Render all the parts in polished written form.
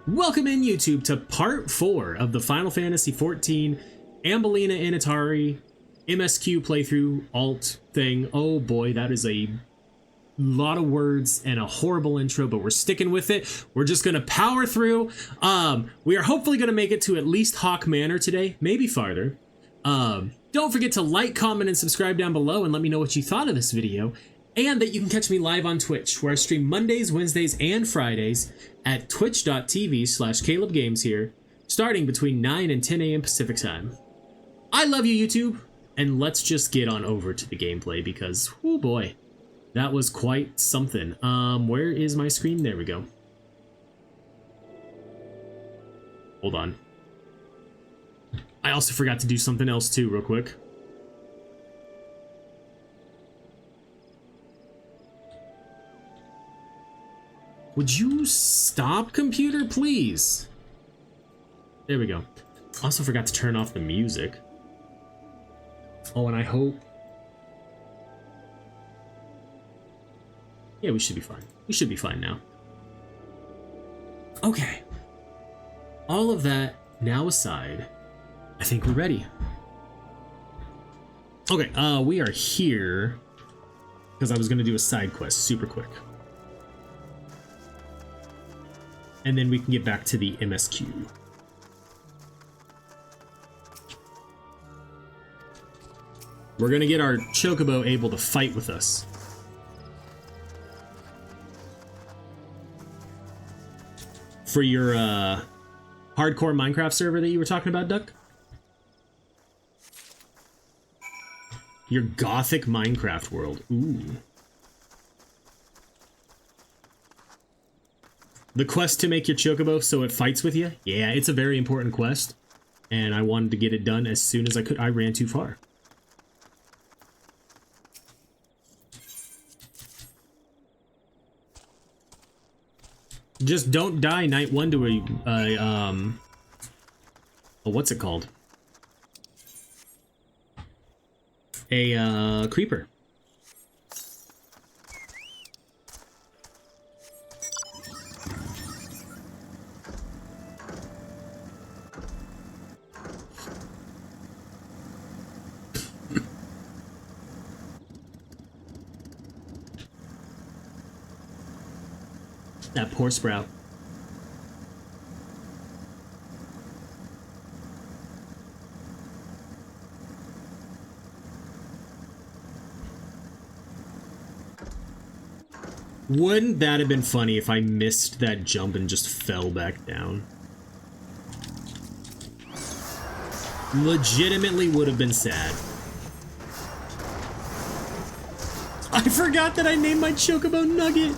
Welcome in YouTube to part 4 of the Final Fantasy XIV Ambellina Initari MSQ playthrough alt thing. Oh boy, that is a lot of words and a horrible intro, but we're sticking with it. We're just gonna power through. We are hopefully gonna make it to at least Hawk Manor today, maybe farther. Don't forget to like, comment, and subscribe down below and let me know what you thought of this video. And that you can catch me live on Twitch, where I stream Mondays, Wednesdays, and Fridays at twitch.tv/Caleb Games here, starting between 9 and 10 a.m. Pacific time. I love you, YouTube, and let's just get on over to the gameplay because, oh boy, that was quite something. Where is my screen? There we go. Hold on. I also forgot to do something else too, real quick. Would you stop, computer, please? There we go. Also forgot to turn off the music. Oh, and I hope... Yeah, we should be fine. We should be fine now. Okay. All of that now aside, I think we're ready. Okay, we are here because I was going to do a side quest super quick. And then we can get back to the MSQ. We're gonna get our Chocobo able to fight with us. For your hardcore Minecraft server that you were talking about, Duck? Your gothic Minecraft world. Ooh. The quest to make your Chocobo so it fights with you? Yeah, it's a very important quest. And I wanted to get it done as soon as I could. I ran too far. Just don't die night one to oh, what's it called? A, creeper. That poor sprout. Wouldn't that have been funny if I missed that jump and just fell back down? Legitimately would have been sad. I forgot that I named my Chocobo Nugget.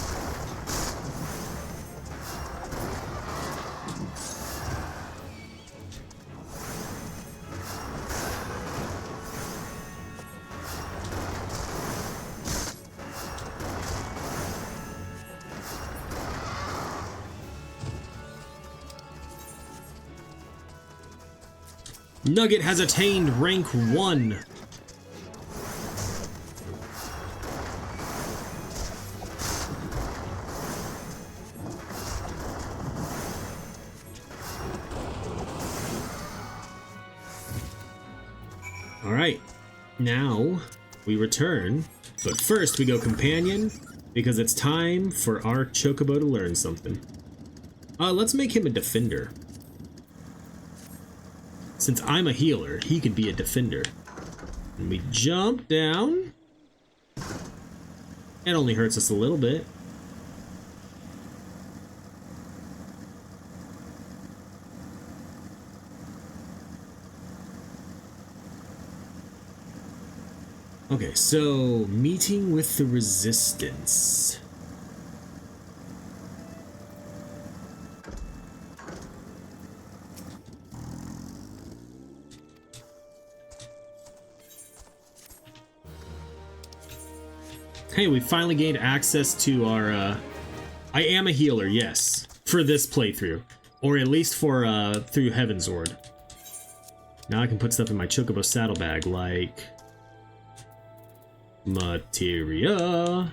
Nugget has attained rank 1. Alright, now we return, but first we go companion, because it's time for our Chocobo to learn something. Let's make him a defender. Since I'm a healer, he can be a defender. And we jump down. It only hurts us a little bit. Okay, so meeting with the resistance. Hey, we finally gained access to our, I am a healer, yes, for this playthrough. Or at least for, through Heavensward. Now I can put stuff in my Chocobo saddlebag, like... materia.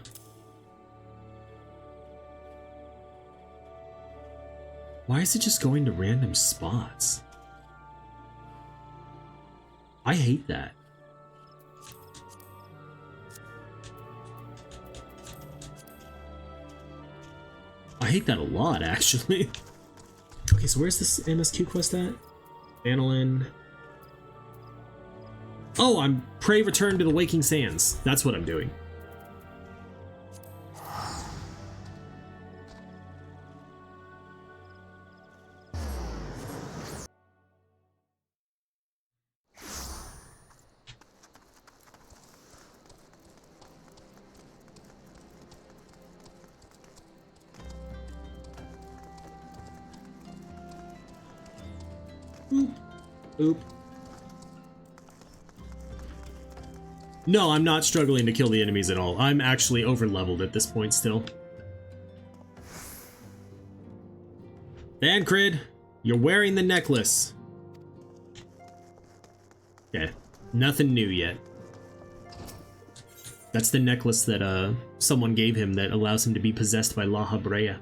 Why is it just going to random spots? I hate that. I hate that a lot, actually. Okay, so where's this MSQ quest at? Anilin. Oh, I'm Pray Return to the Waking Sands. That's what I'm doing. Oop. No, I'm not struggling to kill the enemies at all. I'm actually over-leveled at this point still. Thancred, you're wearing the necklace. Okay, nothing new yet. That's the necklace that someone gave him that allows him to be possessed by La Habrea.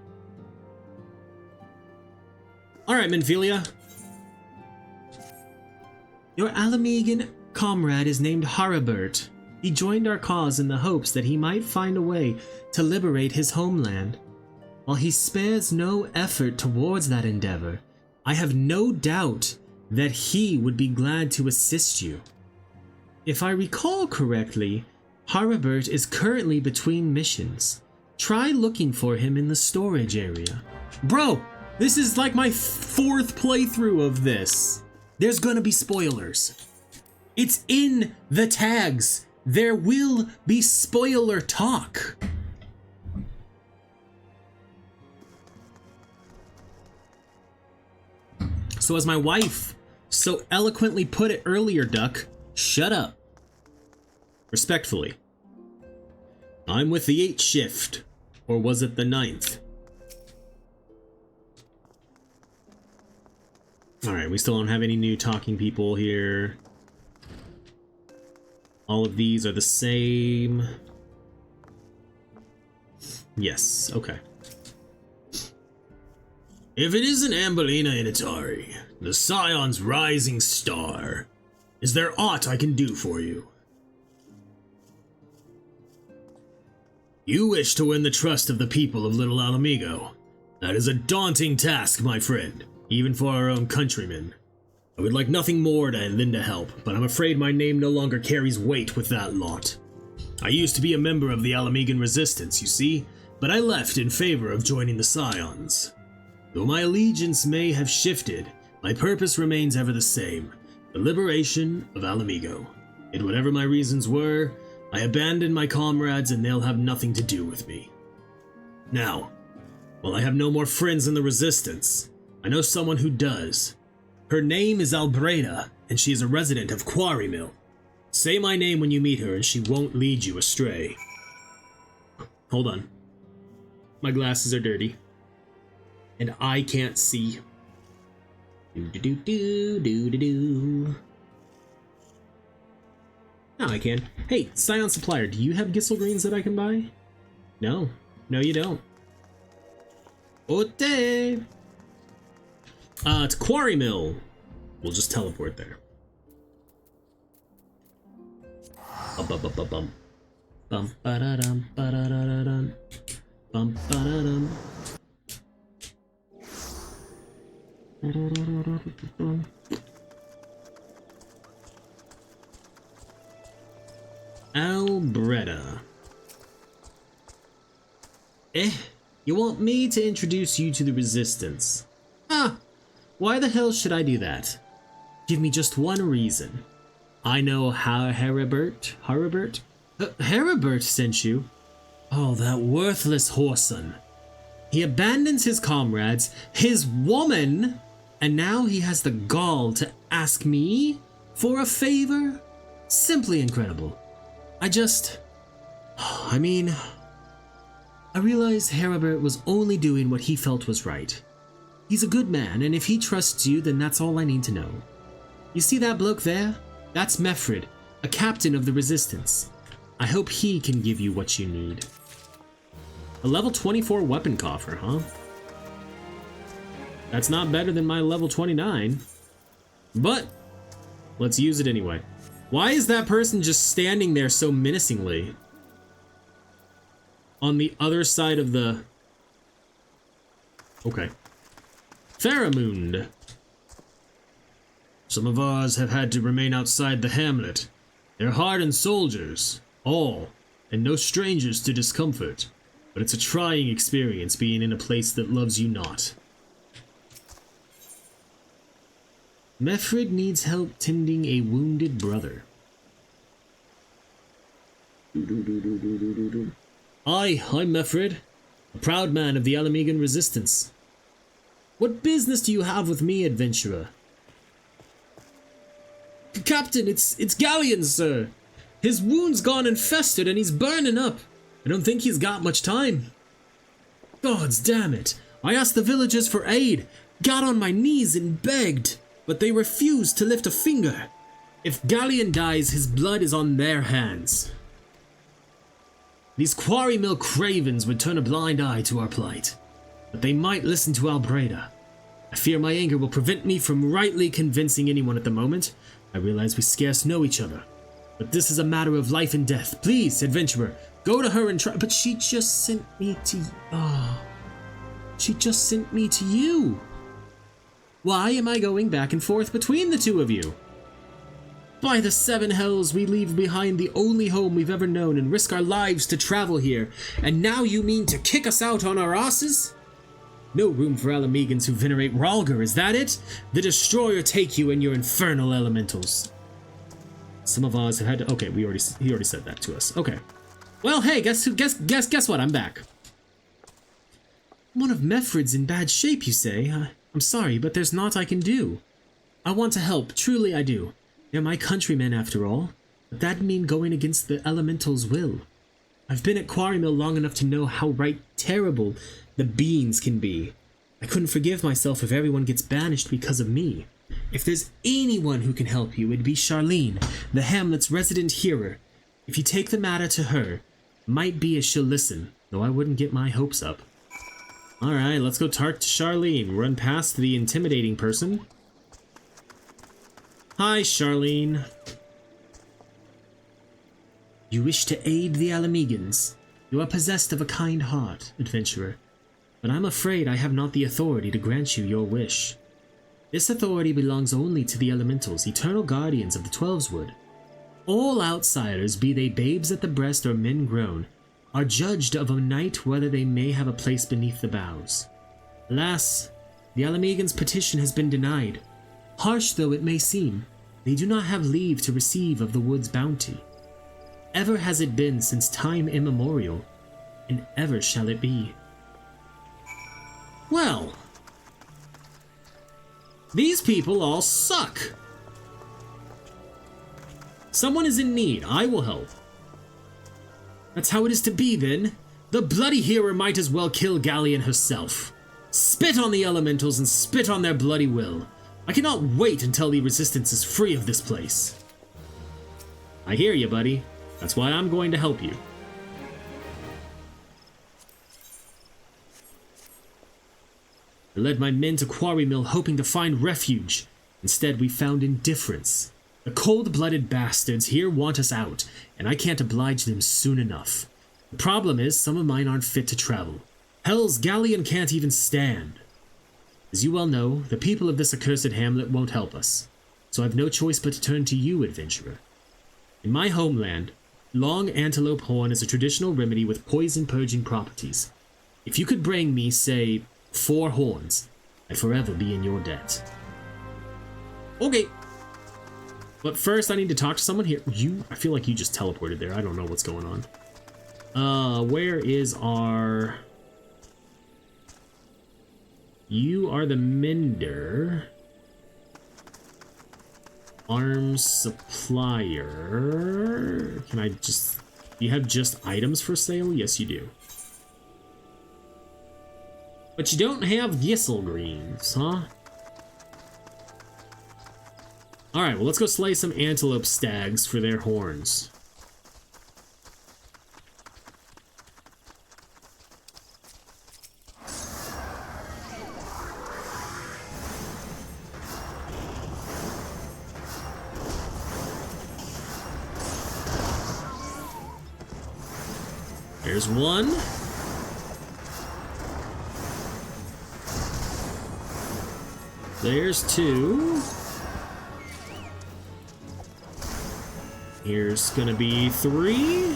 Alright, Minfilia. Your Alamegan comrade is named Haribert. He joined our cause in the hopes that he might find a way to liberate his homeland. While he spares no effort towards that endeavor, I have no doubt that he would be glad to assist you. If I recall correctly, Haribert is currently between missions. Try looking for him in the storage area. Bro, this is like my 4th playthrough of this. There's gonna be spoilers. It's in the tags. There will be spoiler talk. So as my wife so eloquently put it earlier, Duck, shut up. Respectfully. I'm with the 8th shift. Or was it the 9th? Alright, we still don't have any new talking people here. All of these are the same. Yes, okay. If it isn't Ambellina Initari, the Scion's rising star, is there aught I can do for you? You wish to win the trust of the people of Little Alamigo. That is a daunting task, my friend. Even for our own countrymen. I would like nothing more than to help, but I'm afraid my name no longer carries weight with that lot. I used to be a member of the Alamigan Resistance, you see, but I left in favor of joining the Scions. Though my allegiance may have shifted, my purpose remains ever the same, the liberation of Alamigo. Yet whatever my reasons were, I abandoned my comrades and they'll have nothing to do with me. Now, while I have no more friends in the Resistance, I know someone who does. Her name is Albreda, and she is a resident of Quarry Mill. Say my name when you meet her, and she won't lead you astray. Hold on. My glasses are dirty. And I can't see. Do-do-do-do-do-do-do. Now I can. Hey, Scion Supplier, do you have Gissel Greens that I can buy? No. No, you don't. Ote! To Quarry Mill. We'll just teleport there. Bum-ba-ba-ba-bum. Bum-ba-da-dum, ba-da-da-da-dum. Bum-ba-da-dum. Albreda. You want me to introduce you to the Resistance? Ah, why the hell should I do that? Give me just one reason. I know how Haribert sent you. Oh, that worthless whoreson. He abandons his comrades, his woman, and now he has the gall to ask me for a favor? Simply incredible. I realize Haribert was only doing what he felt was right. He's a good man, and if he trusts you, then that's all I need to know. You see that bloke there? That's Mefrid, a captain of the Resistance. I hope he can give you what you need. A level 24 weapon coffer, huh? That's not better than my level 29. But let's use it anyway. Why is that person just standing there so menacingly? On the other side of the... Okay. Faramund. Some of ours have had to remain outside the hamlet. They're hardened soldiers, all, and no strangers to discomfort. But it's a trying experience being in a place that loves you not. Mefrid needs help tending a wounded brother. Aye, I'm Mefrid, a proud man of the Alamegan resistance. What business do you have with me, adventurer? Captain, it's Galleon, sir. His wound's gone infested and he's burning up. I don't think he's got much time. Gods damn it. I asked the villagers for aid, got on my knees and begged, but they refused to lift a finger. If Galleon dies, his blood is on their hands. These quarry mill cravens would turn a blind eye to our plight, but they might listen to Albreda. I fear my anger will prevent me from rightly convincing anyone at the moment. I realize we scarce know each other, but this is a matter of life and death. Please, adventurer, go to her and try. But she just sent me to... she just sent me to you. Why am I going back and forth between the two of you? By the seven hells, we leave behind the only home we've ever known and risk our lives to travel here, and now you mean to kick us out on our asses? No room for Alamegans who venerate Rhalgr, is that it? The Destroyer take you and your infernal elementals. Some of ours have had to... Okay, he already said that to us. Okay. Well, hey, guess what? I'm back. One of Mefrid's in bad shape, you say? I'm sorry, but there's naught I can do. I want to help, truly I do. They're my countrymen, after all, but that'd mean going against the elemental's will. I've been at Quarrymill long enough to know how right terrible the beings can be. I couldn't forgive myself if everyone gets banished because of me. If there's anyone who can help you, it'd be Charlene, the hamlet's resident hearer. If you take the matter to her, might be as she'll listen, though I wouldn't get my hopes up. Alright, let's go talk to Charlene. Run past the intimidating person. Hi, Charlene. You wish to aid the Alamegans. You are possessed of a kind heart, adventurer. But I'm afraid I have not the authority to grant you your wish. This authority belongs only to the elementals, eternal guardians of the Twelveswood. All outsiders, be they babes at the breast or men grown, are judged of a night whether they may have a place beneath the boughs. Alas, the Alamegans' petition has been denied. Harsh though it may seem, they do not have leave to receive of the wood's bounty. Ever has it been since time immemorial, and ever shall it be. Well, these people all suck. Someone is in need. I will help. That's how it is to be, then. The bloody hearer might as well kill Galleon herself. Spit on the elementals and spit on their bloody will. I cannot wait until the resistance is free of this place. I hear you, buddy. That's why I'm going to help you. I led my men to Quarrymill hoping to find refuge. Instead, we found indifference. The cold-blooded bastards here want us out, and I can't oblige them soon enough. The problem is, some of mine aren't fit to travel. Hell's Galleon can't even stand. As you well know, the people of this accursed hamlet won't help us, so I've no choice but to turn to you, adventurer. In my homeland, long antelope horn is a traditional remedy with poison-purging properties. If you could bring me, say, 4 horns, I'd forever be in your debt. Okay. But first, I need to talk to someone here. I feel like you just teleported there. I don't know what's going on. Where is our... You are the mender. Arms supplier. Can I just... You have just items for sale? Yes, you do. But you don't have Gissel greens, huh? Alright, well, let's go slay some antelope stags for their horns. There's one. There's two. Here's gonna be three.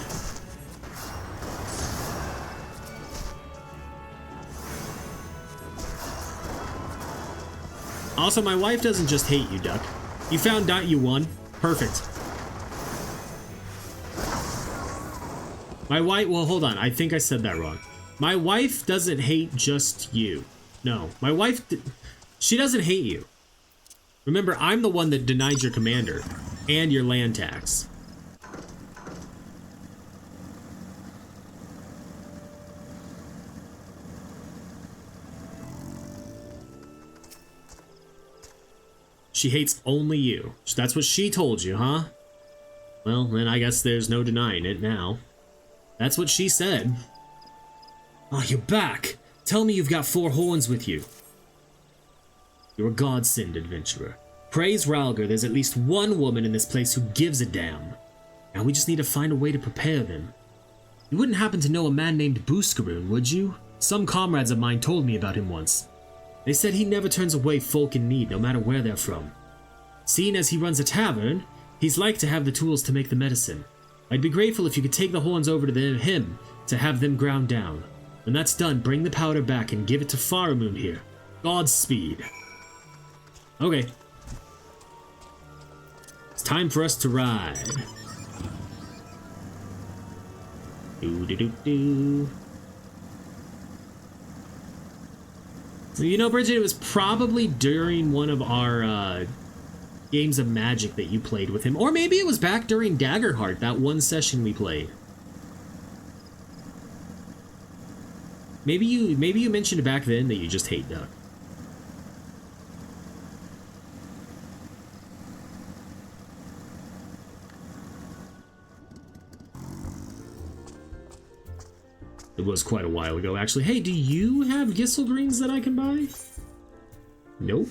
Also, my wife doesn't just hate you, Duck. You found out you won. Perfect. My wife, well, hold on. I think I said that wrong. My wife doesn't hate just you. No, my wife, she doesn't hate you. Remember, I'm the one that denied your commander and your land tax. She hates only you. That's what she told you, huh? Well, then I guess there's no denying it now. That's what she said. Oh, you're back. Tell me you've got 4 horns with you. You're a godsend, adventurer. Praise Ralgar, there's at least one woman in this place who gives a damn. Now we just need to find a way to prepare them. You wouldn't happen to know a man named Booskaroon, would you? Some comrades of mine told me about him once. They said he never turns away folk in need, no matter where they're from. Seeing as he runs a tavern, he's like to have the tools to make the medicine. I'd be grateful if you could take the horns over to him to have them ground down. When that's done, bring the powder back and give it to Faramund here. Godspeed. Okay. It's time for us to ride. Do-do-do-do. So, you know, Bridget, it was probably during one of our games of Magic that you played with him. Or maybe it was back during Daggerheart, that one session we played. Maybe you mentioned back then that you just hate Duck. It was quite a while ago, actually. Hey, do you have Gisselgreens that I can buy? Nope.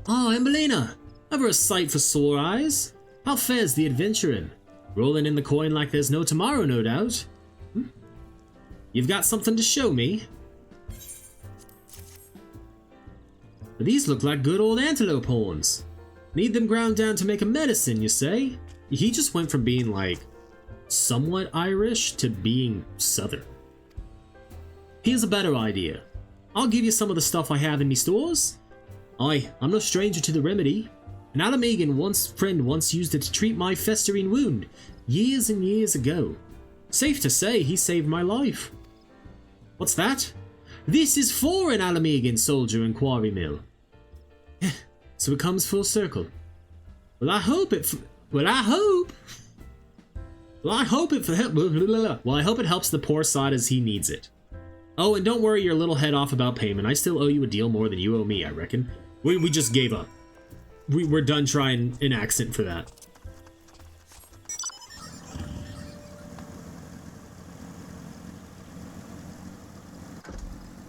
Oh, Ambellina! Ever a sight for sore eyes? How fares the adventuring? Rolling in the coin like there's no tomorrow, no doubt. You've got something to show me. But these look like good old antelope horns. Need them ground down to make a medicine, you say? He just went from being like somewhat Irish to being Southern. Here's a better idea. I'll give you some of the stuff I have in me stores. I'm no stranger to the remedy. An Alamegan friend once used it to treat my festering wound, years and years ago. Safe to say he saved my life. What's that? This is for an Alamegan soldier in Quarry Mill. So it comes full circle. Well, I hope it helps the poor sod as he needs it. Oh, and don't worry your little head off about payment. I still owe you a deal more than you owe me, I reckon. We just gave up. We're done trying an accent for that.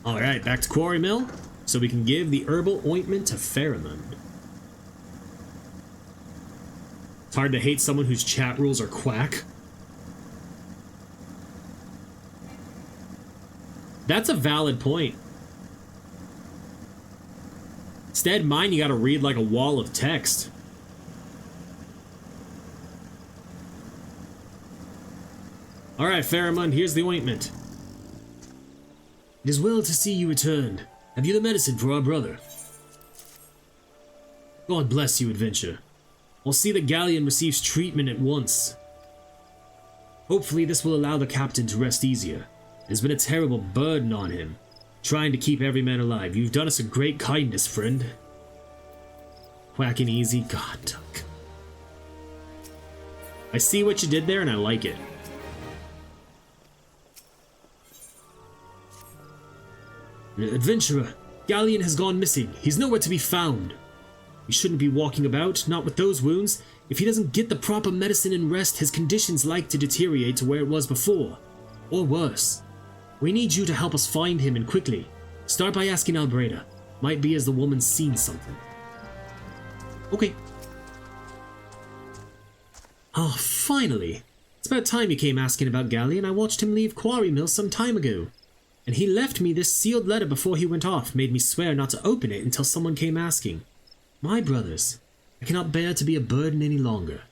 Alright, back to Quarry Mill, so we can give the herbal ointment to Faramund. It's hard to hate someone whose chat rules are quack. That's a valid point. Instead, mine you gotta read like a wall of text. Alright, Faramund, here's the ointment. It is well to see you returned. Have you the medicine for our brother? God bless you, adventure. I'll see the galleon receives treatment at once. Hopefully this will allow the captain to rest easier. It has been a terrible burden on him, trying to keep every man alive. You've done us a great kindness, friend. Quacking easy, God, Duck. I see what you did there and I like it. Adventurer, Galleon has gone missing. He's nowhere to be found. He shouldn't be walking about, not with those wounds. If he doesn't get the proper medicine and rest, his condition's like to deteriorate to where it was before. Or worse. We need you to help us find him, and quickly. Start by asking Albreda. Might be as the woman's seen something. Okay. Oh, finally. It's about time you came asking about Galleon. I watched him leave Quarry Mill some time ago. And he left me this sealed letter before he went off, made me swear not to open it until someone came asking. My brothers, I cannot bear to be a burden any longer.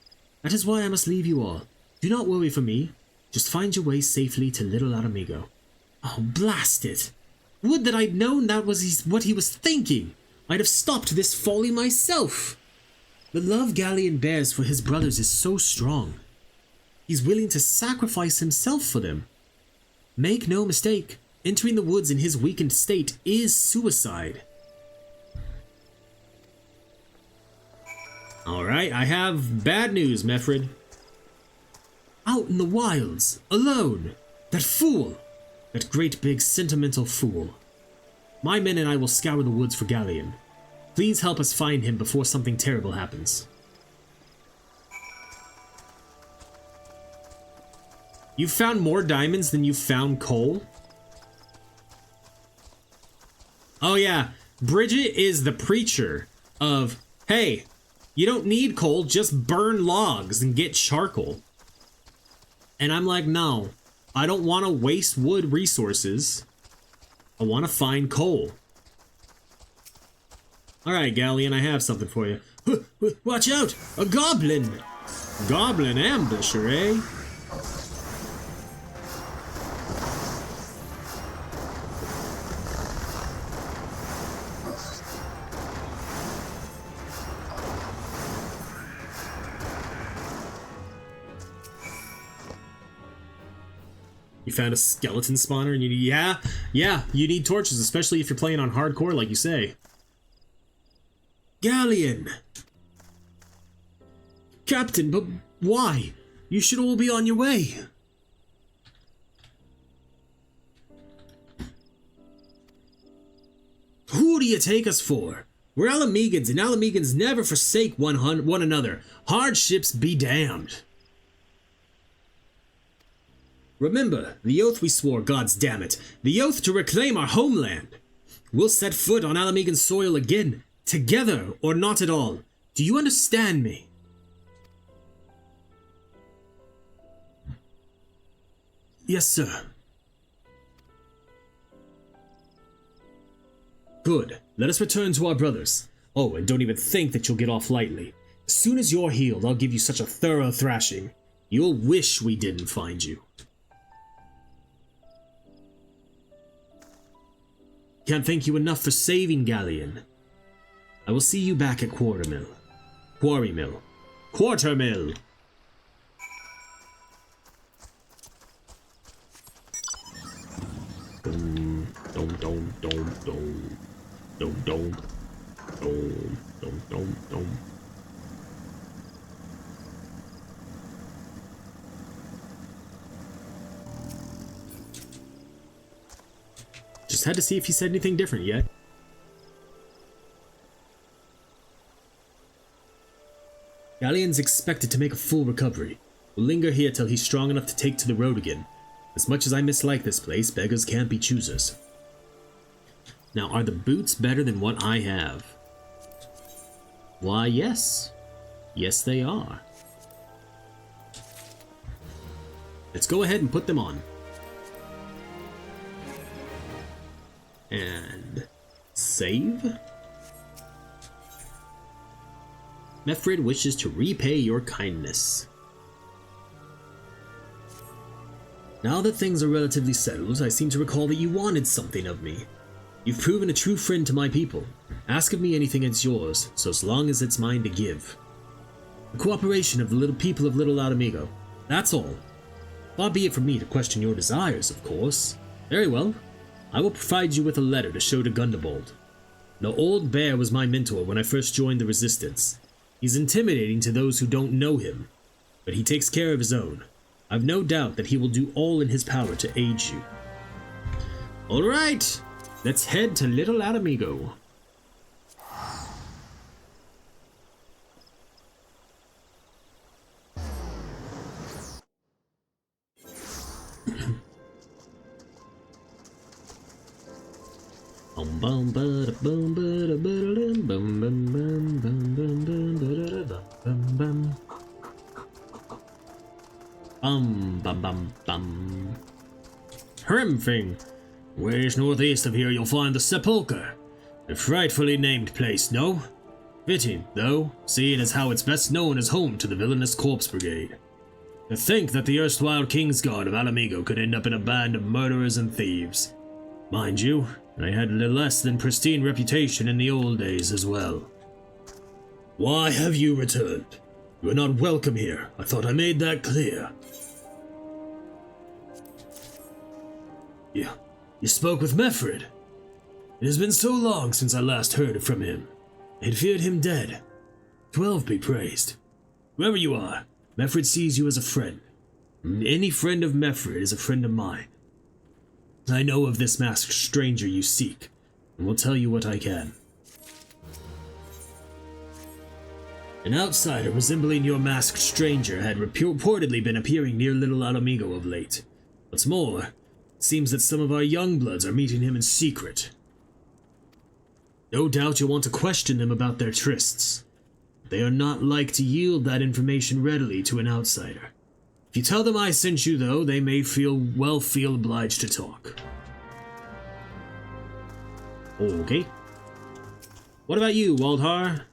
That is why I must leave you all. Do not worry for me. Just find your way safely to Little Amigo. Oh, blast it. Would that I'd known that was what he was thinking. I'd have stopped this folly myself. The love Galleon bears for his brothers is so strong. He's willing to sacrifice himself for them. Make no mistake, entering the woods in his weakened state is suicide. Alright, I have bad news, Mefrid. Out in the wilds, alone. That fool. That great big sentimental fool. My men and I will scour the woods for Galleon. Please help us find him before something terrible happens. You've found more diamonds than you've found coal? Oh yeah, Bridget is the preacher of, hey, you don't need coal, just burn logs and get charcoal. And I'm like, no, I don't want to waste wood resources. I want to find coal. Alright, Galleon, I have something for you. Watch out! A goblin! Goblin ambusher, eh? You found a skeleton spawner and you need, yeah, you need torches, especially if you're playing on hardcore like you say. Galleon! Captain, but why? You should all be on your way. Who do you take us for? We're Alamegans, and Alamegans never forsake one another. Hardships be damned. Remember, the oath we swore, gods damn it. The oath to reclaim our homeland. We'll set foot on Alamegan soil again, together or not at all. Do you understand me? Yes, sir. Good. Let us return to our brothers. Oh, and don't even think that you'll get off lightly. As soon as you're healed, I'll give you such a thorough thrashing. You'll wish we didn't find you. Can't thank you enough for saving Galleon. I will see you back at Quartermill. Quarrymill. Quartermill! Dom, dom, dom, dom, dom. Dom, dom. Dom, dom, dom, dom. Just had to see if he said anything different yet. Galleon's expected to make a full recovery. We'll linger here till he's strong enough to take to the road again. As much as I mislike this place, beggars can't be choosers. Now, are the boots better than what I have? Why, yes. Yes, they are. Let's go ahead and put them on. And save. Mefrid wishes to repay your kindness. Now that things are relatively settled, I seem to recall that you wanted something of me. You've proven a true friend to my people. Ask of me anything, it's yours, so as long as it's mine to give. The cooperation of the little people of Little Amigo. That's all. Far be it from me to question your desires, of course. Very well. I will provide you with a letter to show to Gundebold. The old bear was my mentor when I first joined the Resistance. He's intimidating to those who don't know him, but he takes care of his own. I've no doubt that he will do all in his power to aid you. All right, let's head to Little Amigo. Bum bum bum. Hrimfing. Ways northeast of here you'll find the Sepulchre. A frightfully named place, no? Fitting, though, seeing as how it's best known as home to the villainous Corpse Brigade. To think that the erstwhile Kingsguard of Alamigo could end up in a band of murderers and thieves. Mind you, I had a less than pristine reputation in the old days as well. Why have you returned? You are not welcome here. I thought I made that clear. You spoke with Meffred. It has been so long since I last heard from him. I had feared him dead. 12 be praised. Whoever you are, Meffred sees you as a friend. Any friend of Meffred is a friend of mine. I know of this masked stranger you seek, and will tell you what I can. An outsider resembling your masked stranger had reportedly been appearing near Little Alamigo of late. What's more, it seems that some of our young bloods are meeting him in secret. No doubt you'll want to question them about their trysts. They are not like to yield that information readily to an outsider. If you tell them I sent you, though, they may feel obliged to talk. Okay. What about you, Waldhar?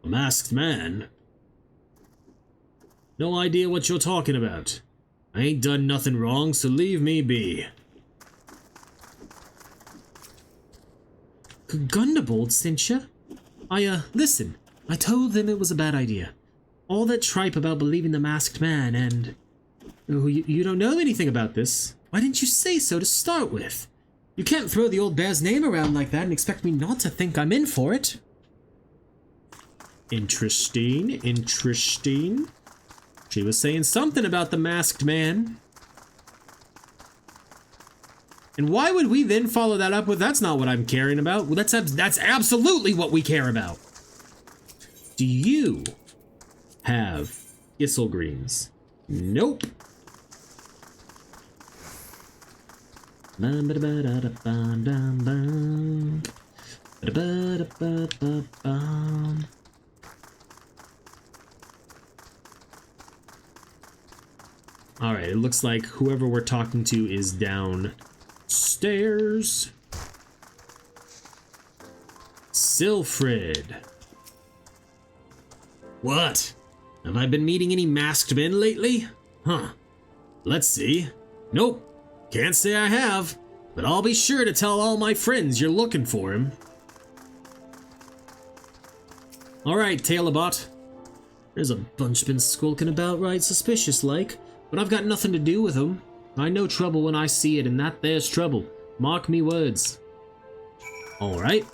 A masked man? No idea what you're talking about. I ain't done nothing wrong, so leave me be. Gundebold sent ya? Listen. I told them it was a bad idea. All that tripe about believing the masked man and... Oh, you don't know anything about this. Why didn't you say so to start with? You can't throw the old bear's name around like that and expect me not to think I'm in for it. Interesting. She was saying something about the masked man. And why would we then follow that up with, that's not what I'm caring about? Well, that's absolutely what we care about. Do you have Issel Greens? Nope. Alright, it looks like whoever we're talking to is downstairs. Silfrid. What? Have I been meeting any masked men lately? Huh. Let's see. Nope. Can't say I have. But I'll be sure to tell all my friends you're looking for him. Alright, Talabot. There's a bunch been skulking about right suspicious-like, but I've got nothing to do with them. I know trouble when I see it, and that there's trouble. Mark me words. Alright.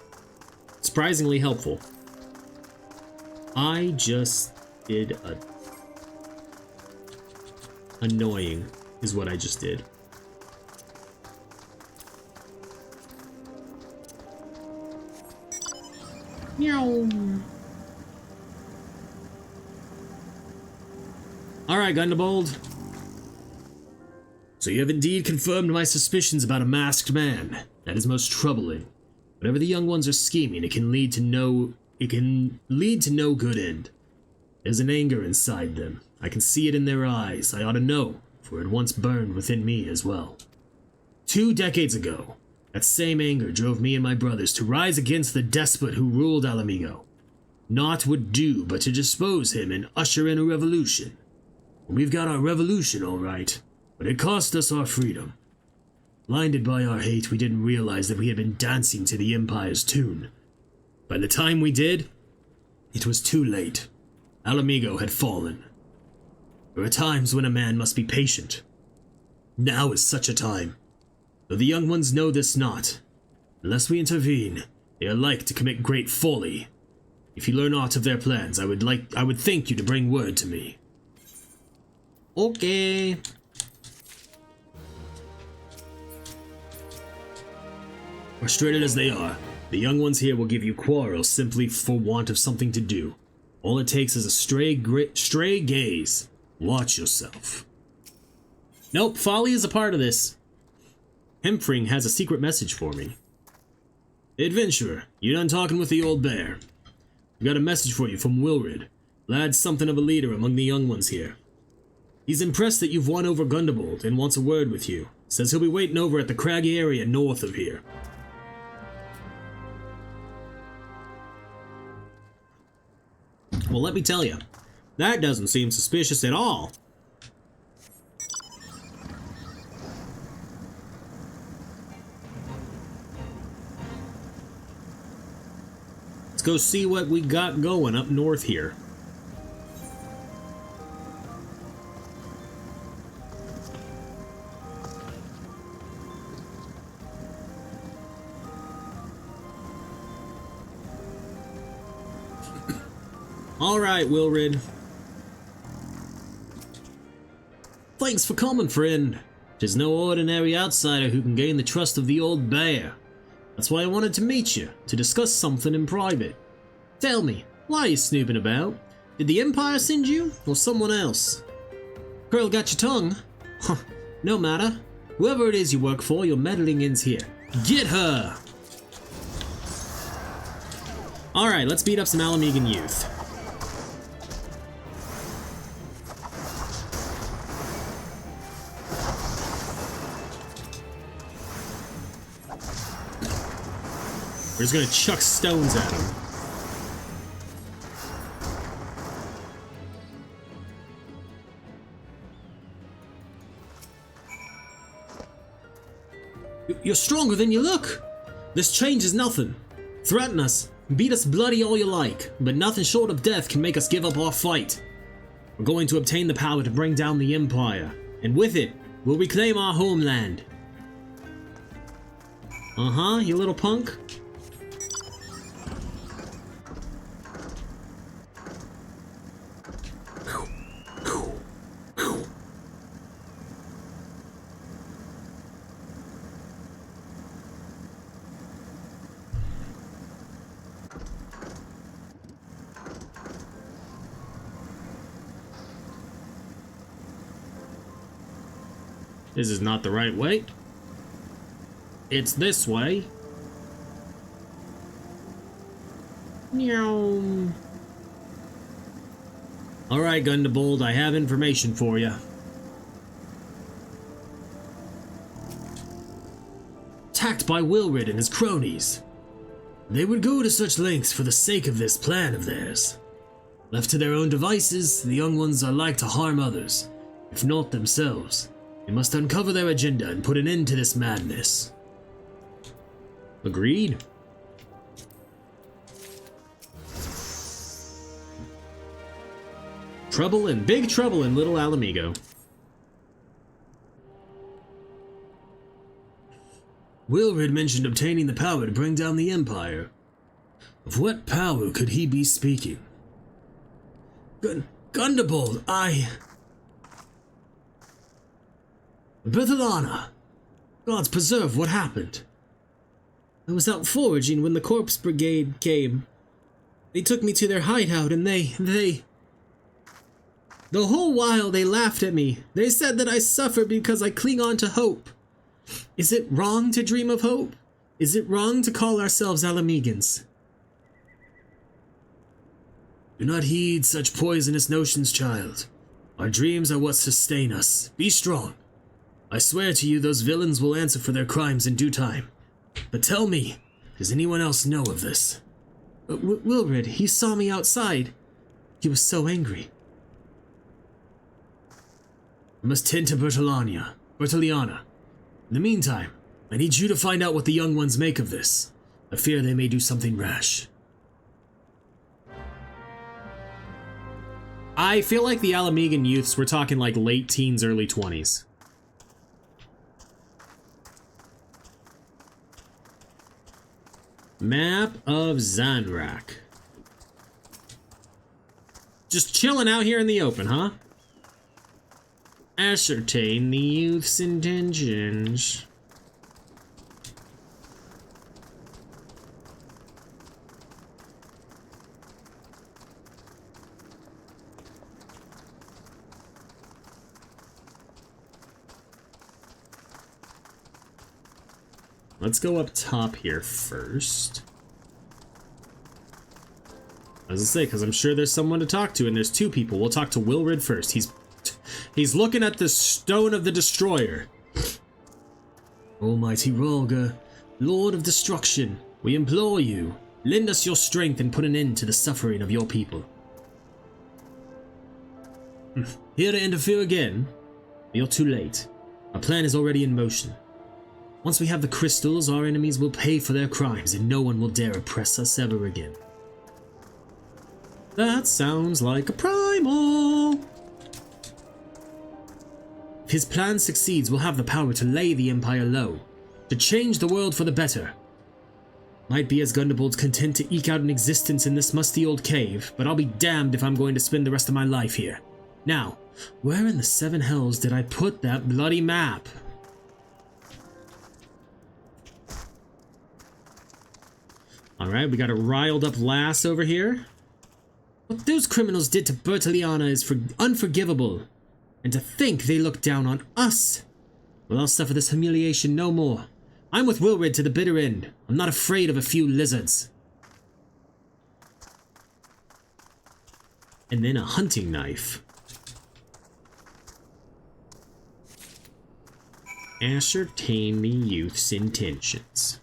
Surprisingly helpful. I just did a... Annoying is what I just did. Meow. Alright, Gundebold. So you have indeed confirmed my suspicions about a masked man. That is most troubling. Whatever the young ones are scheming, it can lead to no good end. There's an anger inside them. I can see it in their eyes. I ought to know, for it once burned within me as well. 2 decades ago, that same anger drove me and my brothers to rise against the despot who ruled Alamigo. Naught would do but to dispose him and usher in a revolution. We've got our revolution, all right, but it cost us our freedom. Blinded by our hate, we didn't realize that we had been dancing to the Empire's tune. By the time we did, it was too late. Alamigo had fallen. There are times when a man must be patient. Now is such a time. Though the young ones know this not. Unless we intervene, they are like to commit great folly. If you learn aught of their plans, I would thank you to bring word to me. Okay. Frustrated as they are, the young ones here will give you quarrel simply for want of something to do. All it takes is a stray gaze. Watch yourself. Nope, folly is a part of this. Hemfring has a secret message for me. Adventurer, you done talking with the old bear? We got a message for you from Wilrid. Lad's something of a leader among the young ones here. He's impressed that you've won over Gundebold and wants a word with you. Says he'll be waiting over at the craggy area north of here. Well, let me tell you, that doesn't seem suspicious at all. Let's go see what we got going up north here. All right, Wilrid. Thanks for coming, friend. 'Tis no ordinary outsider who can gain the trust of the old bear. That's why I wanted to meet you, to discuss something in private. Tell me, why are you snooping about? Did the Empire send you, or someone else? Girl got your tongue? Huh, no matter. Whoever it is you work for, your meddling ends here. Get her! Alright, let's beat up some Alamegan youth. We're just gonna chuck stones at him. You're stronger than you look. This changes nothing. Threaten us, beat us bloody all you like, but nothing short of death can make us give up our fight. We're going to obtain the power to bring down the Empire, and with it, we'll reclaim our homeland. Uh-huh, you little punk. This is not the right way. It's this way. Meow. Alright, Gundebold, I have information for you. Attacked by Wilrid and his cronies. They would go to such lengths for the sake of this plan of theirs. Left to their own devices, the young ones are like to harm others, if not themselves. They must uncover their agenda and put an end to this madness. Agreed. Big trouble in Little Alamigo. Wilrid mentioned obtaining the power to bring down the Empire. Of what power could he be speaking? Gundebold, Berthelana! Gods preserve, what happened? I was out foraging when the corpse brigade came. They took me to their hideout and they... The whole while they laughed at me. They said that I suffer because I cling on to hope. Is it wrong to dream of hope? Is it wrong to call ourselves Alamegans? Do not heed such poisonous notions, child. Our dreams are what sustain us. Be strong. I swear to you those villains will answer for their crimes in due time. But tell me, does anyone else know of this? Wilrid, he saw me outside. He was so angry. I must tend to Berteliana. In the meantime, I need you to find out what the young ones make of this. I fear they may do something rash. I feel like the Alamegan youths were talking like late teens, early 20s. Map of Zanrak. Just chilling out here in the open, huh? Ascertain the youth's intentions. Let's go up top here first. As I say, because I'm sure there's someone to talk to, and there's two people. We'll talk to Wilrid first. He's looking at the stone of the destroyer. Almighty Rolga, Lord of Destruction, we implore you, lend us your strength and put an end to the suffering of your people. Here to interfere again? You're too late. Our plan is already in motion. Once we have the crystals, our enemies will pay for their crimes and no one will dare oppress us ever again. That sounds like a primal. If his plan succeeds, we'll have the power to lay the Empire low, to change the world for the better. Might be as Gundabald's content to eke out an existence in this musty old cave, but I'll be damned if I'm going to spend the rest of my life here. Now, where in the seven hells did I put that bloody map? Alright, we got a riled up lass over here. What those criminals did to Bertiliana is unforgivable. And to think they look down on us. Well, I'll suffer this humiliation no more. I'm with Wilrid to the bitter end. I'm not afraid of a few lizards. And then a hunting knife. Ascertain the youth's intentions.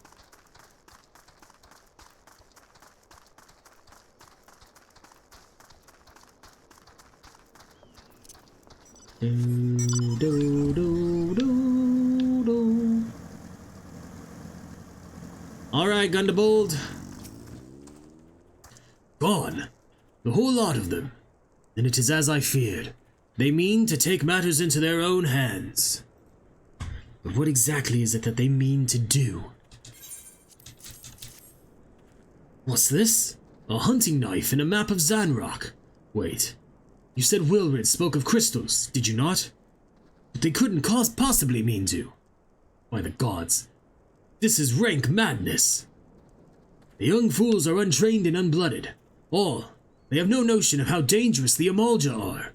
Alright, Gundabald. Gone. The whole lot of them. And it is as I feared. They mean to take matters into their own hands. But what exactly is it that they mean to do? What's this? A hunting knife and a map of Zanrock. Wait. You said Wilrid spoke of crystals, did you not? But they couldn't possibly mean to. By the gods, this is rank madness. The young fools are untrained and unblooded. They have no notion of how dangerous the Amalja are.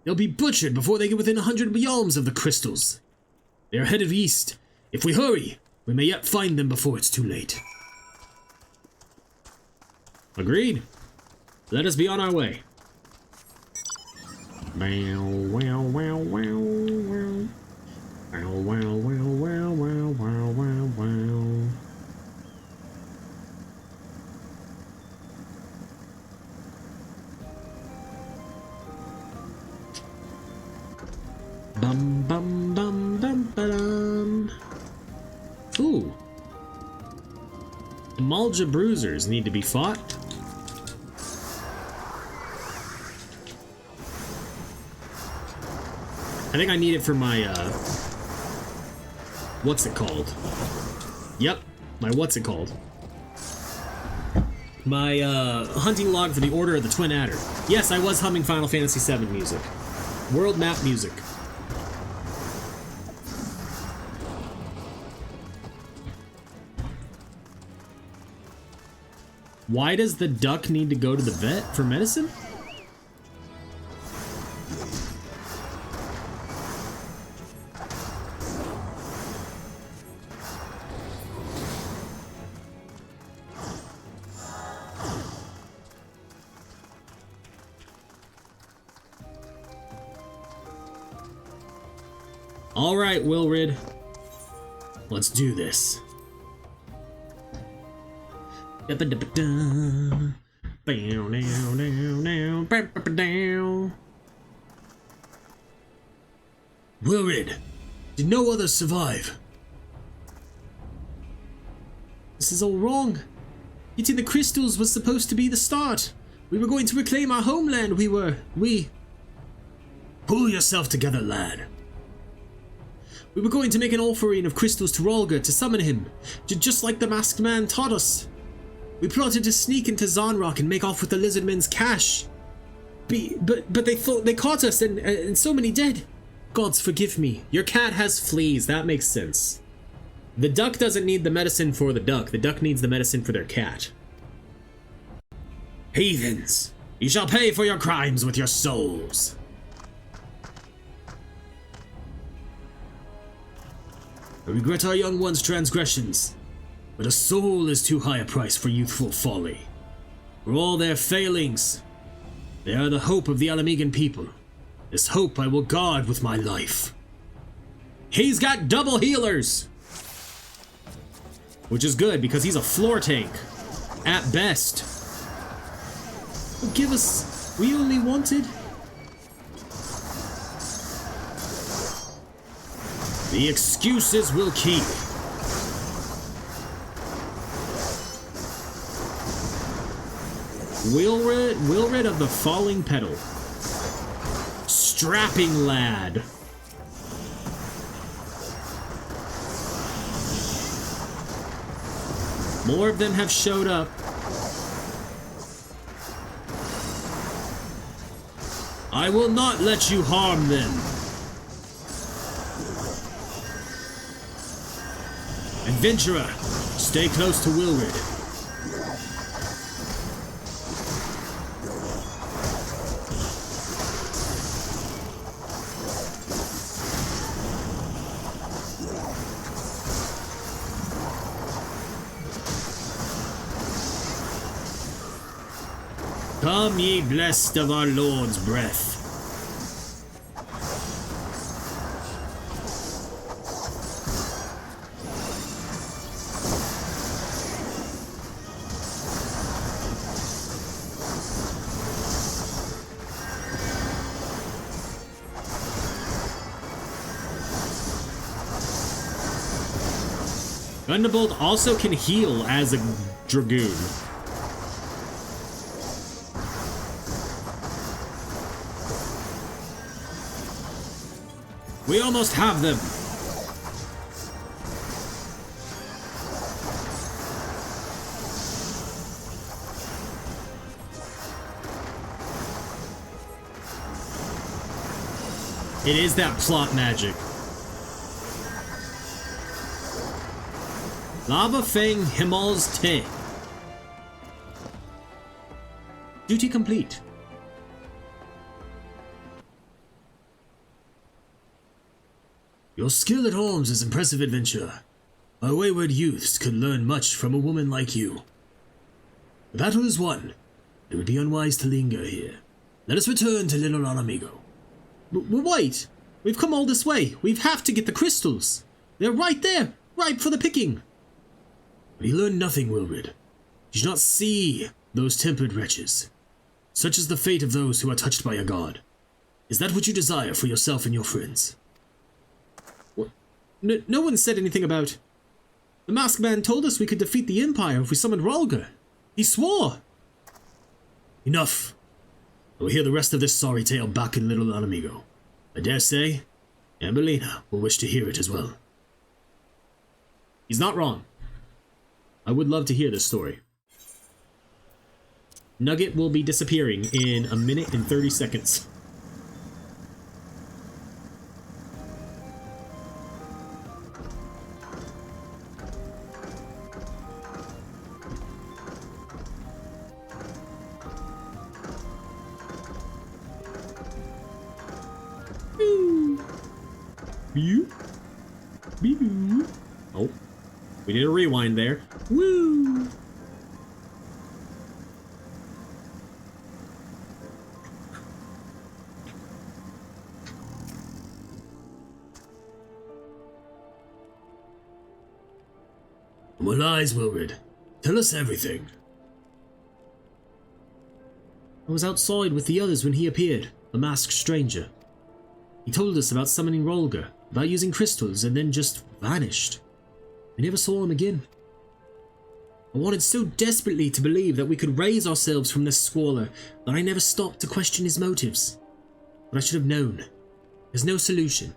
They'll be butchered before they get within 100 yalms of the crystals. They are headed east. If we hurry, we may yet find them before it's too late. Agreed. Let us be on our way. Bow, wow, wow, wow, wow. Bow, wow, wow, wow, wow, wow, wow, wow. Bum, bum, bum, bum, ba-dum. Ooh. Amalja bruisers need to be fought. I think I need it for my, what's it called? Yep, my what's it called? My, hunting log for the Order of the Twin Adder. Yes, I was humming Final Fantasy VII music. World map music. Why does the duck need to go to the vet for medicine? All right, Wilrid. Let's do this. Wilrid, did no others survive? This is all wrong. Eating the crystals was supposed to be the start. We were going to reclaim our homeland. We... Pull yourself together, lad. We were going to make an offering of crystals to Rolga to summon him, just like the masked man taught us. We plotted to sneak into Zanrock and make off with the lizardmen's cash. But they caught us and so many dead. Gods forgive me. Your cat has fleas, that makes sense. The duck doesn't need the medicine for the duck needs the medicine for their cat. Heathens, you shall pay for your crimes with your souls. I regret our young one's transgressions, but a soul is too high a price for youthful folly. For all their failings, they are the hope of the Alamegan people. This hope I will guard with my life. He's got double healers! Which is good, because he's a floor tank. At best. Give us... We only wanted... The excuses will keep. Will rid of the falling petal. Strapping lad. More of them have showed up. I will not let you harm them. Adventurer, stay close to Wilrid. Come, ye blessed of our Lord's breath. Thunderbolt also can heal as a Dragoon. We almost have them. It is that plot magic. Lava Fang Himal's Te. Duty complete. Your skill at arms is impressive, adventurer. My wayward youths could learn much from a woman like you. The battle is won. It would be unwise to linger here. Let us return to Little Amigo. Wait! We've come all this way. We have to get the crystals. They're right there, ripe for the picking. But you learn nothing, Wilrid. Did you not see those tempered wretches? Such is the fate of those who are touched by a god. Is that what you desire for yourself and your friends? No one said anything about... The masked man told us we could defeat the Empire if we summoned Rolga. He swore! Enough. I will hear the rest of this sorry tale back in Little Amigo. I dare say, Ambellina will wish to hear it as well. He's not wrong. I would love to hear this story. Nugget will be disappearing in 1 minute and 30 seconds. Oh, we did a rewind there. Woo! What lies, Wilrid? Tell us everything. I was outside with the others when he appeared, the masked stranger. He told us about summoning Rolga, about using crystals, and then just vanished. We never saw him again. I wanted so desperately to believe that we could raise ourselves from this squalor that I never stopped to question his motives. But I should have known. There's no solution.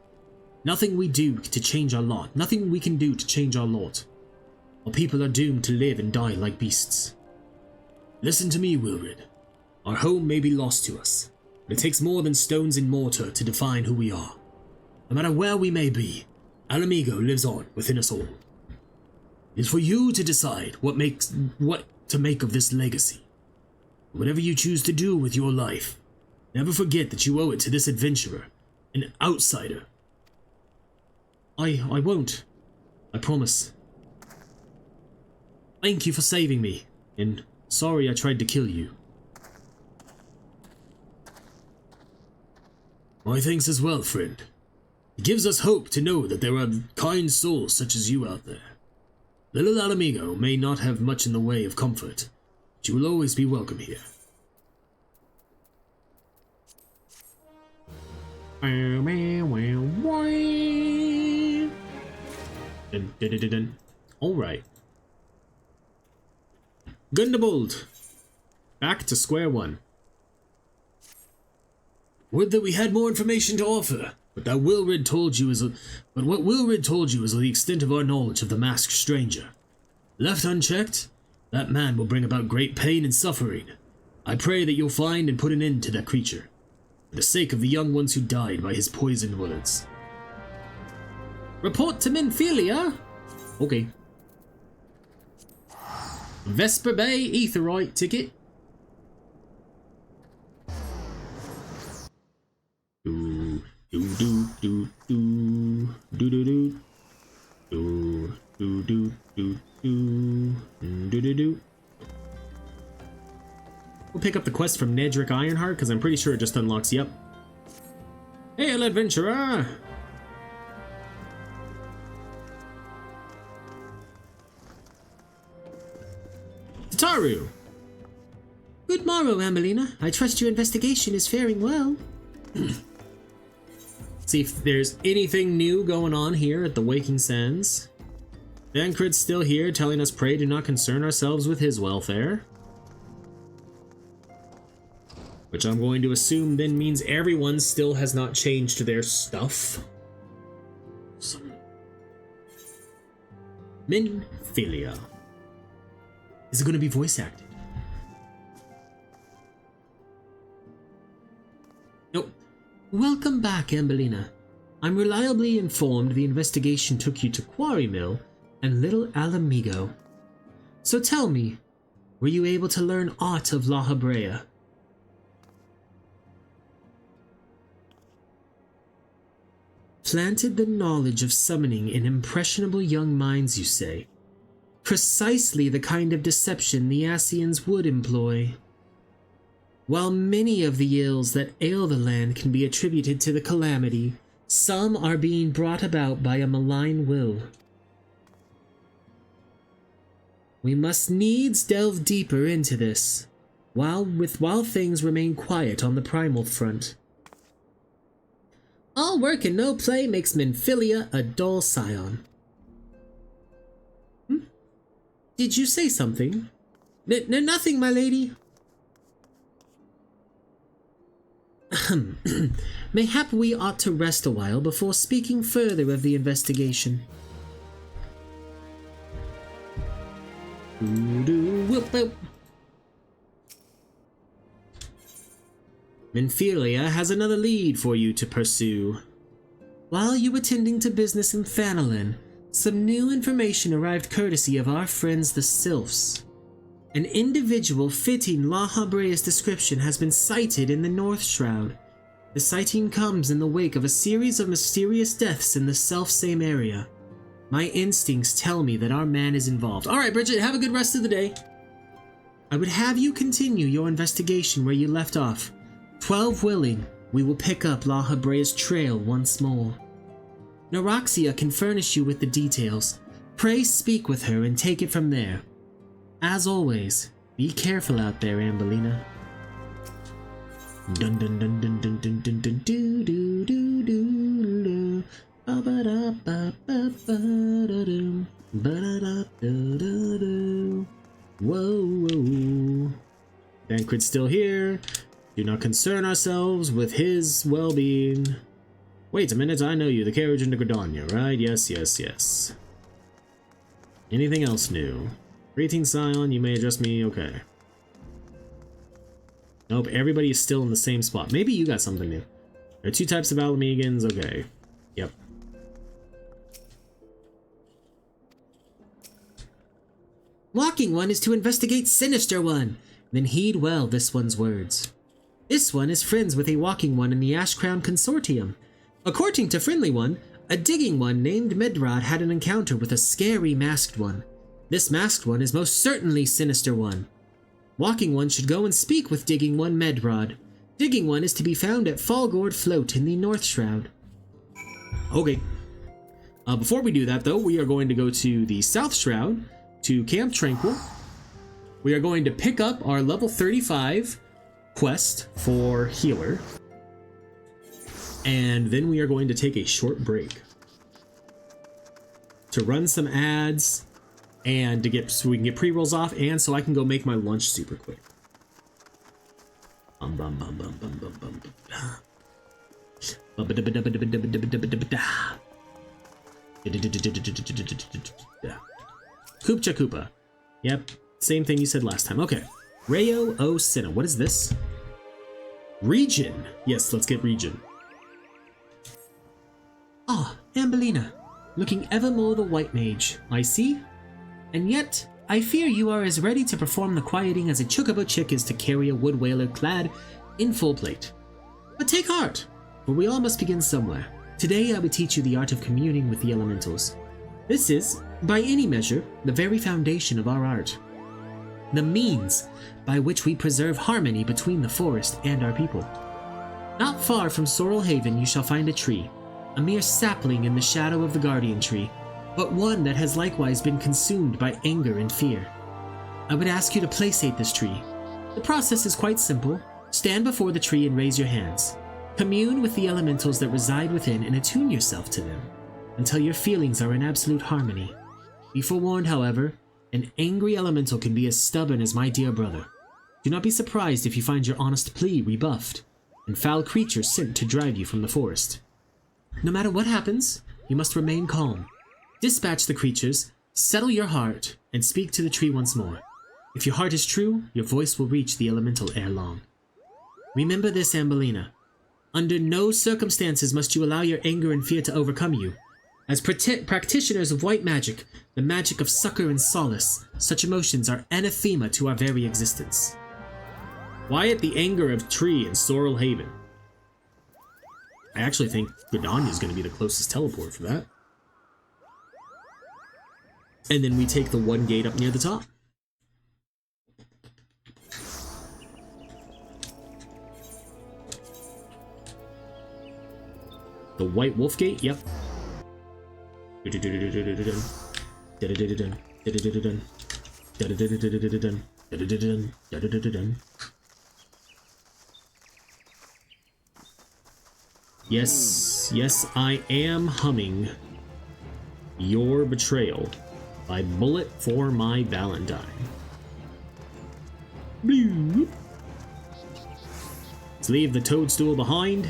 Nothing we do to change our lot. Nothing we can do to change our lot. Our people are doomed to live and die like beasts. Listen to me, Wilrid. Our home may be lost to us, but it takes more than stones and mortar to define who we are. No matter where we may be, Alamigo lives on within us all. It is for you to decide what to make of this legacy. Whatever you choose to do with your life, never forget that you owe it to this adventurer, an outsider. I won't. I promise. Thank you for saving me, and sorry I tried to kill you. My thanks as well, friend. It gives us hope to know that there are kind souls such as you out there. Little Alamigo may not have much in the way of comfort, but you will always be welcome here. Alright. Gundebold. Back to square one. Would that we had more information to offer, but what Wilrid told you is the extent of our knowledge of the masked stranger. Left unchecked, that man will bring about great pain and suffering. I pray that you'll find and put an end to that creature, for the sake of the young ones who died by his poisoned words. Report to Minfilia? Okay. Vesper Bay Aetheroid ticket. Do do do do do do do do do do do do do do. We'll pick up the quest from Nedrick Ironheart because I'm pretty sure it just unlocks. Yep. Hail, adventurer! Taru! Good morrow, Ambellina. I trust your investigation is faring well. See if there's anything new going on here at the Waking Sands. Dancrid's still here, telling us pray do not concern ourselves with his welfare. Which I'm going to assume then means everyone still has not changed their stuff. Minfilia. Is it going to be voice acted? Nope. Welcome back, Ambellina. I'm reliably informed the investigation took you to Quarry Mill and Little Alamigo. So tell me, were you able to learn aught of La Habrea? Planted the knowledge of summoning in impressionable young minds, you say? Precisely the kind of deception the Asians would employ. While many of the ills that ail the land can be attributed to the calamity, some are being brought about by a malign will. We must needs delve deeper into this, while things remain quiet on the primal front. All work and no play makes Minfilia a dull scion. Did you say something? Nothing, my lady. Mayhap we ought to rest a while before speaking further of the investigation. Minfilia has another lead for you to pursue. While you were tending to business in Thanalin, some new information arrived courtesy of our friends the Sylphs. An individual fitting La Habrea's description has been sighted in the North Shroud. The sighting comes in the wake of a series of mysterious deaths in the self-same area. My instincts tell me that our man is involved. Alright, Bridget, have a good rest of the day. I would have you continue your investigation where you left off. 12 willing, we will pick up La Habrea's trail once more. Neroxia can furnish you with the details. Pray speak with her and take it from there. As always, be careful out there, Ambellina. Dun dun dun dun dun dun dun dun do do do do do ba ba da ba ba ba da dum ba da da do do do. Whoa whoa. Dancrid's still here. Do not concern ourselves with his well-being. Wait a minute, I know you. The carriage into Gridania, right? Yes, yes, yes. Anything else new? Greetings, Scion. You may address me. Okay. Nope, everybody is still in the same spot. Maybe you got something new. There are two types of Alamegans. Okay. Yep. Walking One is to investigate Sinister One. Then heed well this one's words. This one is friends with a Walking One in the Ash Crown Consortium. According to Friendly One, a Digging One named Medrad had an encounter with a scary Masked One. This Masked One is most certainly Sinister One. Walking One should go and speak with Digging One Medrad. Digging one is to be found at Fallgourd Float in the North Shroud. Okay. Before we do that, though, we are going to go to the South Shroud, to Camp Tranquil. We are going to pick up our level 35 quest for Healer. And then we are going to take a short break to run some ads and to get so we can get pre-rolls off and so I can go make my lunch super quick. Koopcha Koopa. Yep, same thing you said last time. Okay. Rayo O Sinna. What is this? Region. Yes, let's get region. Ah, Ambellina. Looking ever more the white mage, I see. And yet, I fear you are as ready to perform the quieting as a chocobo chick is to carry a wood whaler clad in full plate. But take heart, for we all must begin somewhere. Today I would teach you the art of communing with the elementals. This is, by any measure, the very foundation of our art. The means by which we preserve harmony between the forest and our people. Not far from Sorrel Haven you shall find a tree, a mere sapling in the shadow of the guardian tree, but one that has likewise been consumed by anger and fear. I would ask you to placate this tree. The process is quite simple. Stand before the tree and raise your hands. Commune with the elementals that reside within and attune yourself to them, until your feelings are in absolute harmony. Be forewarned, however, an angry elemental can be as stubborn as my dear brother. Do not be surprised if you find your honest plea rebuffed, and foul creatures sent to drive you from the forest. No matter what happens, you must remain calm. Dispatch the creatures, settle your heart, and speak to the tree once more. If your heart is true, your voice will reach the elemental ere long. Remember this, Ambellina. Under no circumstances must you allow your anger and fear to overcome you. As practitioners of white magic, the magic of succor and solace, such emotions are anathema to our very existence. Quiet the anger of Tree in Sorrel Haven. I actually think Gridania is going to be the closest teleport for that. And then we take the one gate up near the top. The White Wolf Gate, yep. Yes, yes, I am humming Your Betrayal by Bullet for My Valentine. Bloop. Let's leave the toadstool behind.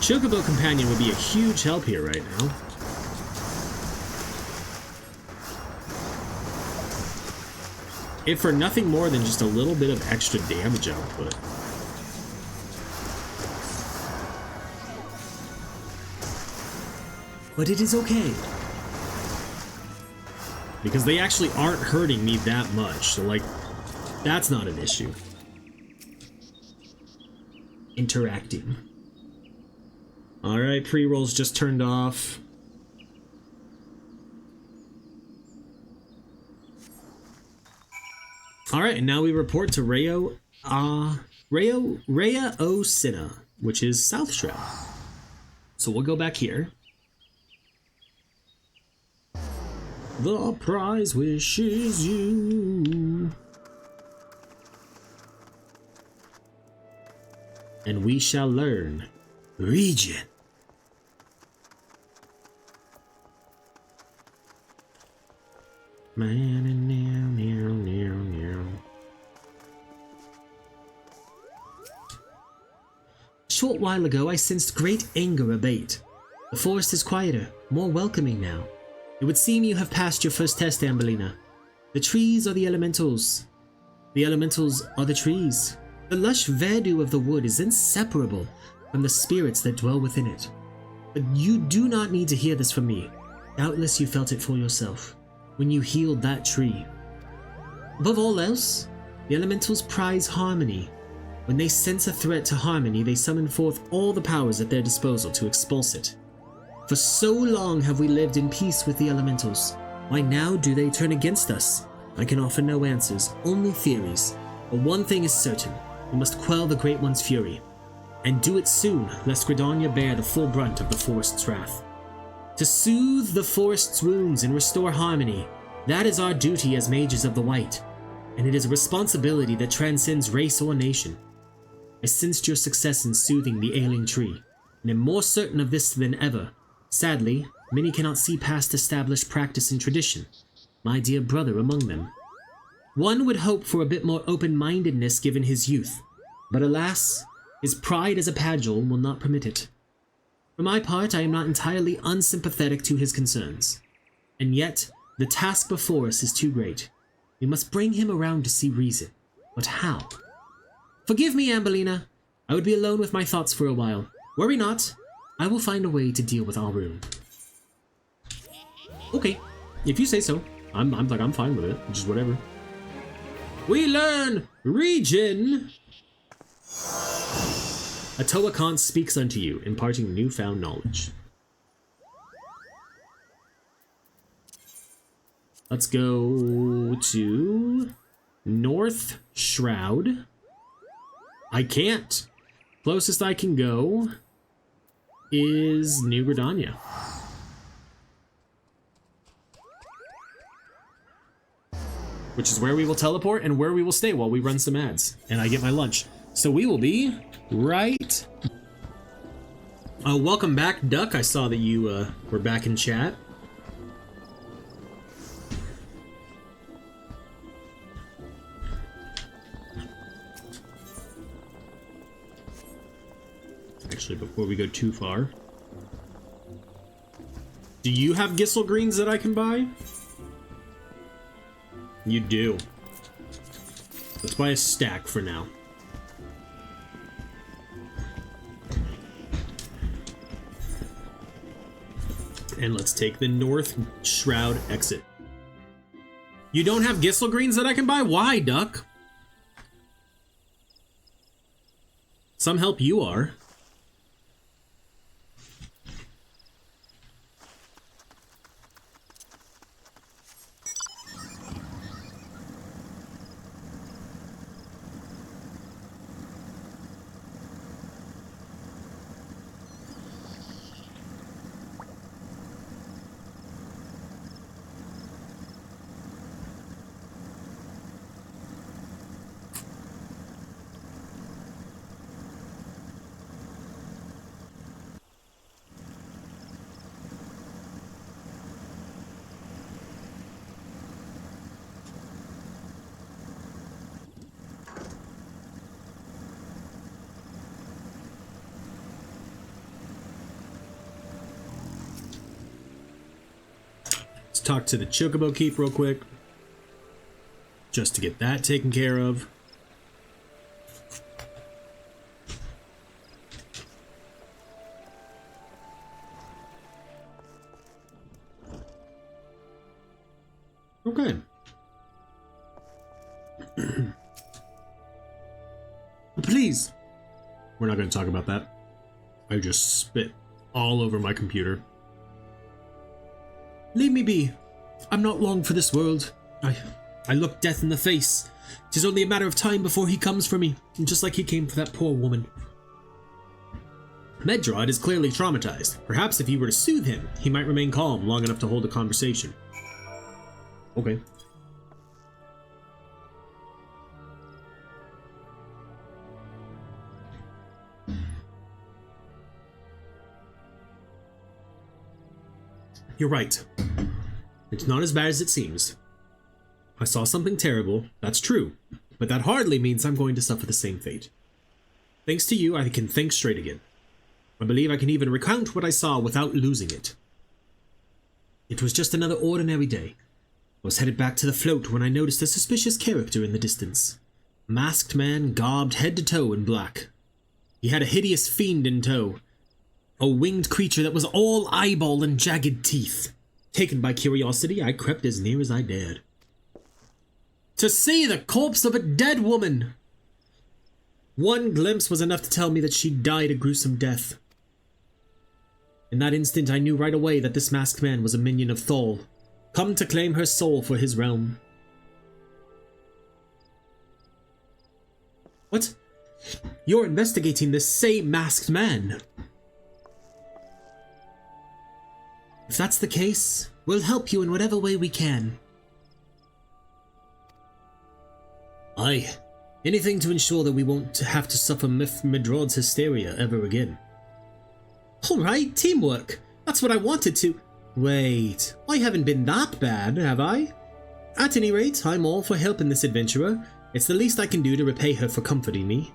Chocobo Companion would be a huge help here right now. If for nothing more than just a little bit of extra damage output. But it is okay. Because they actually aren't hurting me that much, so like, that's not an issue. Interacting. Alright, pre-rolls just turned off. Alright, and now we report to Raya O Sinna, which is South Shroud. So we'll go back here. The prize wishes you. And we shall learn region. A short while ago I sensed great anger abate. The forest is quieter, more welcoming now. It would seem you have passed your first test, Ambellina. The trees are the elementals. The elementals are the trees. The lush verdure of the wood is inseparable from the spirits that dwell within it. But you do not need to hear this from me. Doubtless you felt it for yourself when you healed that tree. Above all else, the elementals prize harmony. When they sense a threat to harmony, they summon forth all the powers at their disposal to expulse it. For so long have we lived in peace with the elementals. Why now do they turn against us? I can offer no answers, only theories. But one thing is certain, we must quell the Great One's fury. And do it soon, lest Gridania bear the full brunt of the forest's wrath. To soothe the forest's wounds and restore harmony, that is our duty as mages of the White. And it is a responsibility that transcends race or nation. I sensed your success in soothing the ailing tree, and am more certain of this than ever. Sadly, many cannot see past established practice and tradition, my dear brother among them. One would hope for a bit more open-mindedness given his youth, but alas, his pride as a Padgel will not permit it. For my part, I am not entirely unsympathetic to his concerns, and yet the task before us is too great. We must bring him around to see reason, but how? Forgive me, Ambellina. I would be alone with my thoughts for a while. Worry not. I will find a way to deal with our room. Okay, if you say so. I'm fine with it. Just whatever. We learn region. Atoa Khan speaks unto you, imparting newfound knowledge. Let's go to North Shroud. I can't. Closest I can go is New Gridania. Which is where we will teleport and where we will stay while we run some ads and I get my lunch. So we will be right. Welcome back, Duck. I saw that you were back in chat. Actually, before we go too far, do you have Gissel Greens that I can buy? You do. Let's buy a stack for now. And let's take the North Shroud exit. You don't have Gissel Greens that I can buy? Why, Duck? Some help you are. Talk to the Chocobo Keep real quick, just to get that taken care of. Okay. Please. We're not going to talk about that. I just spit all over my computer. Leave me be. I'm not long for this world. I look death in the face. 'Tis only a matter of time before he comes for me, just like he came for that poor woman. Medrad is clearly traumatized. Perhaps if you were to soothe him, he might remain calm long enough to hold a conversation. Okay. You're right. It's not as bad as it seems. I saw something terrible, that's true, but that hardly means I'm going to suffer the same fate. Thanks to you, I can think straight again. I believe I can even recount what I saw without losing it. It was just another ordinary day. I was headed back to the float when I noticed a suspicious character in the distance. A masked man garbed head to toe in black. He had a hideous fiend in tow. A winged creature that was all eyeball and jagged teeth. Taken by curiosity, I crept as near as I dared. To see the corpse of a dead woman! One glimpse was enough to tell me that she'd died a gruesome death. In that instant, I knew right away that this masked man was a minion of Thol, come to claim her soul for his realm. What? You're investigating this same masked man. If that's the case, we'll help you in whatever way we can. Aye. Anything to ensure that we won't have to suffer Midrod's hysteria ever again. Alright, teamwork. That's what I wanted to... Wait, I haven't been that bad, have I? At any rate, I'm all for helping this adventurer. It's the least I can do to repay her for comforting me.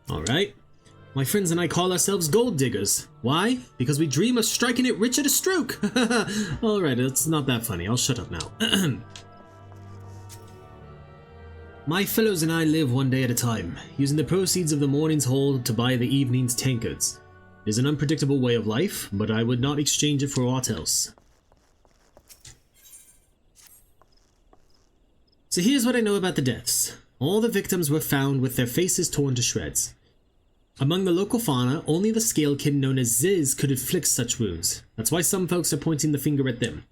Alright. My friends and I call ourselves gold diggers. Why? Because we dream of striking it rich at a stroke. Alright, it's not that funny. I'll shut up now. My fellows and I live one day at a time, using the proceeds of the morning's haul to buy the evening's tankards. It is an unpredictable way of life, but I would not exchange it for aught else. So here's what I know about the deaths. All the victims were found with their faces torn to shreds. Among the local fauna, only the scalekin known as Ziz could inflict such wounds. That's why some folks are pointing the finger at them.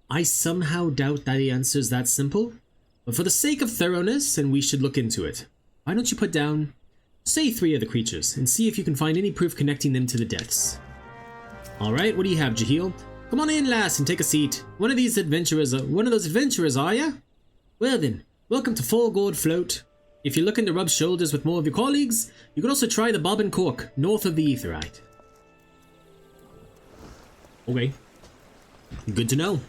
I somehow doubt that the answer is that simple, but for the sake of thoroughness, and we should look into it, why don't you put down, say 3 of the creatures, and see if you can find any proof connecting them to the deaths. Alright, what do you have, Jahil? Come on in, lass, and take a seat. One of those adventurers, are ya? Well then, welcome to Full Gold Float. If you're looking to rub shoulders with more of your colleagues, you can also try the Bob and Cork, north of the Aetheryte. Okay. Good to know.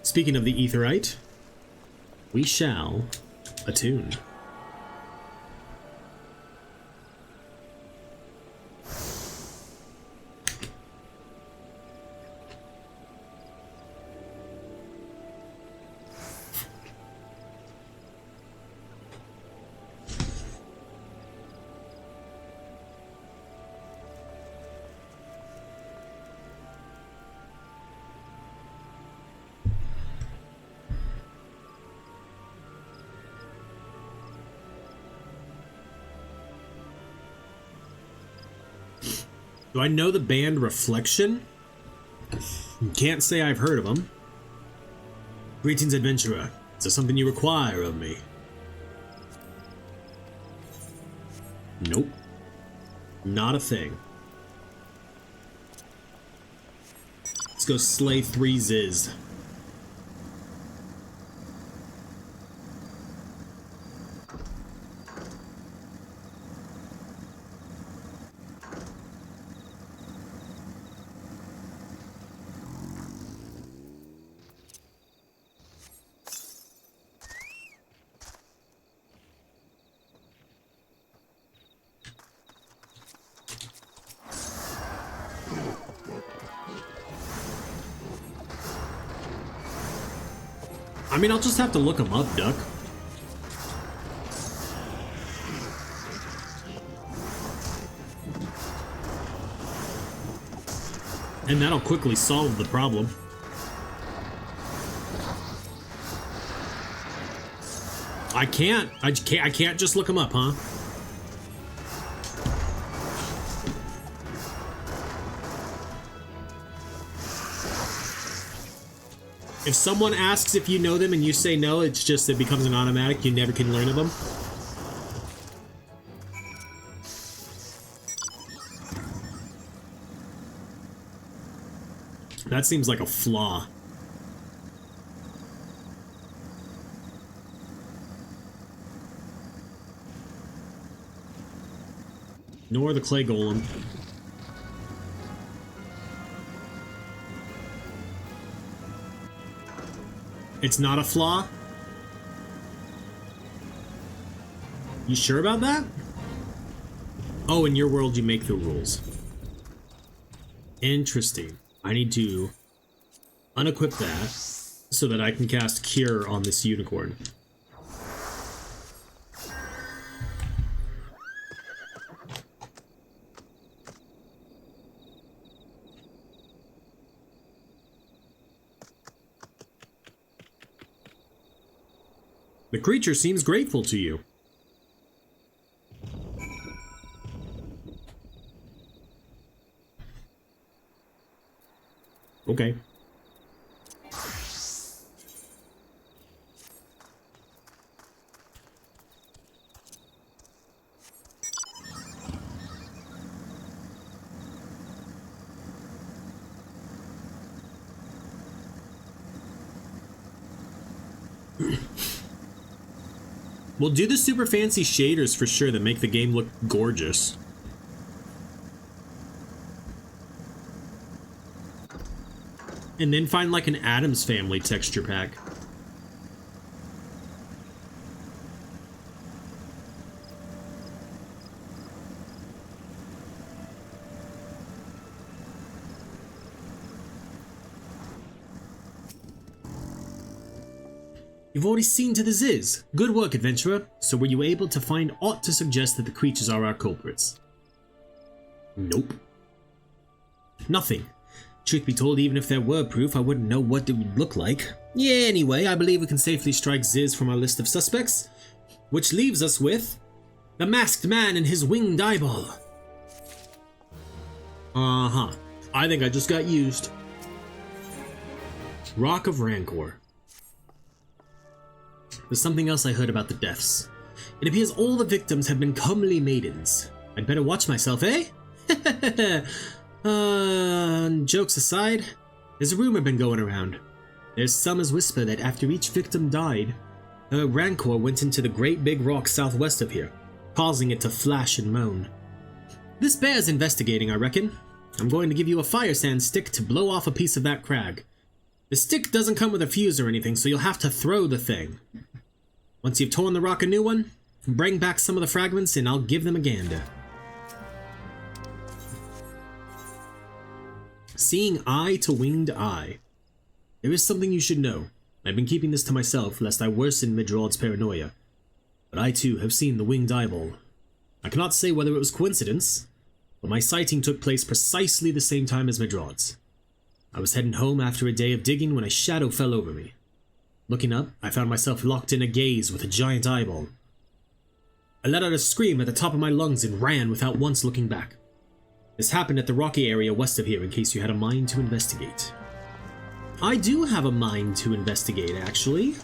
Speaking of the Aetheryte, we shall attune. Do I know the band Reflection? Can't say I've heard of them. Greetings, adventurer. Is there something you require of me? Nope. Not a thing. Let's go slay 3 Ziz. I mean, I'll just have to look them up, Duck. And that'll quickly solve the problem. I can't just look them up, huh? If someone asks if you know them and you say no, it's just, it becomes an automatic. You never can learn of them. That seems like a flaw. Nor the clay golem. It's not a flaw? You sure about that? Oh, in your world you make the rules. Interesting. I need to unequip that so that I can cast Cure on this unicorn. The creature seems grateful to you. Okay. We'll do the super fancy shaders for sure that make the game look gorgeous. And then find like an Addams Family texture pack. You've already seen to the Ziz. Good work, adventurer. So were you able to find aught to suggest that the creatures are our culprits? Nope. Nothing. Truth be told, even if there were proof, I wouldn't know what it would look like. Yeah, anyway, I believe we can safely strike Ziz from our list of suspects. Which leaves us with... the masked man and his winged eyeball. Uh-huh. I think I just got used. Rock of Rancor. There's something else I heard about the deaths. It appears all the victims have been comely maidens. I'd better watch myself, eh? Jokes aside, there's a rumor been going around. There's some as whisper that after each victim died, a rancor went into the great big rock southwest of here, causing it to flash and moan. This bears investigating, I reckon. I'm going to give you a fire sand stick to blow off a piece of that crag. The stick doesn't come with a fuse or anything, so you'll have to throw the thing. Once you've torn the rock a new one, bring back some of the fragments and I'll give them a gander. Seeing eye to winged eye. There is something you should know. I've been keeping this to myself lest I worsen Midrod's paranoia. But I too have seen the winged eyeball. I cannot say whether it was coincidence, but my sighting took place precisely the same time as Midrod's. I was heading home after a day of digging when a shadow fell over me. Looking up, I found myself locked in a gaze with a giant eyeball. I let out a scream at the top of my lungs and ran without once looking back. This happened at the rocky area west of here in case you had a mind to investigate. I do have a mind to investigate, actually.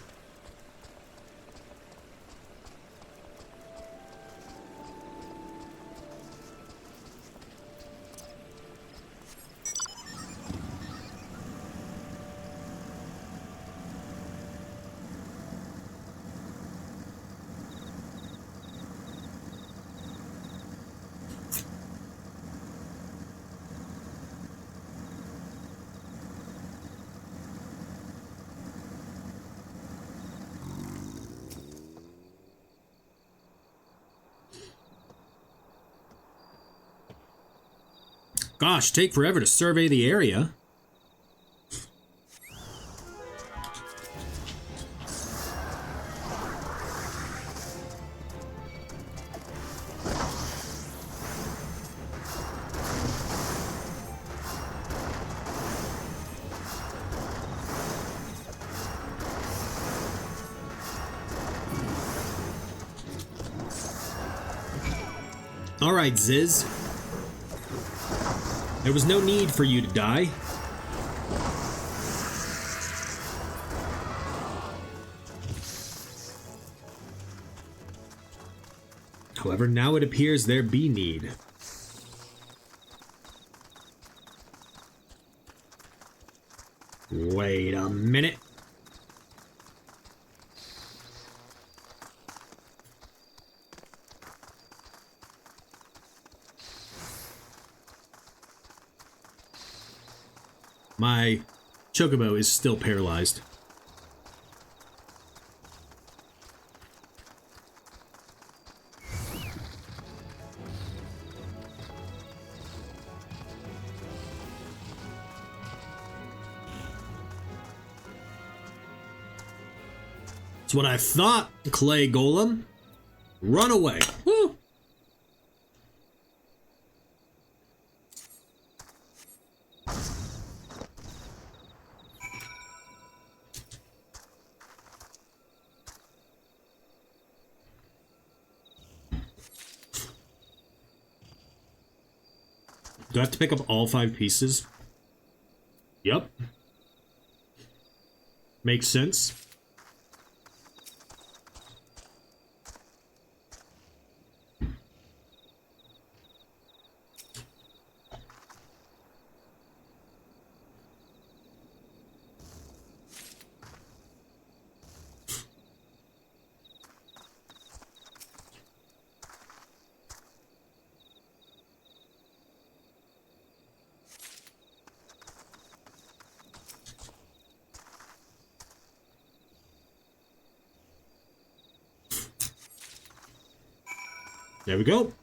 Gosh, take forever to survey the area. All right, Ziz. There was no need for you to die. However, now it appears there be need. Wait a minute. My chocobo is still paralyzed. It's what I thought, Clay Golem. Run away. Woo! Do I have to pick up all 5 pieces? Yep. Makes sense. There we go.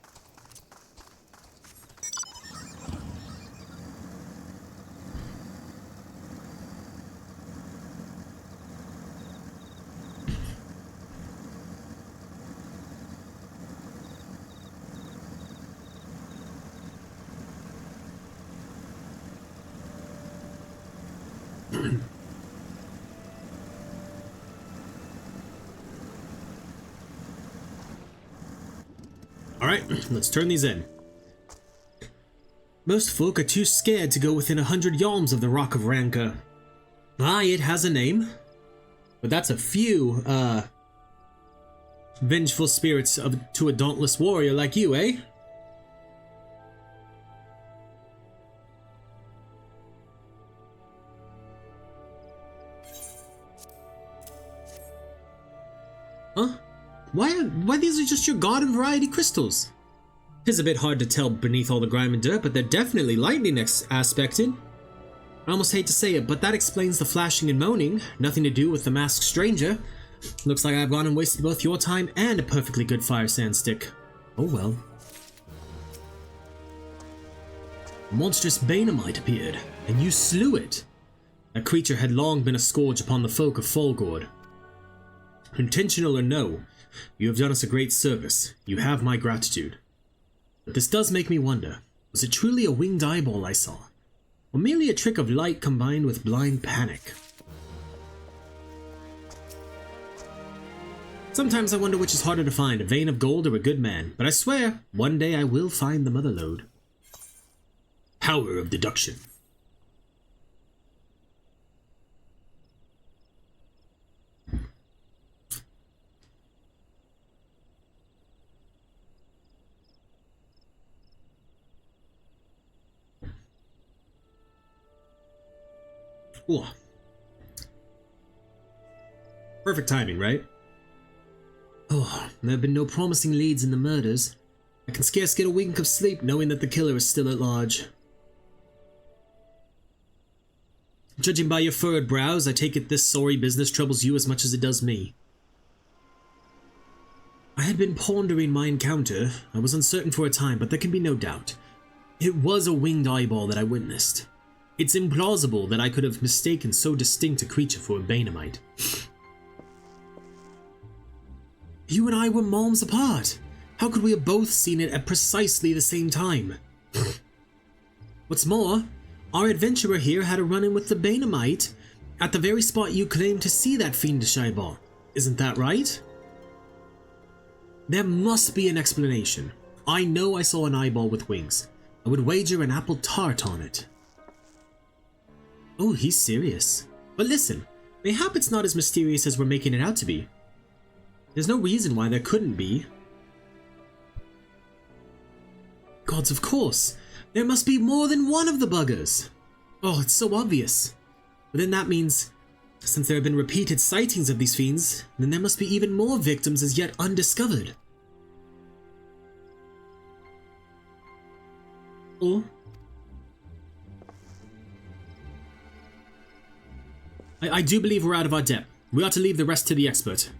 Alright, let's turn these in. Most folk are too scared to go within 100 yalms of the Rock of Rancor. Aye, it has a name. But that's a few, vengeful spirits to a dauntless warrior like you, eh? Huh? Why these are just your garden variety crystals? Tis a bit hard to tell beneath all the grime and dirt, but they're definitely lightning aspected. I almost hate to say it, but that explains the flashing and moaning. Nothing to do with the masked stranger. Looks like I've gone and wasted both your time and a perfectly good fire sand stick. Oh well. A monstrous Banemite appeared, and you slew it. That creature had long been a scourge upon the folk of Folgord. Intentional or no, you have done us a great service. You have my gratitude. But this does make me wonder, was it truly a winged eyeball I saw? Or merely a trick of light combined with blind panic? Sometimes I wonder which is harder to find, a vein of gold or a good man, but I swear, one day I will find the mother lode. Power of deduction. Ooh. Perfect timing, right? Oh, there have been no promising leads in the murders. I can scarce get a wink of sleep knowing that the killer is still at large. Judging by your furrowed brows, I take it this sorry business troubles you as much as it does me. I had been pondering my encounter. I was uncertain for a time, but there can be no doubt. It was a winged eyeball that I witnessed. It's implausible that I could have mistaken so distinct a creature for a Banemite. You and I were malms apart. How could we have both seen it at precisely the same time? What's more, our adventurer here had a run-in with the Banemite at the very spot you claimed to see that fiendish eyeball. Isn't that right? There must be an explanation. I know I saw an eyeball with wings. I would wager an apple tart on it. Oh, he's serious. But listen, mayhap it's not as mysterious as we're making it out to be. There's no reason why there couldn't be. Gods, of course. There must be more than one of the buggers. Oh, it's so obvious. But then that means, since there have been repeated sightings of these fiends, then there must be even more victims as yet undiscovered. Or I do believe we're out of our depth. We ought to leave the rest to the expert.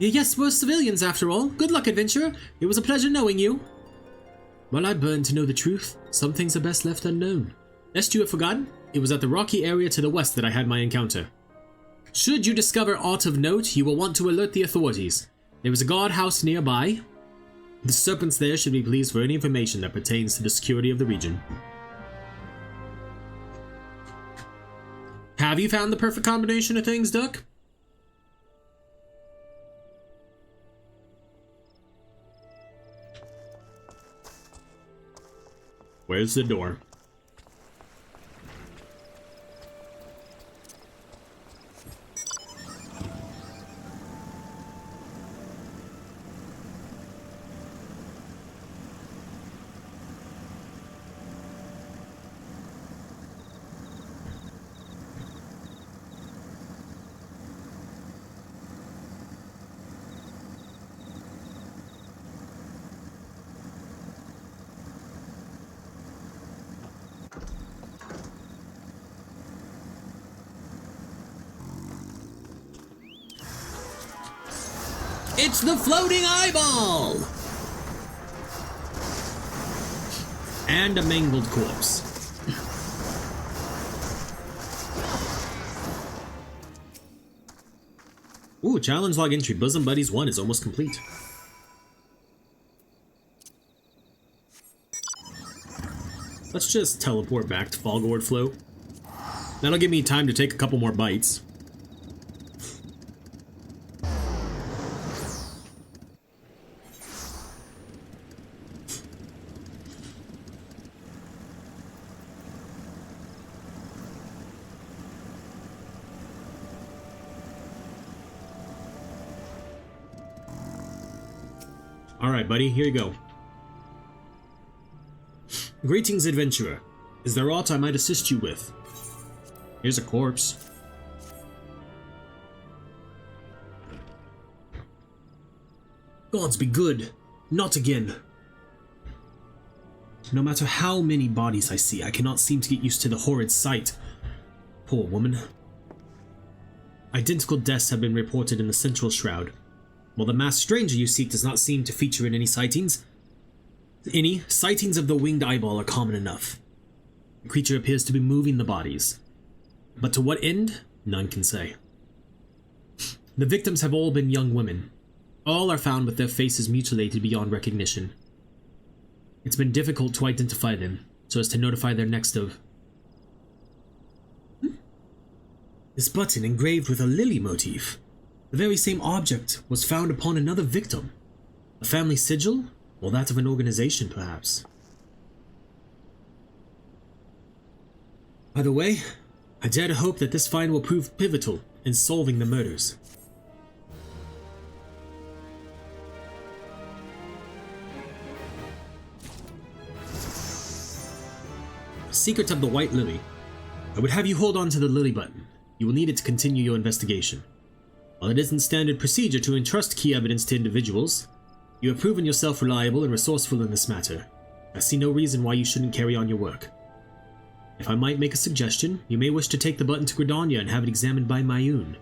Yes, we're civilians after all. Good luck, adventurer. It was a pleasure knowing you. Well, I burn to know the truth. Some things are best left unknown. Lest you have forgotten, it was at the rocky area to the west that I had my encounter. Should you discover aught of note, you will want to alert the authorities. There is a guardhouse nearby. The serpents there should be pleased for any information that pertains to the security of the region. Have you found the perfect combination of things, Duck? Where's the door? It's the floating eyeball! And a mangled corpse. Ooh, challenge log entry. Bosom Buddies 1 is almost complete. Let's just teleport back to Fallgourd Float. That'll give me time to take a couple more bites. Alright, buddy, here you go. Greetings, adventurer. Is there aught I might assist you with? Here's a corpse. Gods be good. Not again. No matter how many bodies I see, I cannot seem to get used to the horrid sight. Poor woman. Identical deaths have been reported in the central shroud. While the masked stranger you seek does not seem to feature in any sightings of the winged eyeball are common enough. The creature appears to be moving the bodies, but to what end, none can say. The victims have all been young women. All are found with their faces mutilated beyond recognition. It's been difficult to identify them, so as to notify their next of. This button engraved with a lily motif. The very same object was found upon another victim. A family sigil, or that of an organization, perhaps. By the way, I dare to hope that this find will prove pivotal in solving the murders. Secret of the White Lily. I would have you hold on to the lily button. You will need it to continue your investigation. While it isn't standard procedure to entrust key evidence to individuals, you have proven yourself reliable and resourceful in this matter. I see no reason why you shouldn't carry on your work. If I might make a suggestion, you may wish to take the button to Gridania and have it examined by Mayun.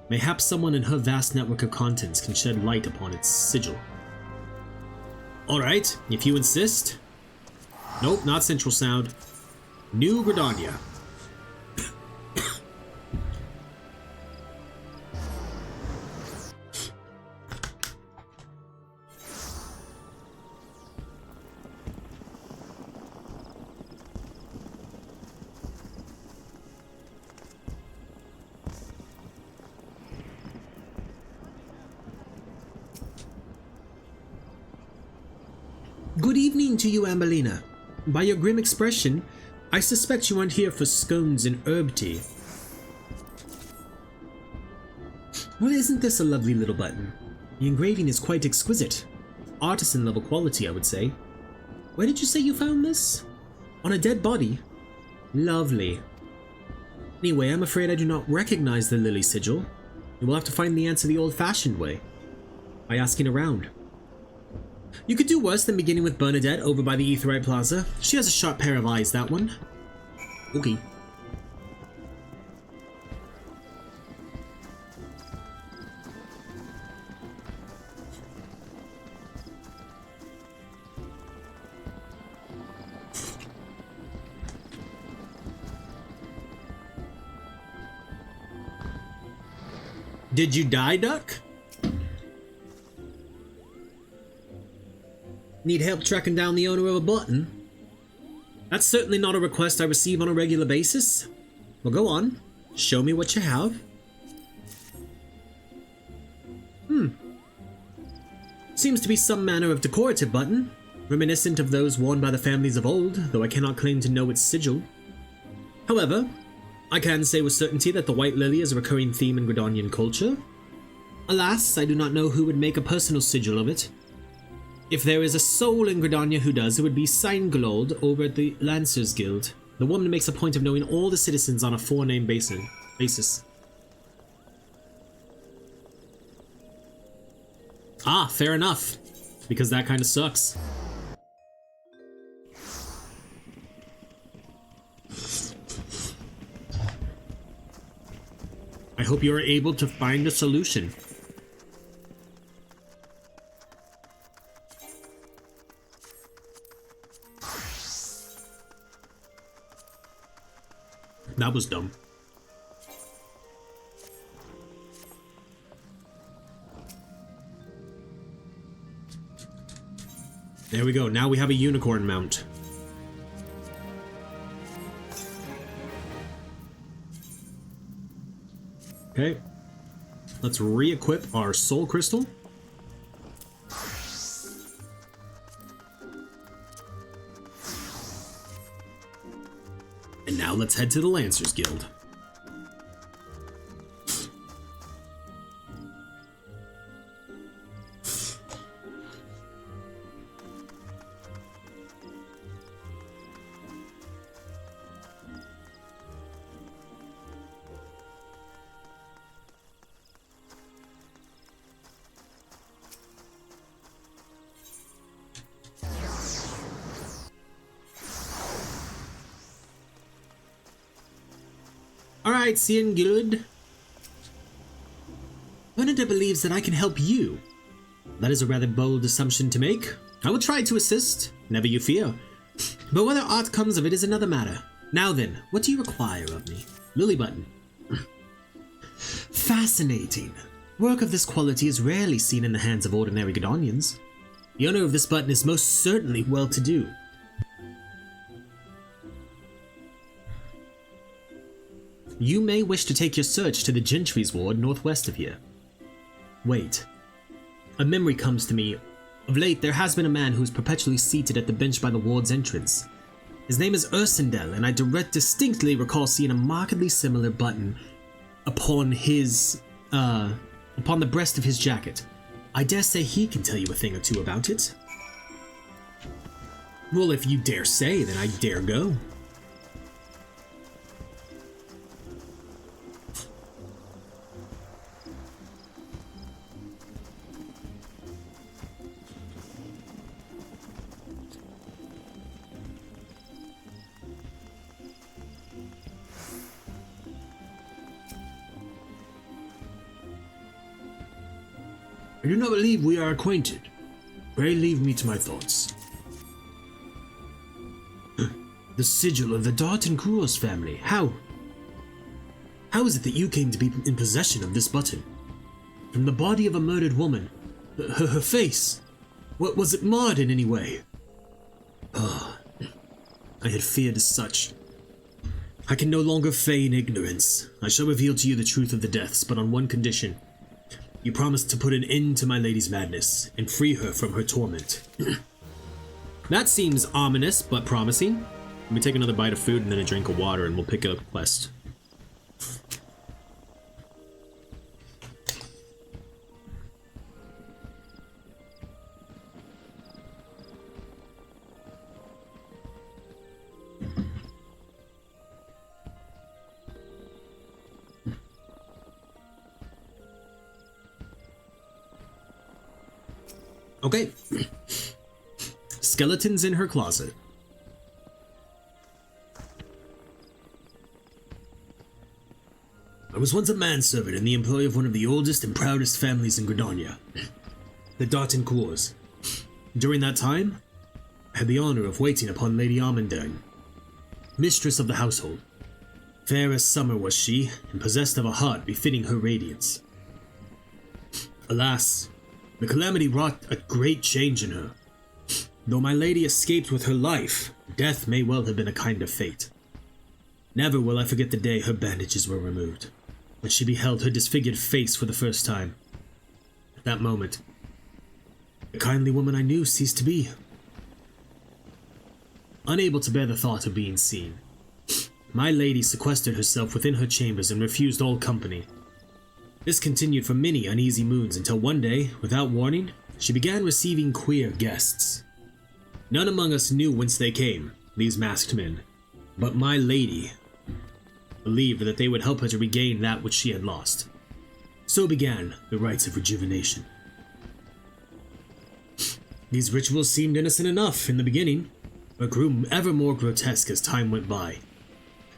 Mayhaps someone in her vast network of contents can shed light upon its sigil. Alright, if you insist. Nope, not Central Sound. New Gridania. Good evening to you, Ambellina. By your grim expression, I suspect you aren't here for scones and herb tea. Well, isn't this a lovely little button? The engraving is quite exquisite. Artisan level quality, I would say. Where did you say you found this? On a dead body? Lovely. Anyway, I'm afraid I do not recognize the lily sigil. You will have to find the answer the old-fashioned way, by asking around. You could do worse than beginning with Bernadette over by the Aetheryte Plaza. She has a sharp pair of eyes, that one. Okay. Did you die, Duck? Need help tracking down the owner of a button? That's certainly not a request I receive on a regular basis. Well, go on. Show me what you have. Seems to be some manner of decorative button. reminiscent of those worn by the families of old, though I cannot claim to know its sigil. However, I can say with certainty that the White Lily is a recurring theme in Gridanian culture. Alas, I do not know who would make a personal sigil of it. If there is a soul in Gridania who does, it would be Seinglold over at the Lancers Guild. The woman makes a point of knowing all the citizens on a four-name basis. Ah, fair enough. Because that kind of sucks. I hope you are able to find a solution. That was dumb. There we go. Now we have a unicorn mount. Okay. Let's re-equip our soul crystal. And now let's head to the Lancers Guild. Alright, seeing good. Bernadette believes that I can help you. That is a rather bold assumption to make. I will try to assist, never you fear. But whether aught comes of it is another matter. Now then, what do you require of me? Lily Button. Fascinating. Work of this quality is rarely seen in the hands of ordinary Gridanians. The owner of this button is most certainly well-to-do. You may wish to take your search to the Gentry's ward northwest of here. Wait. A memory comes to me. Of late, there has been a man who is perpetually seated at the bench by the ward's entrance. His name is Ursendel, and I distinctly recall seeing a markedly similar button upon the breast of his jacket. I dare say he can tell you a thing or two about it. Well, if you dare say, then I dare go. I do not believe we are acquainted. Pray leave me to my thoughts. The sigil of the Darton Cruels family. How is it that you came to be in possession of this button? From the body of a murdered woman. Her face. What was it marred in any way? I had feared as such. I can no longer feign ignorance. I shall reveal to you the truth of the deaths, but on one condition. You promised to put an end to my lady's madness and free her from her torment. That seems ominous, but promising. Let me take another bite of food and then a drink of water, and we'll pick up a quest. Okay. Skeletons in her closet. I was once a manservant in the employ of one of the oldest and proudest families in Gridania, the Darton Coors. During that time, I had the honor of waiting upon Lady Amandine, mistress of the household. Fair as summer was she, and possessed of a heart befitting her radiance. Alas, the calamity wrought a great change in her. Though my lady escaped with her life, death may well have been a kind of fate. Never will I forget the day her bandages were removed, when she beheld her disfigured face for the first time. At that moment, the kindly woman I knew ceased to be. unable to bear the thought of being seen. My lady sequestered herself within her chambers and refused all company. This continued for many uneasy moons until one day, without warning, she began receiving queer guests. None among us knew whence they came, these masked men, but my lady believed that they would help her to regain that which she had lost. So began the rites of rejuvenation. These rituals seemed innocent enough in the beginning, but grew ever more grotesque as time went by.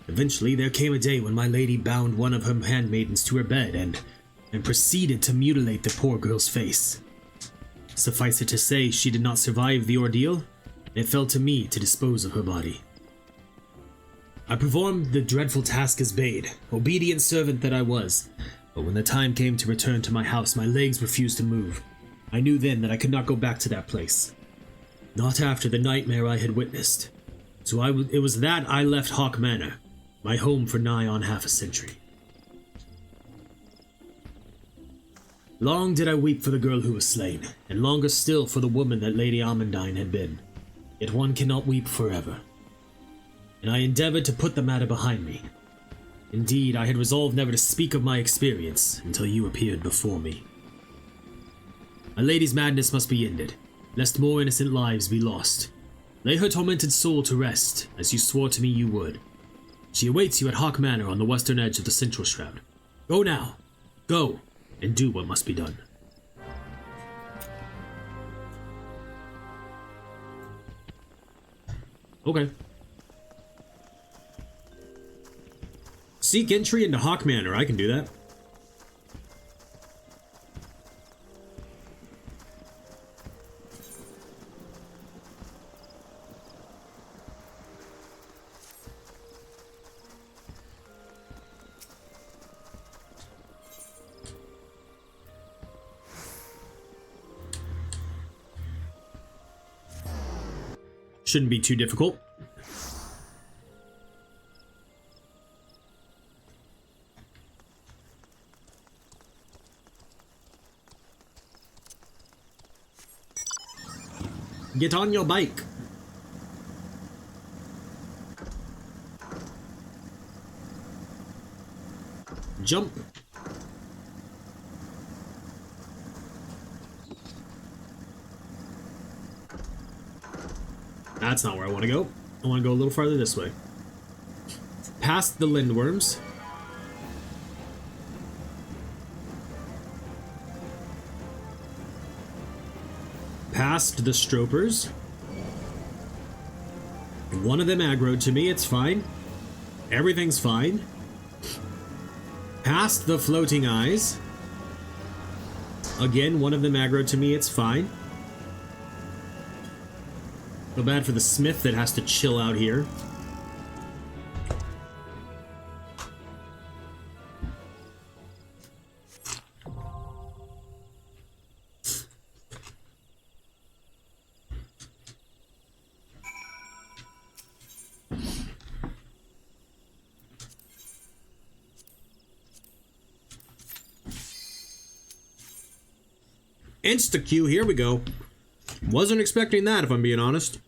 Eventually, there came a day when my lady bound one of her handmaidens to her bed and proceeded to mutilate the poor girl's face. Suffice it to say, she did not survive the ordeal, and it fell to me to dispose of her body. I performed the dreadful task as bade, obedient servant that I was, but when the time came to return to my house, my legs refused to move. I knew then that I could not go back to that place. Not after the nightmare I had witnessed. So it was that I left Hawk Manor, my home for nigh on half a century. Long did I weep for the girl who was slain, and longer still for the woman that Lady Amandine had been. Yet one cannot weep forever. And I endeavored to put the matter behind me. Indeed, I had resolved never to speak of my experience until you appeared before me. My lady's madness must be ended, lest more innocent lives be lost. Lay her tormented soul to rest, as you swore to me you would. She awaits you at Hawk Manor on the western edge of the Central Shroud. Go now. Go, and do what must be done. Okay. Seek entry into Hawk Manor. I can do that. Shouldn't be too difficult. Get on your bike. Jump. That's not where I want to go. I want to go a little farther this way. Past the Lindworms. Past the Stropers. One of them aggroed to me, it's fine. Everything's fine. Past the Floating Eyes. Again, one of them aggroed to me, it's fine. Feel bad for the smith that has to chill out here. Insta-Q, here we go. Wasn't expecting that, if I'm being honest.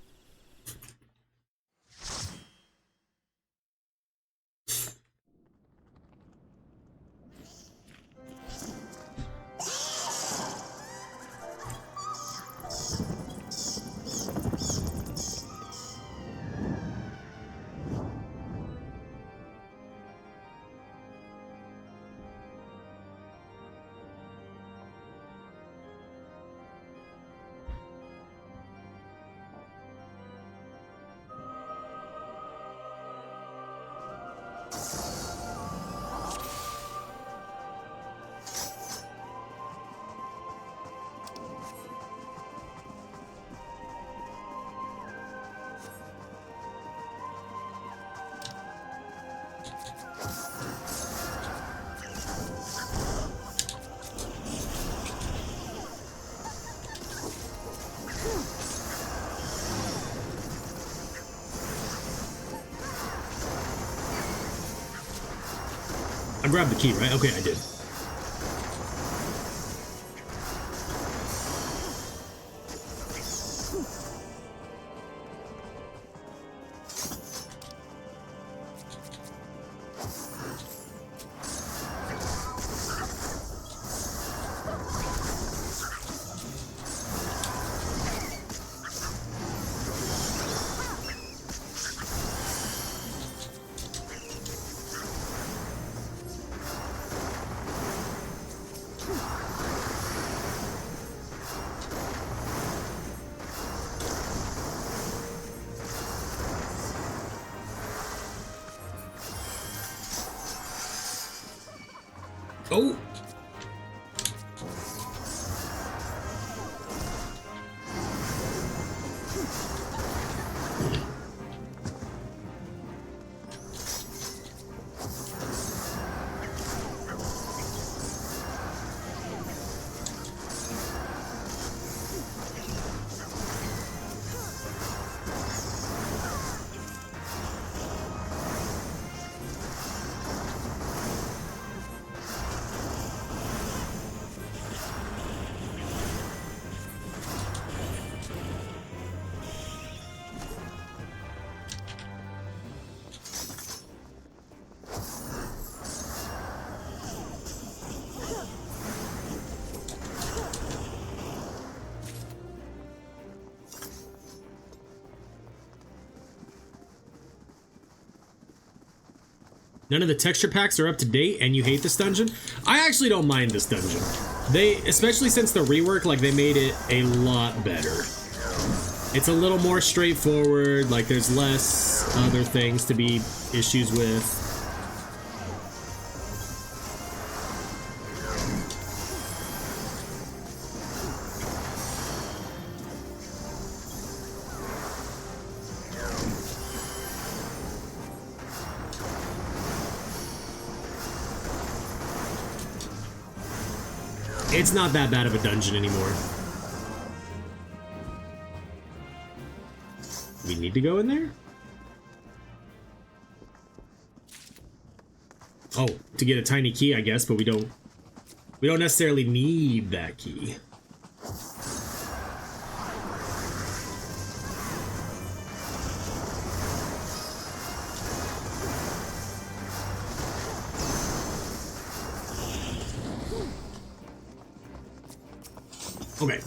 I grabbed the key, right? Okay, I did. Oh! None of the texture packs are up to date and you hate this dungeon? I actually don't mind this dungeon. They, especially since the rework, like they made it a lot better. It's a little more straightforward, like there's less other things to be issues with. It's not that bad of a dungeon anymore. We need to go in there? Oh, to get a tiny key, I guess, but we don't necessarily need that key. Okay.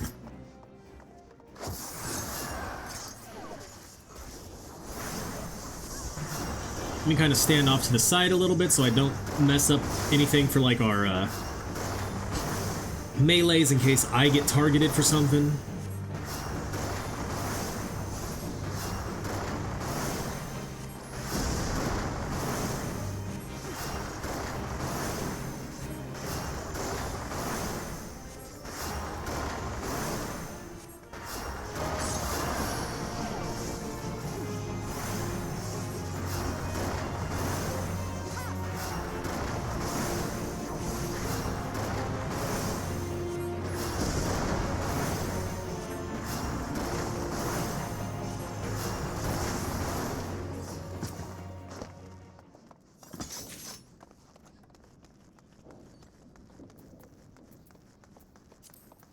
Let me kind of stand off to the side a little bit so I don't mess up anything for like our melees in case I get targeted for something.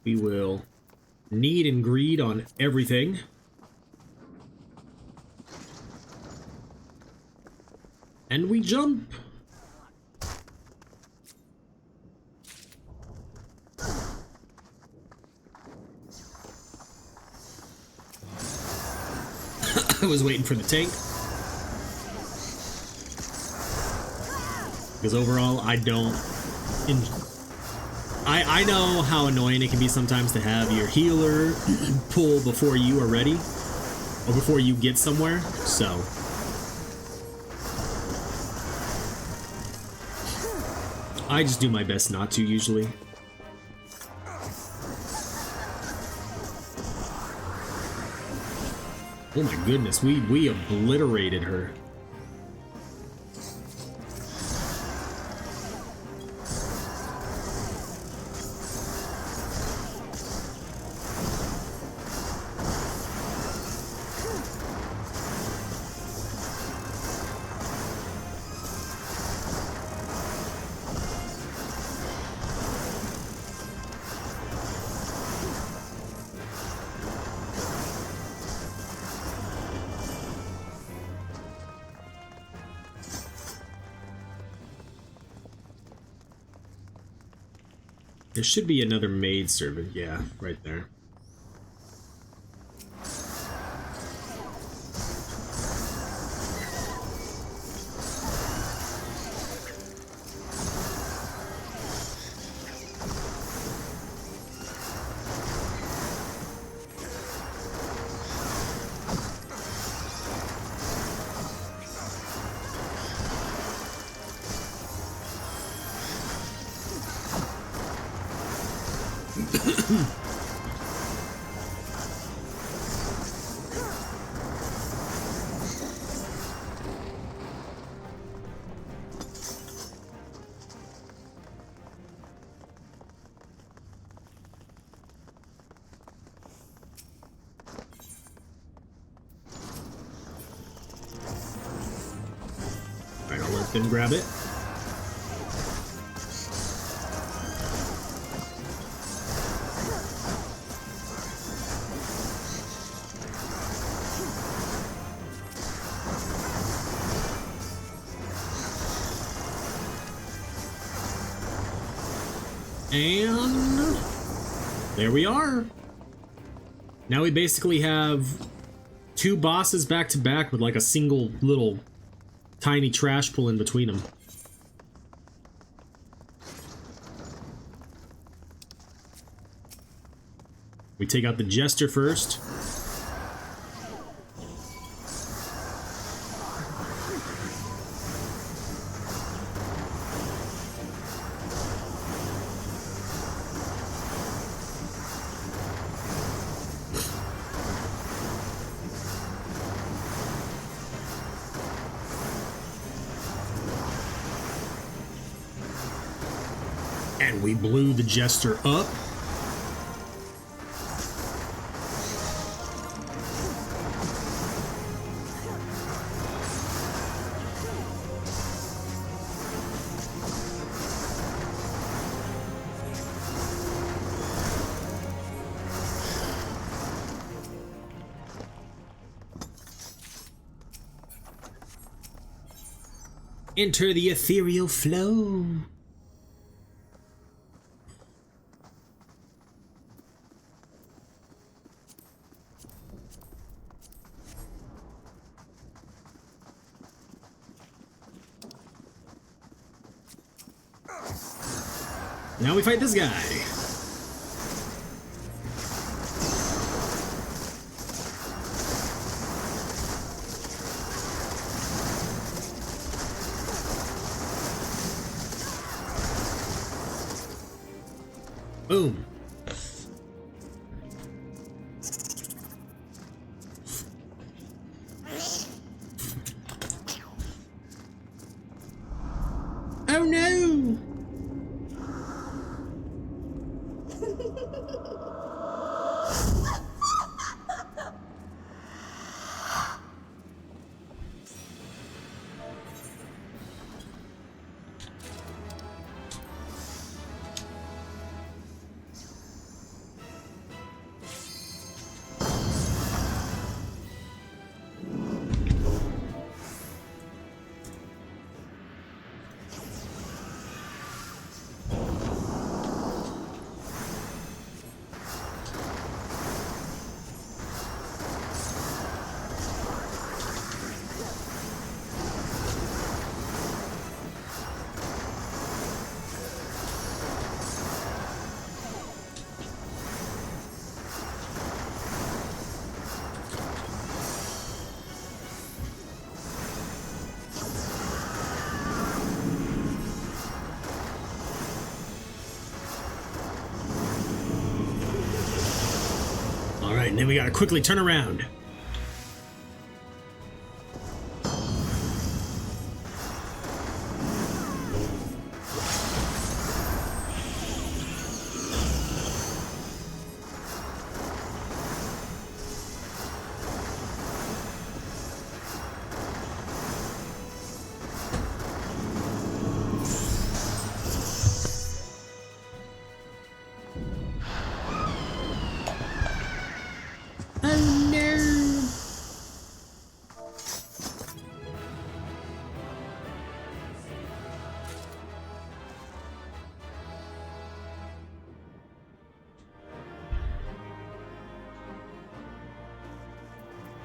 We will need and greed on everything. And we jump. I was waiting for the tank. Because overall, I don't... I know how annoying it can be sometimes to have your healer pull before you are ready. Or before you get somewhere, so... I just do my best not to, usually. Oh my goodness, we obliterated her. There should be another maid servant, yeah, right there. Alright, I'll let them grab it. And there we are. Now we basically have two bosses back to back with like a single little tiny trash pull in between them. We take out the Jester first. And we blew the Jester up. Enter the ethereal flow. Now we fight this guy. Boom. Oh no! And then we gotta quickly turn around.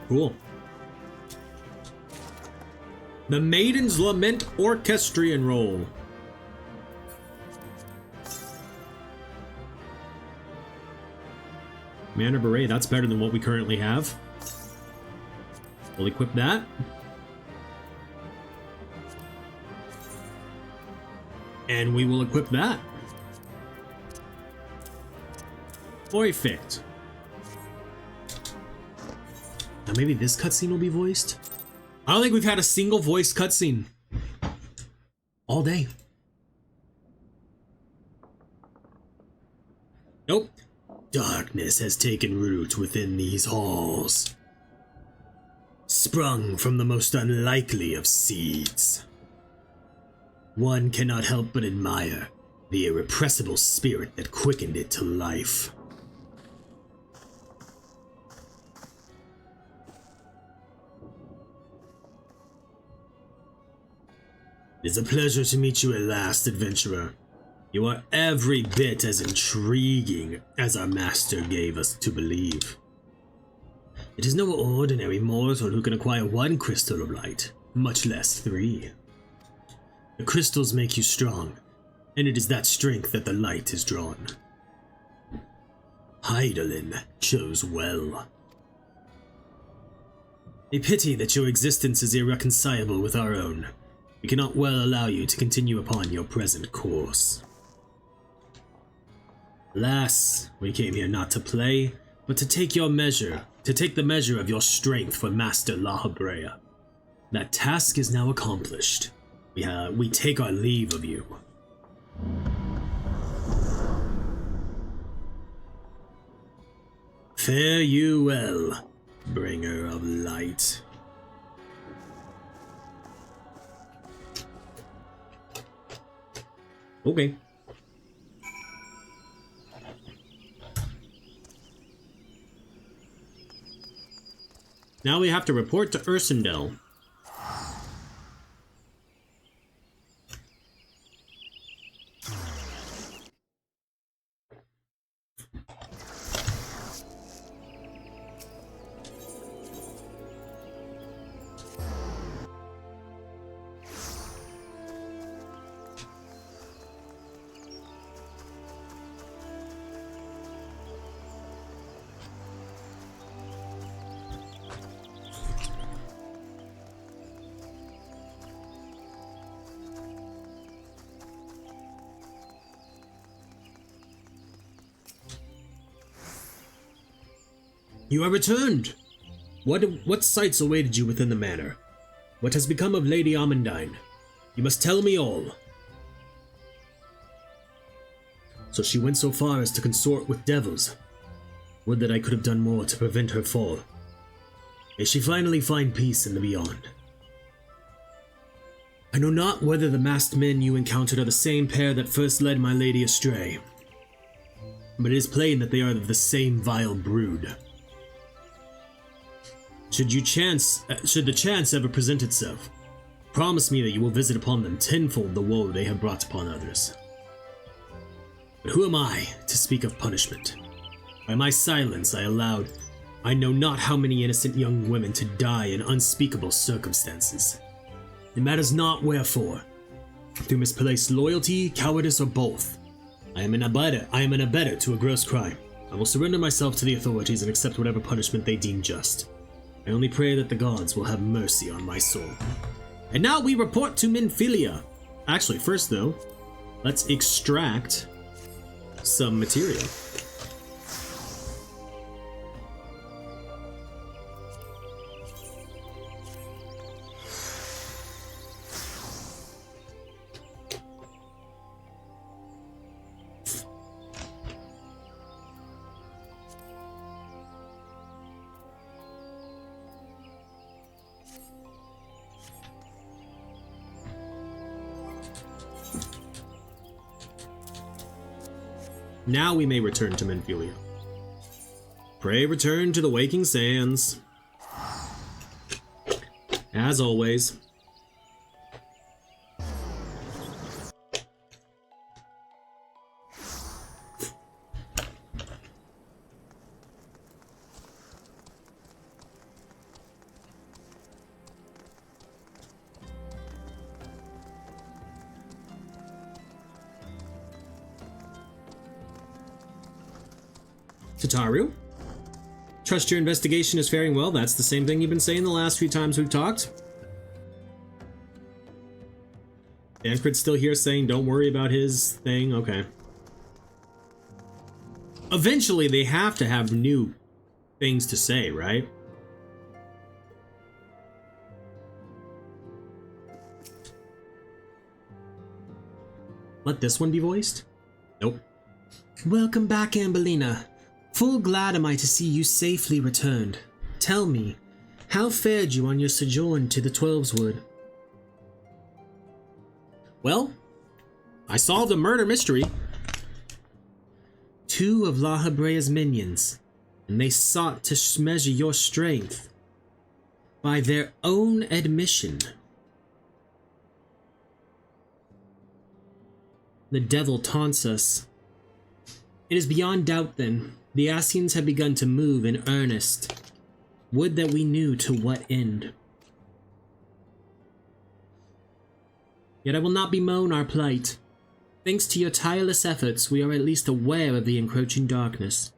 Cool. The Maiden's Lament Orchestrion Roll. Mana Beret, that's better than what we currently have. We'll equip that. And we will equip that. Perfect. Now maybe this cutscene will be voiced? I don't think we've had a single voiced cutscene all day. Nope. Darkness has taken root within these halls, sprung from the most unlikely of seeds. One cannot help but admire the irrepressible spirit that quickened it to life. It is a pleasure to meet you at last, adventurer. You are every bit as intriguing as our master gave us to believe. It is no ordinary mortal who can acquire one crystal of light, much less 3. The crystals make you strong, and it is that strength that the light is drawn. Heidelin chose well. A pity that your existence is irreconcilable with our own. We cannot well allow you to continue upon your present course. Alas, we came here not to play, but to take the measure of your strength for Master La Habrea. That task is now accomplished. We take our leave of you. Fare you well, bringer of light. Okay. Now we have to report to Ursendel. You are returned! What sights awaited you within the manor? What has become of Lady Amandine? You must tell me all. So she went so far as to consort with devils. Would that I could have done more to prevent her fall. May she finally find peace in the beyond. I know not whether the masked men you encountered are the same pair that first led my lady astray, but it is plain that they are of the same vile brood. Should the chance ever present itself, promise me that you will visit upon them tenfold the woe they have brought upon others. But who am I to speak of punishment? By my silence I know not how many innocent young women to die in unspeakable circumstances. It matters not wherefore, through misplaced loyalty, cowardice, or both. I am an abettor to a gross crime. I will surrender myself to the authorities and accept whatever punishment they deem just. I only pray that the gods will have mercy on my soul. And now we report to Minfilia. Actually, first though, let's extract some material. Now we may return to Minfilia. Pray return to the waking sands. As always. Tataru? Trust your investigation is faring well. That's the same thing you've been saying the last few times we've talked. Dancrid's still here saying don't worry about his thing. Okay. Eventually, they have to have new things to say, right? Let this one be voiced? Nope. Welcome back, Ambellina. Full glad am I to see you safely returned. Tell me, how fared you on your sojourn to the Twelveswood? Well, I solved a murder mystery. 2 of La Hebrea's minions, and they sought to measure your strength. By their own admission. The devil taunts us. It is beyond doubt, then, the Ascians have begun to move in earnest. Would that we knew to what end. Yet I will not bemoan our plight. Thanks to your tireless efforts, we are at least aware of the encroaching darkness.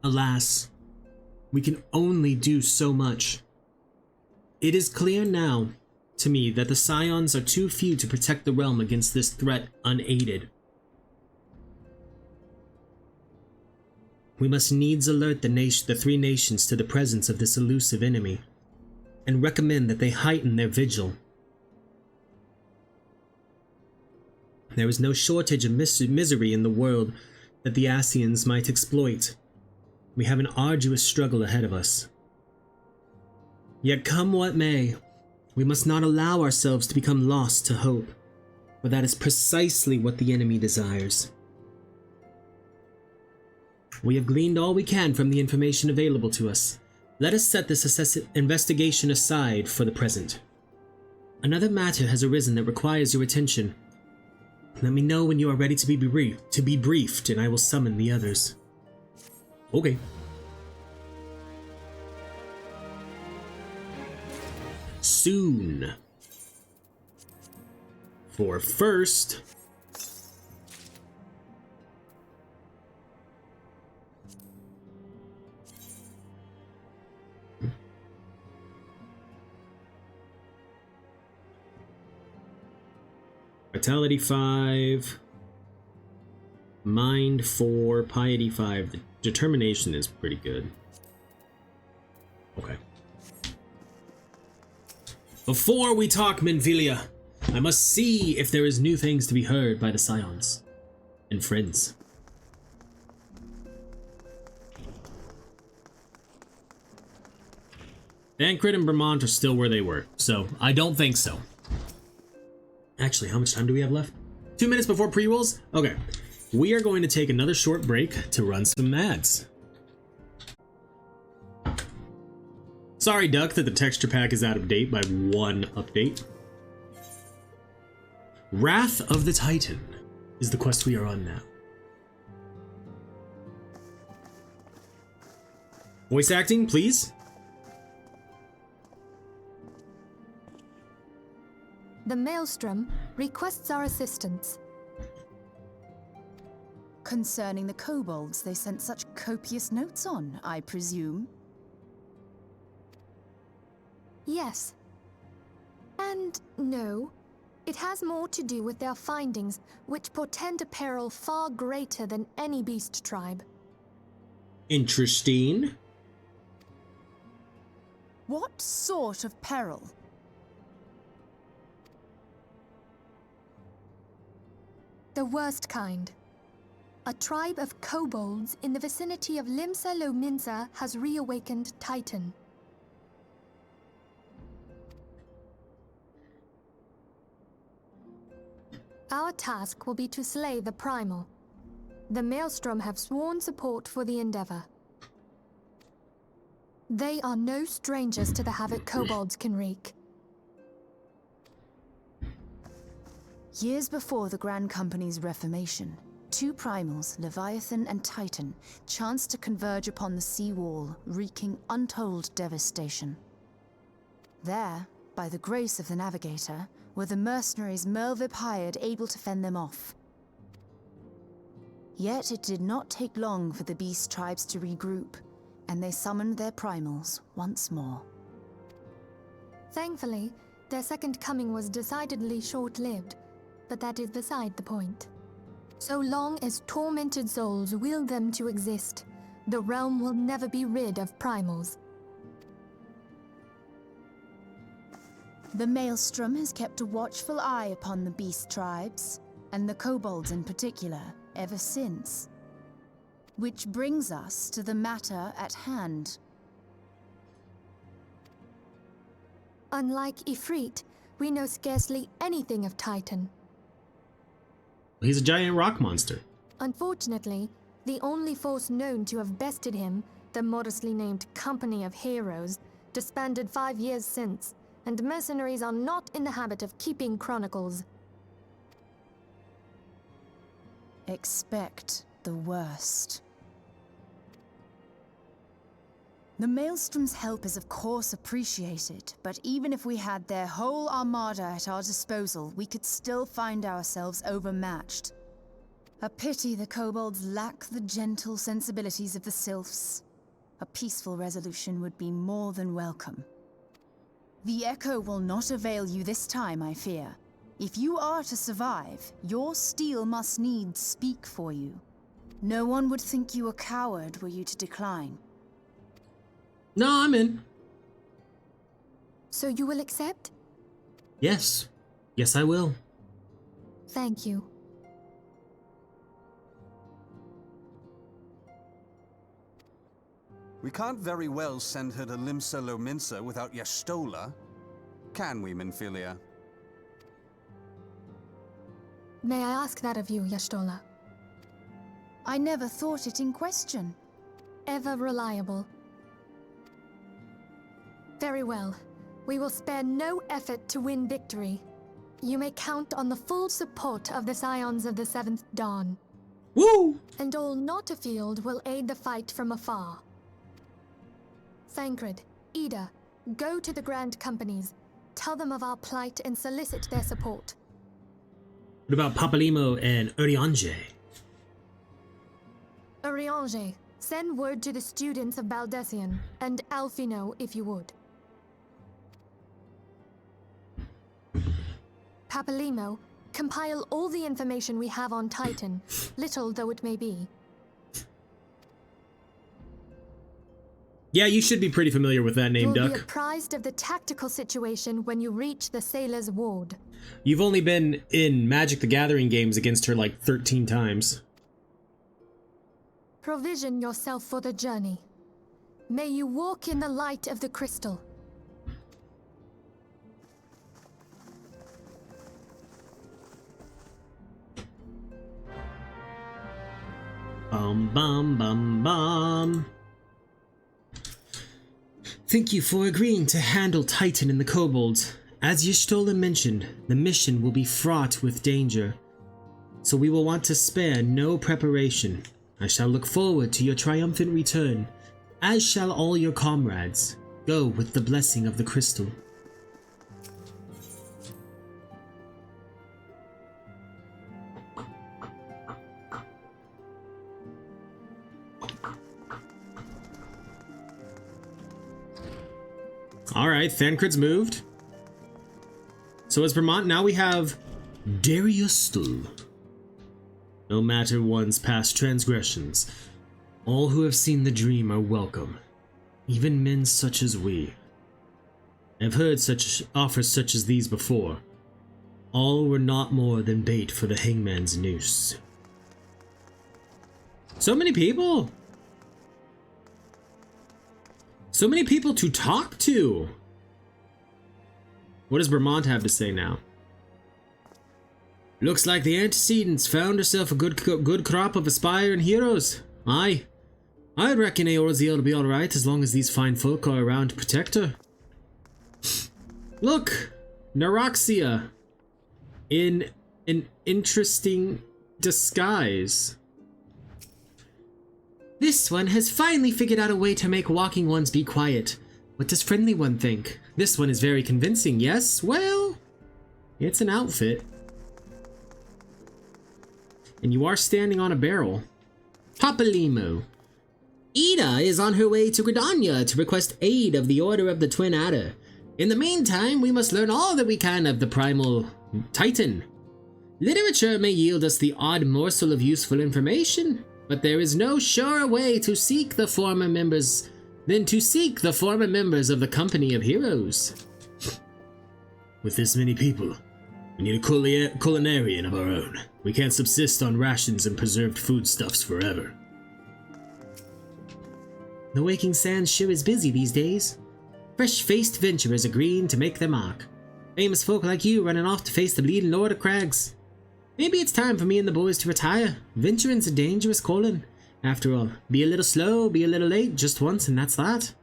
Alas, we can only do so much. It is clear now, to me, that the Scions are too few to protect the realm against this threat unaided. We must needs alert the 3 nations to the presence of this elusive enemy, and recommend that they heighten their vigil. There is no shortage of misery in the world that the Ascians might exploit. We have an arduous struggle ahead of us. Yet come what may, we must not allow ourselves to become lost to hope, for that is precisely what the enemy desires. We have gleaned all we can from the information available to us. Let us set this investigation aside for the present. Another matter has arisen that requires your attention. Let me know when you are ready to be briefed, and I will summon the others. Okay. Soon. For first... Vitality 5, Mind 4, Piety 5. The determination is pretty good. Okay. Before we talk Menvilia, I must see if there is new things to be heard by the Scions and friends. Thancred and Vermont are still where they were, so I don't think so. Actually, how much time do we have left? 2 minutes before pre-rolls? Okay. We are going to take another short break to run some ads. Sorry, Duck, that the texture pack is out of date by 1 update. Wrath of the Titan is the quest we are on now. Voice acting, please. The Maelstrom requests our assistance. Concerning the kobolds they sent such copious notes on, I presume? Yes. And no. It has more to do with their findings, which portend a peril far greater than any beast tribe. Interesting. What sort of peril? The worst kind. A tribe of kobolds in the vicinity of Limsa Lominsa has reawakened Titan. Our task will be to slay the Primal. The Maelstrom have sworn support for the endeavor. They are no strangers to the havoc kobolds can wreak. Years before the Grand Company's reformation, 2 primals, Leviathan and Titan, chanced to converge upon the sea wall, wreaking untold devastation. There, by the grace of the Navigator, were the mercenaries Merlvib hired able to fend them off. Yet it did not take long for the beast tribes to regroup, and they summoned their primals once more. Thankfully, Their second coming was decidedly short-lived, but that is beside the point. So long as tormented souls will them to exist, the realm will never be rid of primals. The Maelstrom has kept a watchful eye upon the beast tribes, and the kobolds in particular, ever since. Which brings us to the matter at hand. Unlike Ifrit, we know scarcely anything of Titan. He's a giant rock monster. Unfortunately, the only force known to have bested him, the modestly named Company of Heroes, disbanded 5 years since, and mercenaries are not in the habit of keeping chronicles. Expect the worst. The Maelstrom's help is of course appreciated, but even if we had their whole armada at our disposal, we could still find ourselves overmatched. A pity the kobolds lack the gentle sensibilities of the sylphs. A peaceful resolution would be more than welcome. The Echo will not avail you this time, I fear. If you are to survive, your steel must needs speak for you. No one would think you a coward were you to decline. No, I'm in. So you will accept? Yes. Yes, I will. Thank you. We can't very well send her to Limsa Lominsa without Y'shtola, can we, Minfilia? May I ask that of you, Y'shtola? I never thought it in question. Ever reliable. Very well. We will spare no effort to win victory. You may count on the full support of the Scions of the Seventh Dawn. Woo! And all not afield will aid the fight from afar. Thancred, Ida, go to the Grand Companies. Tell them of our plight and solicit their support. What about Papalimo and Urianger? Urianger, send word to the students of Baldessian, and Alfino if you would. Papalimo, compile all the information we have on Titan, little though it may be. Yeah, you should be pretty familiar with that name, You'll Duck. be apprised of the tactical situation when you reach the Sailor's Ward. You've only been in Magic the Gathering games against her like 13 times. Provision yourself for the journey. May you walk in the light of the crystal. Bum bum bum bum. Thank you for agreeing to handle Titan and the kobolds. As Y'shtola mentioned, the mission will be fraught with danger, so we will want to spare no preparation. I shall look forward to your triumphant return, as shall all your comrades. Go with the blessing of the crystal. Alright, Thancred's moved. So as Vermont, now we have Dariustul. No matter one's past transgressions, all who have seen the dream are welcome, even men such as we. I've heard such offers such as these before. All were not more than bait for the hangman's noose. So many people! So many people to talk to! What does Vermont have to say now? Looks like the antecedents found herself a good crop of aspiring heroes. Aye. I reckon Eorzeal will be alright as long as these fine folk are around to protect her. Look! Neroxia. In an interesting disguise. This one has finally figured out a way to make walking ones be quiet. What does Friendly One think? This one is very convincing, yes? Well, it's an outfit. And you are standing on a barrel. Papalimo. Ida is on her way to Gridania to request aid of the Order of the Twin Adder. In the meantime, we must learn all that we can of the primal Titan. Literature may yield us the odd morsel of useful information, but there is no surer way to seek the former members than to seek the former members of the Company of Heroes. With this many people, we need a culinarian of our own. We can't subsist on rations and preserved foodstuffs forever. The Waking Sands sure is busy these days. Fresh-faced venturers agreeing to make their mark. Famous folk like you running off to face the bleeding Lord of Crags. Maybe it's time for me and the boys to retire. Venturing's a dangerous calling. After all, be a little slow, be a little late, just once and that's that.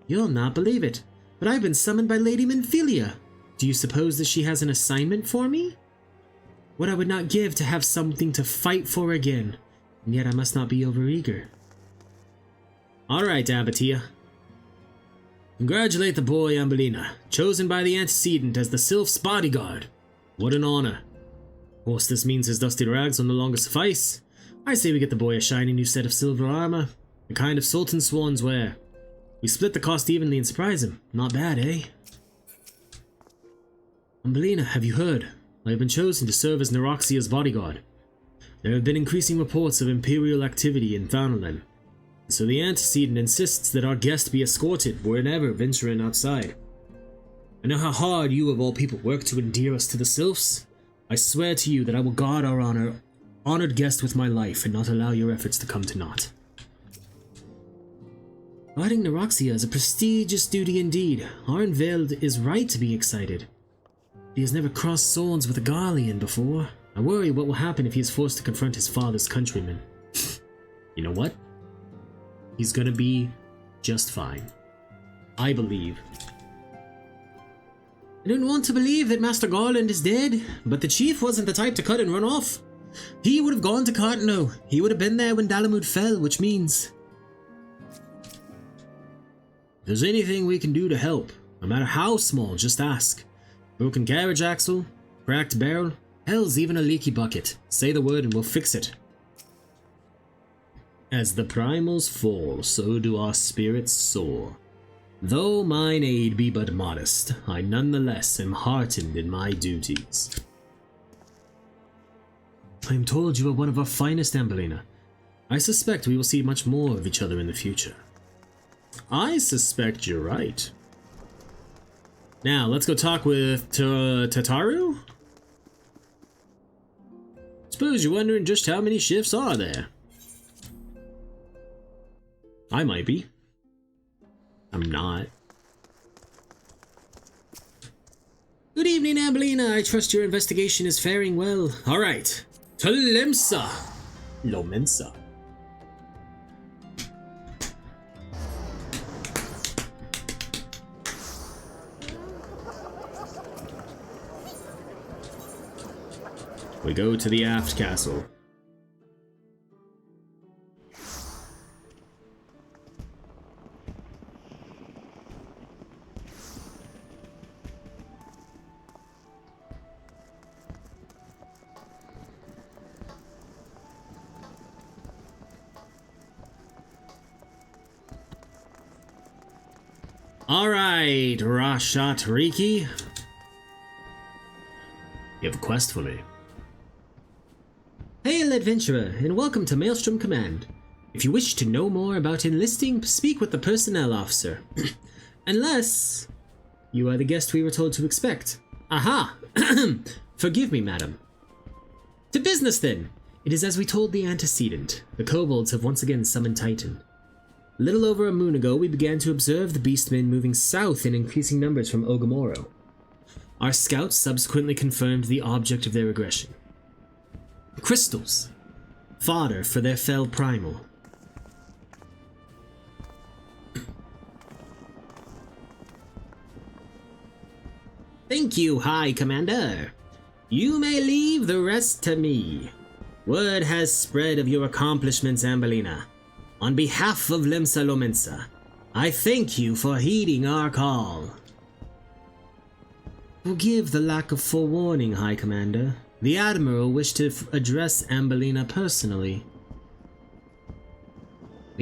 You'll not believe it, but I've been summoned by Lady Minfilia. Do you suppose that she has an assignment for me? What I would not give to have something to fight for again, and yet I must not be overeager. Alright, Abatia. Congratulate the boy, Ambellina, chosen by the antecedent as the Sylph's bodyguard. What an honor. Of course, this means his dusty rags will no longer suffice. I say we get the boy a shiny new set of silver armor, the kind of Sultan swans wear. We split the cost evenly and surprise him. Not bad, eh? Ambellina, have you heard? I have been chosen to serve as Neroxia's bodyguard. There have been increasing reports of Imperial activity in Thanalan, so the antecedent insists that our guest be escorted whenever venturing outside. I know how hard you of all people work to endear us to the Sylphs. I swear to you that I will guard our honored guest with my life and not allow your efforts to come to naught. Guarding Neroxia is a prestigious duty indeed. Arnveld is right to be excited. He has never crossed swords with a Garlean before. I worry what will happen if he is forced to confront his father's countrymen. You know what? He's gonna be just fine. I believe. I don't want to believe that Master Garland is dead, but the chief wasn't the type to cut and run off. He would have gone to Cartano. He would have been there when Dalamud fell, which means... If there's anything we can do to help, no matter how small, just ask. Broken carriage axle, cracked barrel, hell's even a leaky bucket. Say the word and we'll fix it. As the primals fall, so do our spirits soar. Though mine aid be but modest, I nonetheless am heartened in my duties. I am told you are one of our finest, Ambellina. I suspect we will see much more of each other in the future. I suspect you're right. Now, let's go talk with Tataru? Suppose you're wondering just how many shifts are there. I might be. I'm not. Good evening, Ambellina. I trust your investigation is faring well. Alright. To Limsa. Lomensa. We go to the aft castle. Alright, Rashat Riki. You have a quest for me. Hail, adventurer, and welcome to Maelstrom Command. If you wish to know more about enlisting, speak with the personnel officer. Unless you are the guest we were told to expect. Aha! Forgive me, madam. To business, then. It is as we told the antecedent. The kobolds have once again summoned Titan. A little over a moon ago, we began to observe the beastmen moving south in increasing numbers from Ogamoro. Our scouts subsequently confirmed the object of their aggression. Crystals. Fodder for their fell primal. Thank you, High Commander. You may leave the rest to me. Word has spread of your accomplishments, Ambellina. On behalf of Limsa Lomensa, I thank you for heeding our call. Forgive the lack of forewarning, High Commander. The Admiral wished to address Ambellina personally.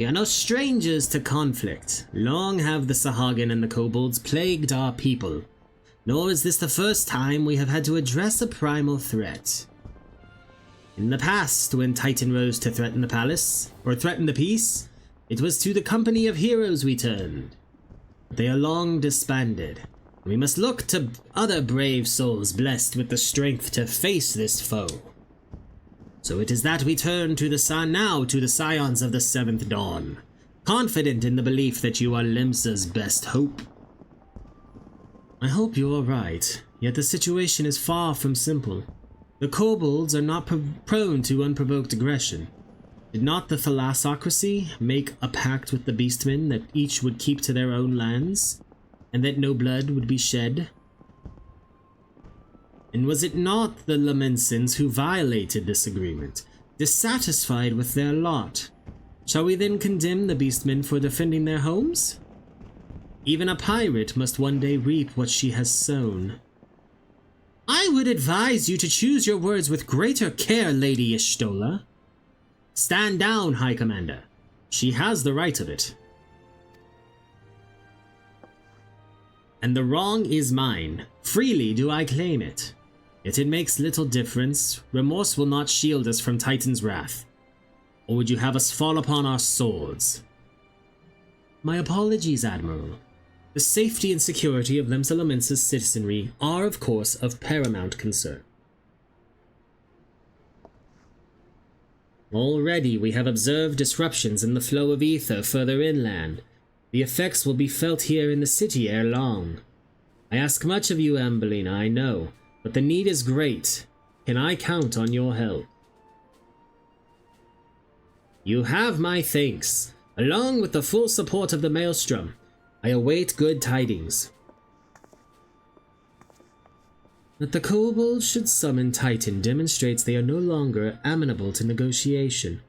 We are no strangers to conflict. Long have the Sahagin and the kobolds plagued our people. Nor is this the first time we have had to address a primal threat. In the past, when Titan rose to threaten the palace, or threaten the peace, it was to the company of heroes we turned. But they are long disbanded. We must look to other brave souls blessed with the strength to face this foe. So it is that we turn to the scions of the Seventh Dawn, confident in the belief that you are Limsa's best hope. I hope you are right, yet the situation is far from simple. The kobolds are not prone to unprovoked aggression. Did not the thalassocracy make a pact with the beastmen that each would keep to their own lands, and that no blood would be shed? And was it not the Lamensins who violated this agreement, dissatisfied with their lot? Shall we then condemn the beastmen for defending their homes? Even a pirate must one day reap what she has sown. I would advise you to choose your words with greater care, Lady Y'shtola. Stand down, High Commander. She has the right of it. And the wrong is mine. Freely do I claim it. Yet it makes little difference. Remorse will not shield us from Titan's wrath. Or would you have us fall upon our swords? My apologies, Admiral. The safety and security of Limsa Lominsa's citizenry are, of course, of paramount concern. Already we have observed disruptions in the flow of ether further inland. The effects will be felt here in the city ere long. I ask much of you, Ambellina, I know, but the need is great. Can I count on your help? You have my thanks. Along with the full support of the Maelstrom, I await good tidings. That the kobolds should summon Titan demonstrates they are no longer amenable to negotiation.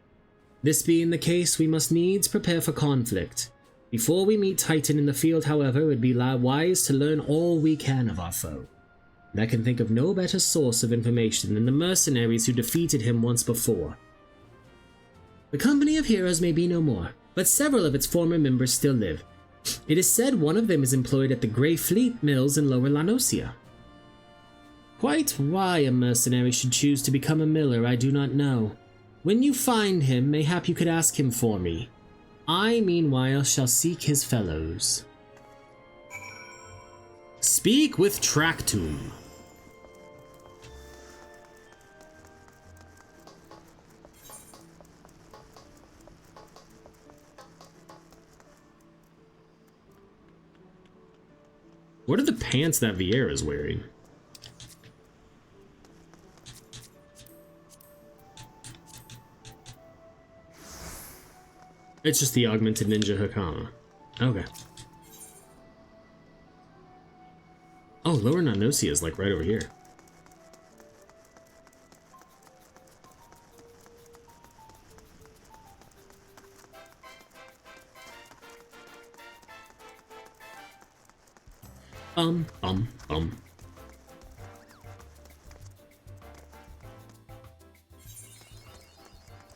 This being the case, we must needs prepare for conflict. Before we meet Titan in the field, however, it would be wise to learn all we can of our foe. And I can think of no better source of information than the mercenaries who defeated him once before. The company of heroes may be no more, but several of its former members still live. It is said one of them is employed at the Grey Fleet Mills in Lower Lanosia. Quite why a mercenary should choose to become a miller, I do not know. When you find him, mayhap you could ask him for me. I, meanwhile, shall seek his fellows. Speak with Tractum. What are the pants that Vieira's wearing? It's just the augmented ninja Hakama. Okay. Oh, Lower Nanosia is like right over here. Bum.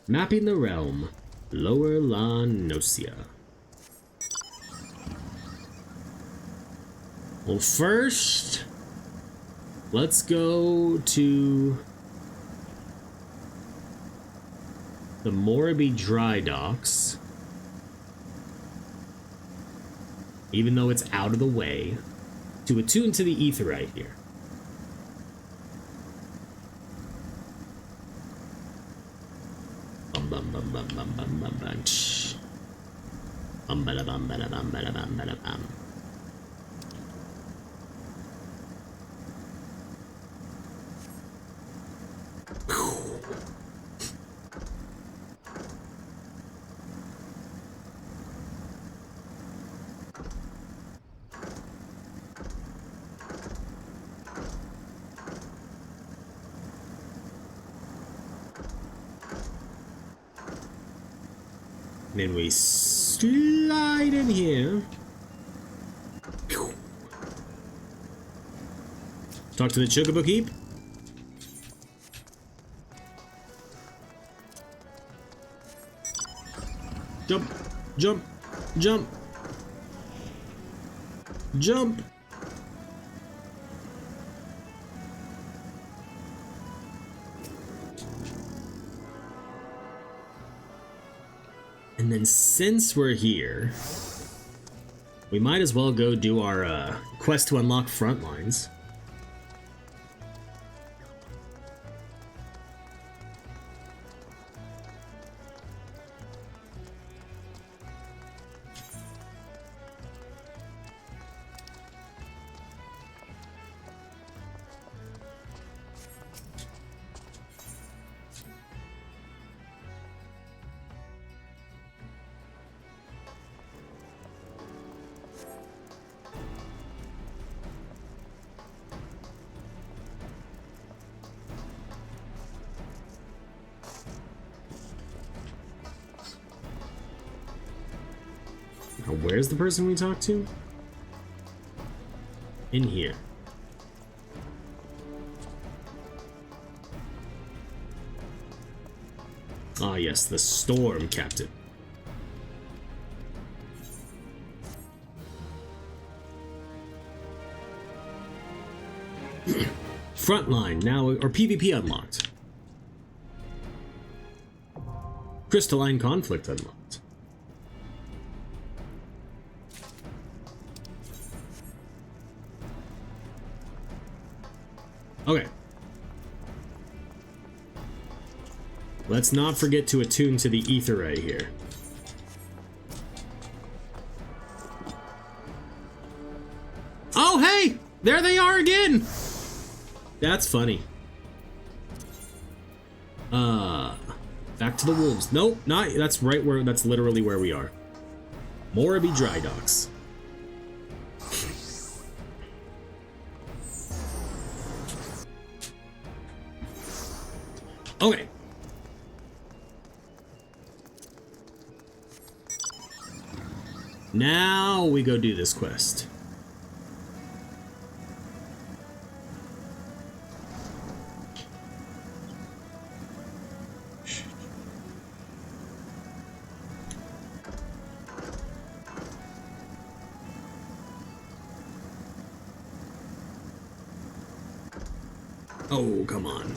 Mapping the realm. Lower Lanosia. Well, first, let's go to the Moribi Dry Docks. Even though it's out of the way, to attune to the Aetheryte here. Then we slide in here. Talk to the Chocobo Keep. Jump. Jump! Jump! Jump! And then since we're here, we might as well go do our quest to unlock front lines. Now, where's the person we talked to? In here. Ah, yes, the storm captain. Frontline now, or PvP unlocked. Crystalline conflict unlocked. Okay. Let's not forget to attune to the ether ray here. Oh, hey! There they are again! That's funny. Back to the wolves. Nope, not, that's right where, that's literally where we are. Moraby Dry Docks. Okay. Now we go do this quest. Oh, come on.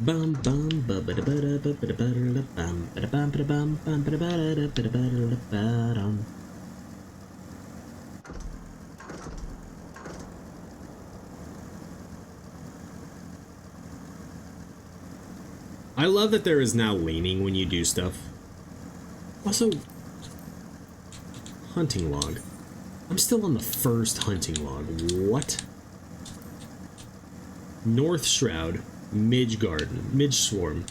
Bum bum ba ba da ba da ba ba da ba da bum ba da bum ba da bum bum ba da ba da ba da ba da ba dum. I love that there is now leaning when you do stuff. Also, hunting log. I'm still on the first hunting log. What? North Shroud. Midge Garden. Midge Swarm.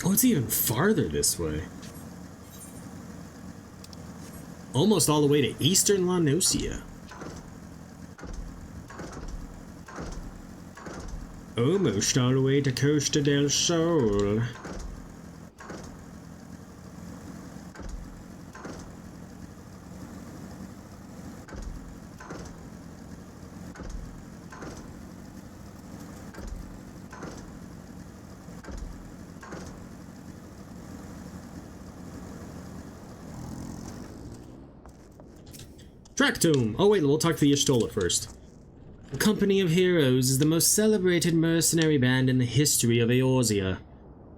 Oh, it's even farther this way. Almost all the way to eastern La Nocia. Almost all the way to Costa del Sol. Tractome! Oh wait, we'll talk to the Y'shtola first. The Company of Heroes is the most celebrated mercenary band in the history of Eorzea.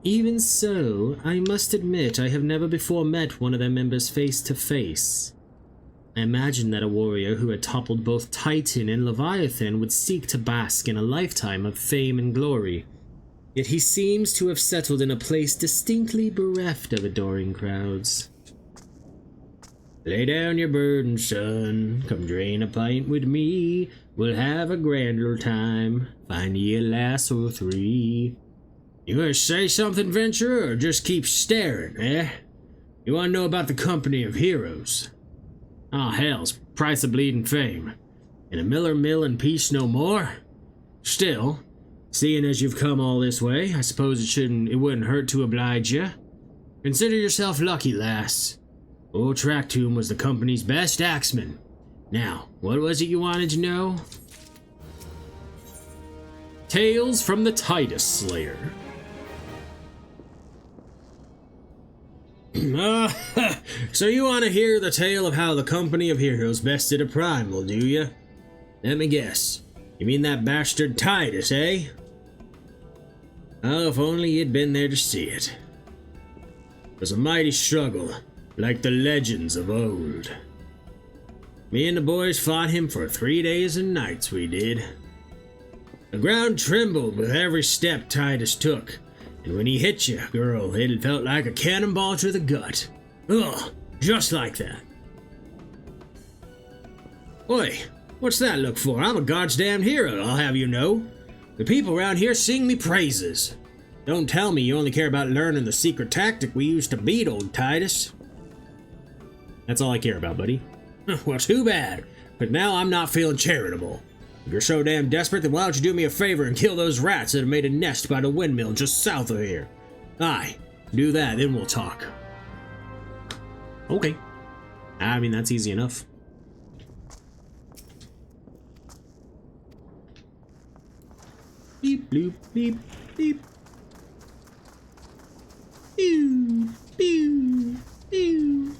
Even so, I must admit I have never before met one of their members face to face. I imagine that a warrior who had toppled both Titan and Leviathan would seek to bask in a lifetime of fame and glory. Yet he seems to have settled in a place distinctly bereft of adoring crowds. Lay down your burden, son, come drain a pint with me, we'll have a grand old time, find ye a lass or three. You gonna say something, Venturer, or just keep staring, eh? You wanna know about the Company of Heroes? Ah, hell's price of bleeding fame. And a Miller mill in peace no more? Still, seeing as you've come all this way, I suppose it wouldn't hurt to oblige you. Consider yourself lucky, lass. Old Tractoon was the company's best axeman. Now, what was it you wanted to know? Tales from the Titus Slayer. So you want to hear the tale of how the Company of Heroes bested a primal, do you? Let me guess. You mean that bastard Titus, eh? Oh, if only you'd been there to see it. It was a mighty struggle, like the legends of old. Me and the boys fought him for 3 days and nights, we did. The ground trembled with every step Titus took, and when he hit you, girl, it felt like a cannonball to the gut. Ugh, just like that. Oi, what's that look for? I'm a goddamn hero, I'll have you know. The people around here sing me praises. Don't tell me you only care about learning the secret tactic we used to beat old Titus. That's all I care about, buddy. Well, too bad, but now I'm not feeling charitable. If you're so damn desperate, then why don't you do me a favor and kill those rats that have made a nest by the windmill just south of here? Aye, do that, then we'll talk. Okay. I mean, that's easy enough. Beep, bloop, beep, beep. Pew, pew, pew.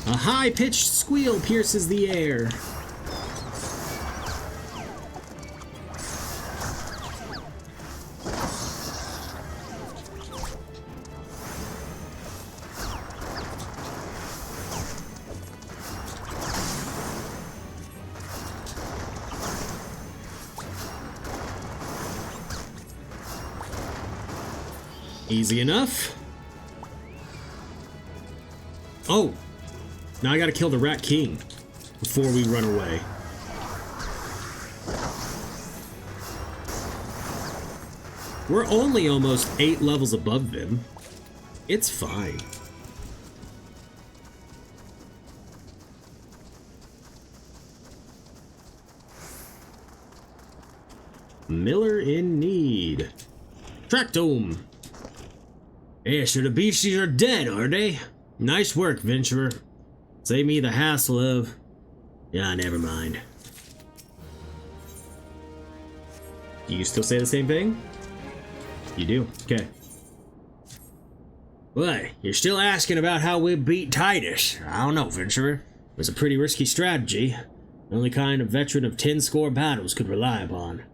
A high-pitched squeal pierces the air. Easy enough. Oh, now I gotta kill the Rat King before we run away. We're only almost 8 levels above them. It's fine. Miller in need. Tractome. Yeah, so the beasties are dead, are they? Nice work, Venturer. Save me the hassle of... Yeah, never mind. Do you still say the same thing? You do? Okay. What? You're still asking about how we beat Titus? I don't know, Venturer. It was a pretty risky strategy. The only kind a veteran of 10 score battles could rely upon.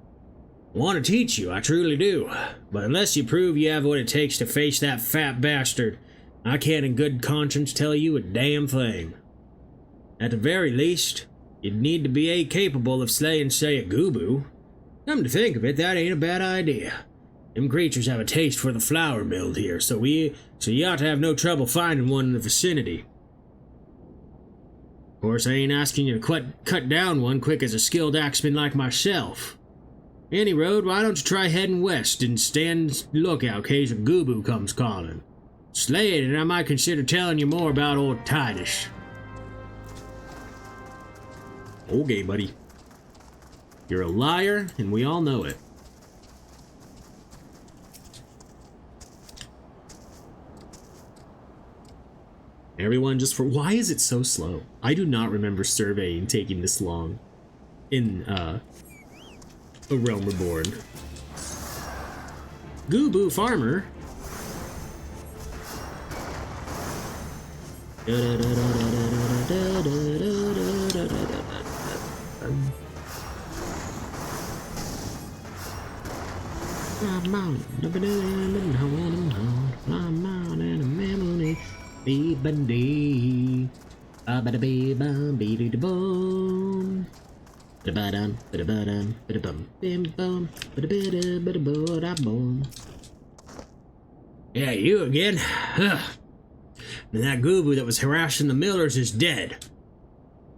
I want to teach you, I truly do. But unless you prove you have what it takes to face that fat bastard, I can't in good conscience tell you a damn thing. At the very least, you'd need to be capable of slaying, say, a Goobu. Come to think of it, that ain't a bad idea. Them creatures have a taste for the flour build here, so you ought to have no trouble finding one in the vicinity. Of course, I ain't asking you to cut down one quick as a skilled axeman like myself. Any road, why don't you try heading west and stand lookout in case a Goobu comes calling. Slay it, and I might consider telling you more about old Titus. Okay, buddy. You're a liar, and we all know it. Everyone, just for... Why is it so slow? I do not remember surveying taking this long in, A Realm Reborn. Goobu Farmer. Yeah, you again? Ugh. and that goober that was harassing the millers is dead.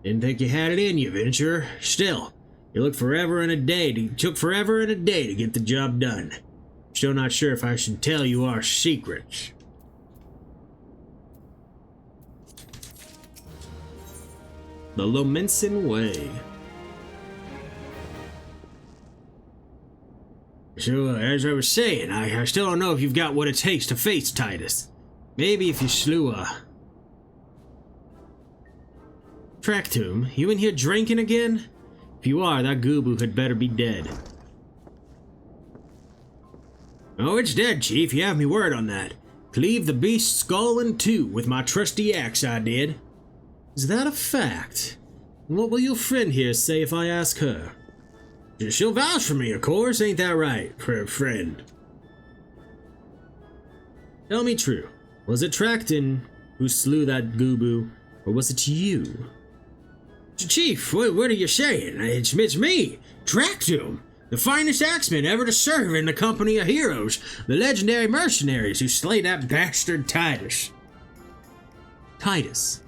Didn't think you had it in you, Venturer. Still, it took forever and a day to get the job done. Still not sure if I should tell you our secrets. The Lomensin Way. So, as I was saying, I still don't know if you've got what it takes to face Titus. Maybe if you slew a... Tractum, you in here drinking again? If you are, that Goobu had better be dead. Oh, it's dead, Chief. You have me word on that. Cleave the beast's skull in two with my trusty axe, I did. Is that a fact? And what will your friend here say if I ask her? She'll vouch for me, of course, ain't that right, friend? Tell me true. Was it Tracton who slew that Goobu, or was it you? Chief, what are you saying? It's me, Tractum, the finest axeman ever to serve in the company of heroes, the legendary mercenaries who slay that bastard Titus. Titus?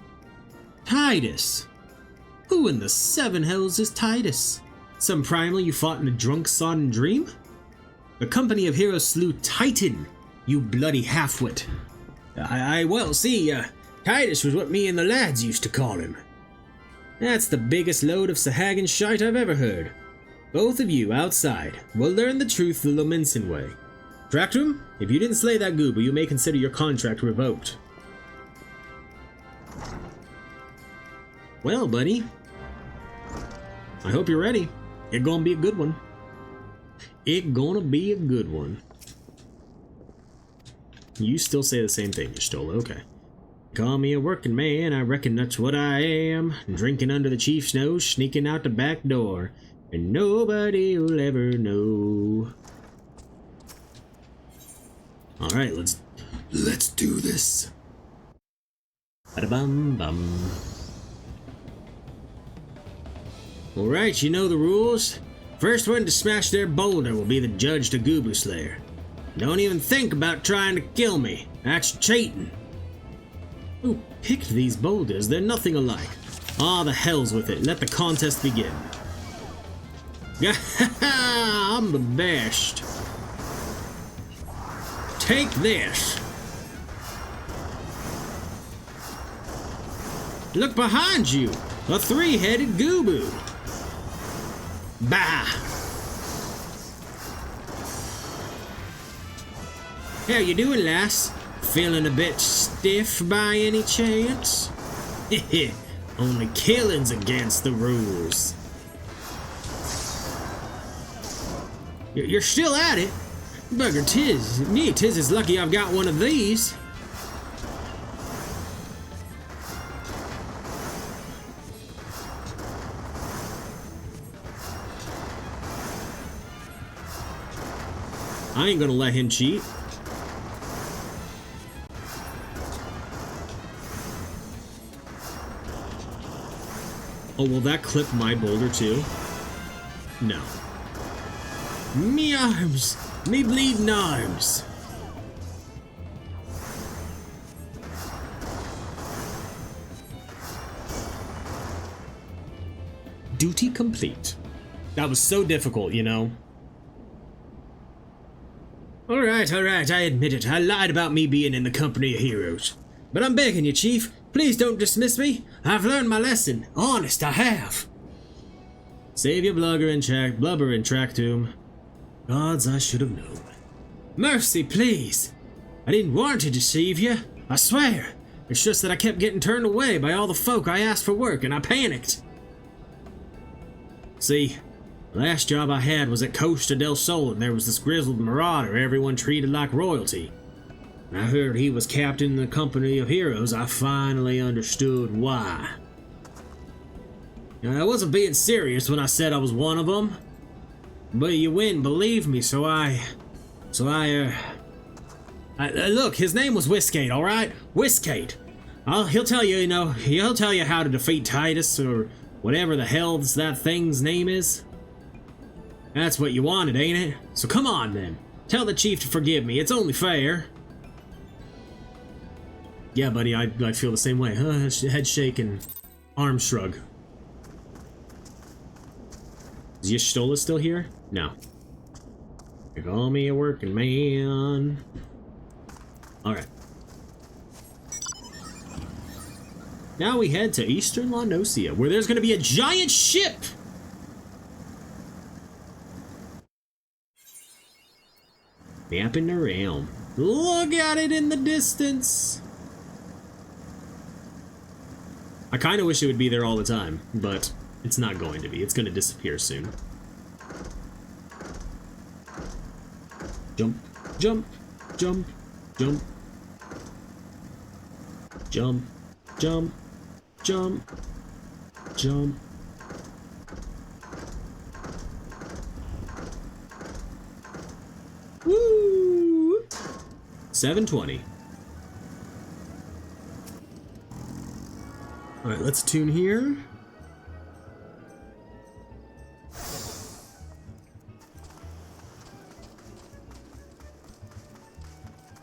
Who in the seven hells is Titus? Some primal you fought in a drunk sodden dream? The company of heroes slew Titan, you bloody halfwit. Titus was what me and the lads used to call him. That's the biggest load of Sahagan shite I've ever heard. Both of you outside will learn the truth the Lomensin way. Tractum, if you didn't slay that goober, you may consider your contract revoked. Well, buddy, I hope you're ready. It's gonna be a good one. You still say the same thing, you stole. Okay. Call me a working man, I reckon that's what I am. Drinking under the chief's nose, sneaking out the back door. And nobody will ever know. Alright, let's do this. Ba-da-bum-bum. Alright, you know the rules. First one to smash their boulder will be the judge to Goobu Slayer. Don't even think about trying to kill me. That's cheating. Who picked these boulders? They're nothing alike. Ah, the hell's with it. Let the contest begin. I'm the best. Take this. Look behind you. A three-headed Goobu. Bah! How you doing, lass? Feeling a bit stiff by any chance? Only killing's against the rules. You're still at it? Bugger tis is lucky I've got one of these. I ain't gonna let him cheat. Oh, will that clip my boulder too? No. Me arms! Me bleeding arms! Duty complete. That was so difficult, you know? Alright, I admit it. I lied about me being in the company of heroes. But I'm begging you, Chief, please don't dismiss me. I've learned my lesson. Honest, I have. Save your blubber and Tractum. Gods, I should have known. Mercy, please. I didn't want to deceive you. I swear. It's just that I kept getting turned away by all the folk I asked for work, and I panicked. See, the last job I had was at Costa del Sol, and there was this grizzled marauder everyone treated like royalty. When I heard he was captain in the company of heroes, I finally understood why. Now, I wasn't being serious when I said I was one of them. But you wouldn't believe me, so I look, his name was Whiskate, alright? Whiskate. He'll tell you, he'll tell you how to defeat Titus, or whatever the hell that thing's name is. That's what you wanted, ain't it? So come on, then. Tell the chief to forgive me, it's only fair. Yeah, buddy, I feel the same way. Head shake and arm shrug. Is Y'shtola still here? No. They call me a working man. Alright. Now we head to Eastern Lanosia, where there's gonna be a giant ship! Mapping around. Look at it in the distance! I kinda wish it would be there all the time, but it's not going to be. It's gonna disappear soon. Jump, jump, jump, jump. Jump, jump, jump, jump. Woo! 720. Alright, let's tune here.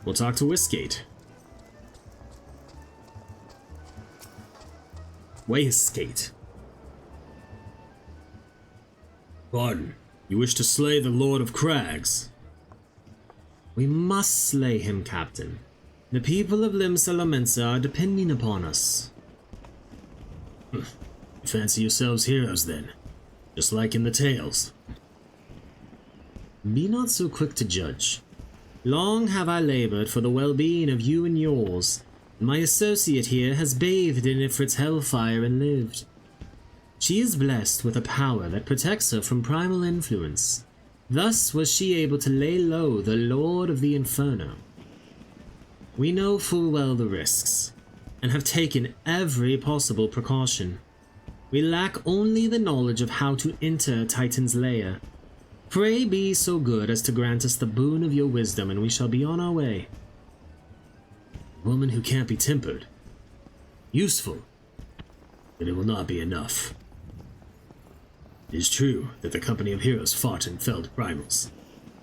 We'll talk to Westgate. Westgate. Pardon, you wish to slay the Lord of Crags? We must slay him, Captain. The people of Limsa are depending upon us. You fancy yourselves heroes, then? Just like in the tales? Be not so quick to judge. Long have I labored for the well-being of you and yours. My associate here has bathed in Ifrit's hellfire and lived. She is blessed with a power that protects her from primal influence. Thus was she able to lay low the Lord of the Inferno. We know full well the risks, and have taken every possible precaution. We lack only the knowledge of how to enter Titan's lair. Pray be so good as to grant us the boon of your wisdom, and we shall be on our way. A woman who can't be tempered. Useful, but it will not be enough. It is true that the company of heroes fought and felled primals,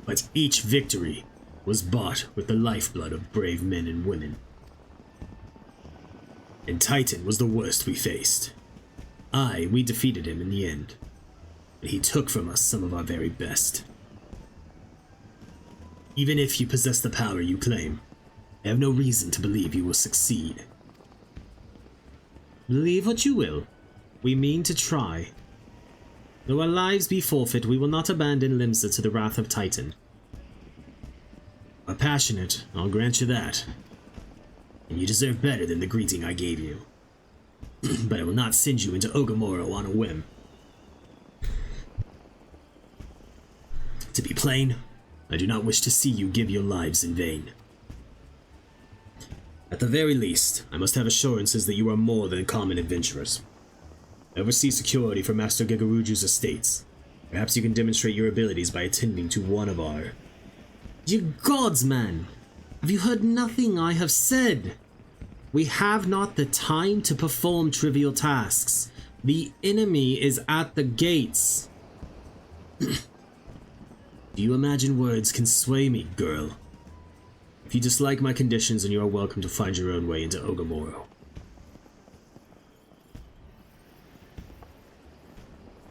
but each victory was bought with the lifeblood of brave men and women. And Titan was the worst we faced. We defeated him in the end, but he took from us some of our very best. Even if you possess the power you claim, I have no reason to believe you will succeed. Believe what you will, we mean to try. Though our lives be forfeit, we will not abandon Limsa to the wrath of Titan. Are passionate, I'll grant you that. And you deserve better than the greeting I gave you. But I will not send you into Ogamoro on a whim. To be plain, I do not wish to see you give your lives in vain. At the very least, I must have assurances that you are more than common adventurers. Oversee security for Master Gigaruju's estates. Perhaps you can demonstrate your abilities by attending to one of our... Ye gods, man! Have you heard nothing I have said? We have not the time to perform trivial tasks. The enemy is at the gates. Do you imagine words can sway me, girl? If you dislike my conditions, then you are welcome to find your own way into Ogamoro.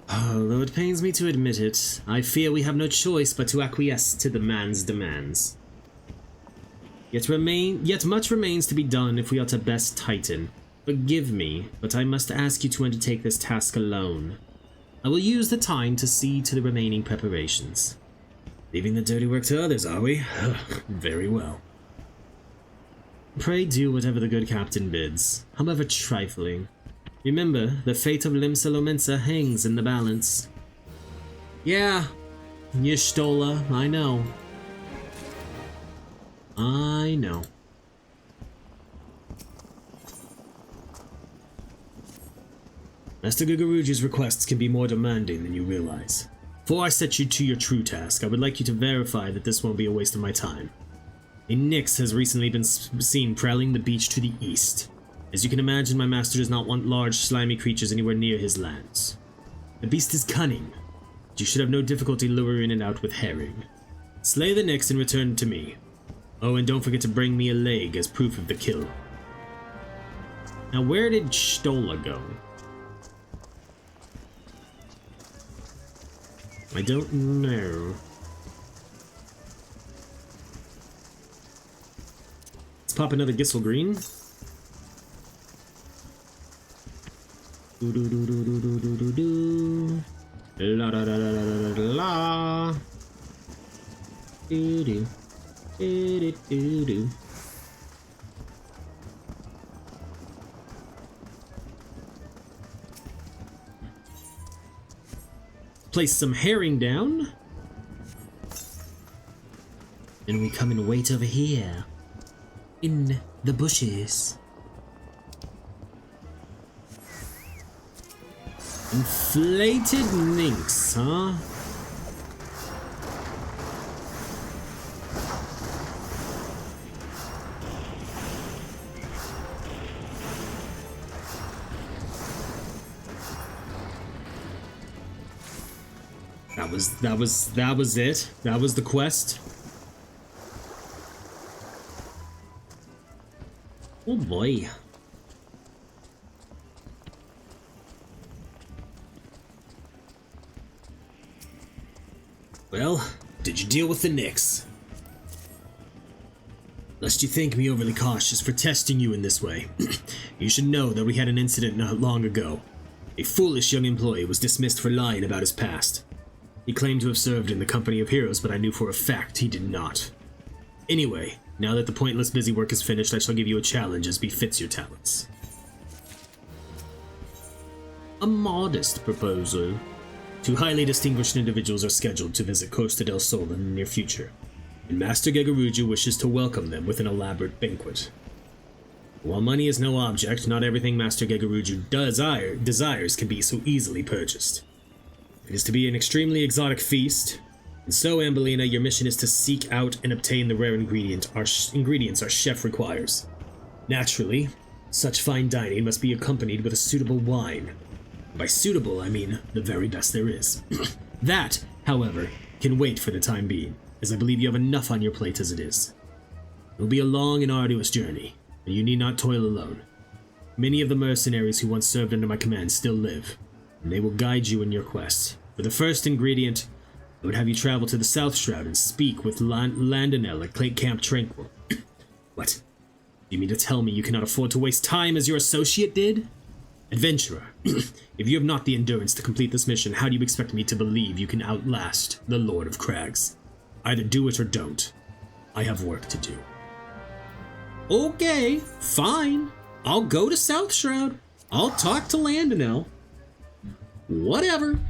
Although it pains me to admit it, I fear we have no choice but to acquiesce to the man's demands. Yet much remains to be done if we are to best Titan. Forgive me, but I must ask you to undertake this task alone. I will use the time to see to the remaining preparations. Leaving the dirty work to others, are we? Very well. Pray do whatever the good captain bids, however trifling. Remember, the fate of Limsa hangs in the balance. Yeah, Y'shtola, I know. I know. Master Gigaruju's requests can be more demanding than you realize. Before I set you to your true task, I would like you to verify that this won't be a waste of my time. A Nyx has recently been seen prowling the beach to the east. As you can imagine, my master does not want large, slimy creatures anywhere near his lands. The beast is cunning, but you should have no difficulty luring it out with herring. Slay the Nyx and return to me. Oh, and don't forget to bring me a leg as proof of the kill. Now, where did Stola go? I don't know. Let's pop another Gissel Green. Do do do do do do do do do. La da da da da da la. Do do do do do. Place some herring down. And we come and wait over here. In the bushes. Inflated Nynx, huh? That was it. That was the quest. Oh boy. Well, did you deal with the Nix? Lest you think me overly cautious for testing you in this way, you should know that we had an incident not long ago. A foolish young employee was dismissed for lying about his past. He claimed to have served in the company of heroes, but I knew for a fact he did not. Anyway, now that the pointless busy work is finished, I shall give you a challenge as befits your talents. A modest proposal. 2 highly distinguished individuals are scheduled to visit Costa del Sol in the near future, and Master Gegaruju wishes to welcome them with an elaborate banquet. While money is no object, not everything Master Gegaruju desires can be so easily purchased. It is to be an extremely exotic feast, and so, Ambellina, your mission is to seek out and obtain the rare ingredients our chef requires. Naturally, such fine dining must be accompanied with a suitable wine. By suitable, I mean the very best there is. That, however, can wait for the time being, as I believe you have enough on your plate as it is. It will be a long and arduous journey, and you need not toil alone. Many of the mercenaries who once served under my command still live, and they will guide you in your quest. For the first ingredient, I would have you travel to the South Shroud and speak with Landonel at Camp Tranquil. What? You mean to tell me you cannot afford to waste time as your associate did? Adventurer, if you have not the endurance to complete this mission, how do you expect me to believe you can outlast the Lord of Crags? Either do it or don't. I have work to do. Okay, fine. I'll go to South Shroud. I'll talk to Landonel. Whatever.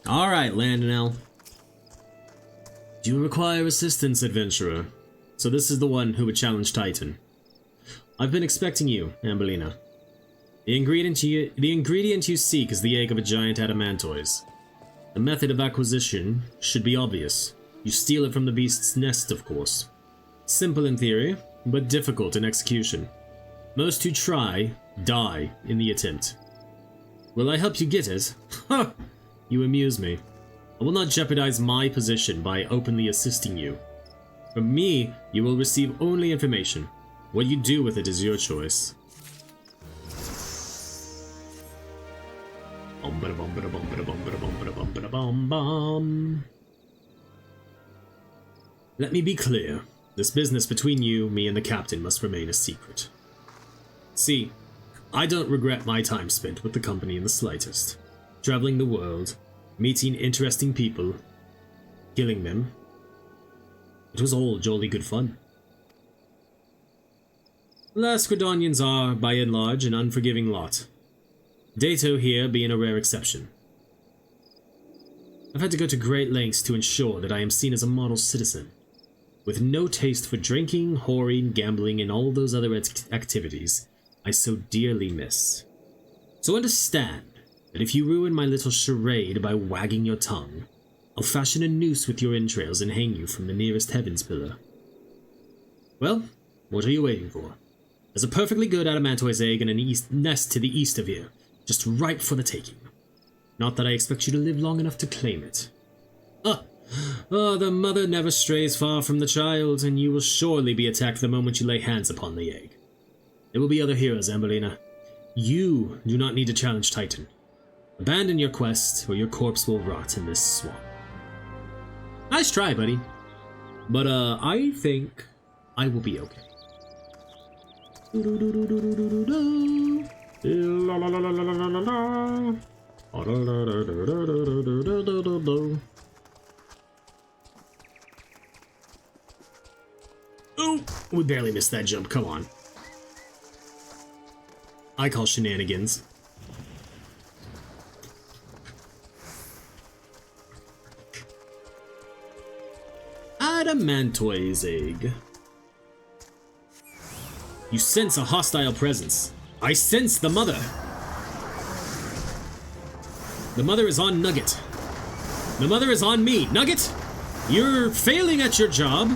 Alright, Landonel. Do you require assistance, adventurer? So this is the one who would challenge Titan. I've been expecting you, Ambellina. The ingredient you seek is the egg of a giant adamantoise. The method of acquisition should be obvious. You steal it from the beast's nest, of course. Simple in theory, but difficult in execution. Most who try, die in the attempt. Will I help you get it? Ha! You amuse me. I will not jeopardize my position by openly assisting you. From me, you will receive only information. What you do with it is your choice. Let me be clear. This business between you, me, and the captain must remain a secret. See, I don't regret my time spent with the company in the slightest. Traveling the world, meeting interesting people, killing them. It was all jolly good fun. Lasquidonians are, by and large, an unforgiving lot. Dato here being a rare exception. I've had to go to great lengths to ensure that I am seen as a model citizen, with no taste for drinking, whoring, gambling, and all those other activities I so dearly miss. So understand that if you ruin my little charade by wagging your tongue, I'll fashion a noose with your entrails and hang you from the nearest heavens pillar. Well, what are you waiting for? There's a perfectly good adamantoise egg in a nest to the east of here, just ripe for the taking. Not that I expect you to live long enough to claim it. Oh, the mother never strays far from the child, and you will surely be attacked the moment you lay hands upon the egg. There will be other heroes, Ambellina. You do not need to challenge Titan. Abandon your quest, or your corpse will rot in this swamp. Nice try, buddy. But, I think I will be okay. Oh, we barely missed that jump, come on. I call shenanigans. Adamantoise egg. You sense a hostile presence. I sense the mother. The mother is on Nugget. The mother is on me. Nugget, you're failing at your job.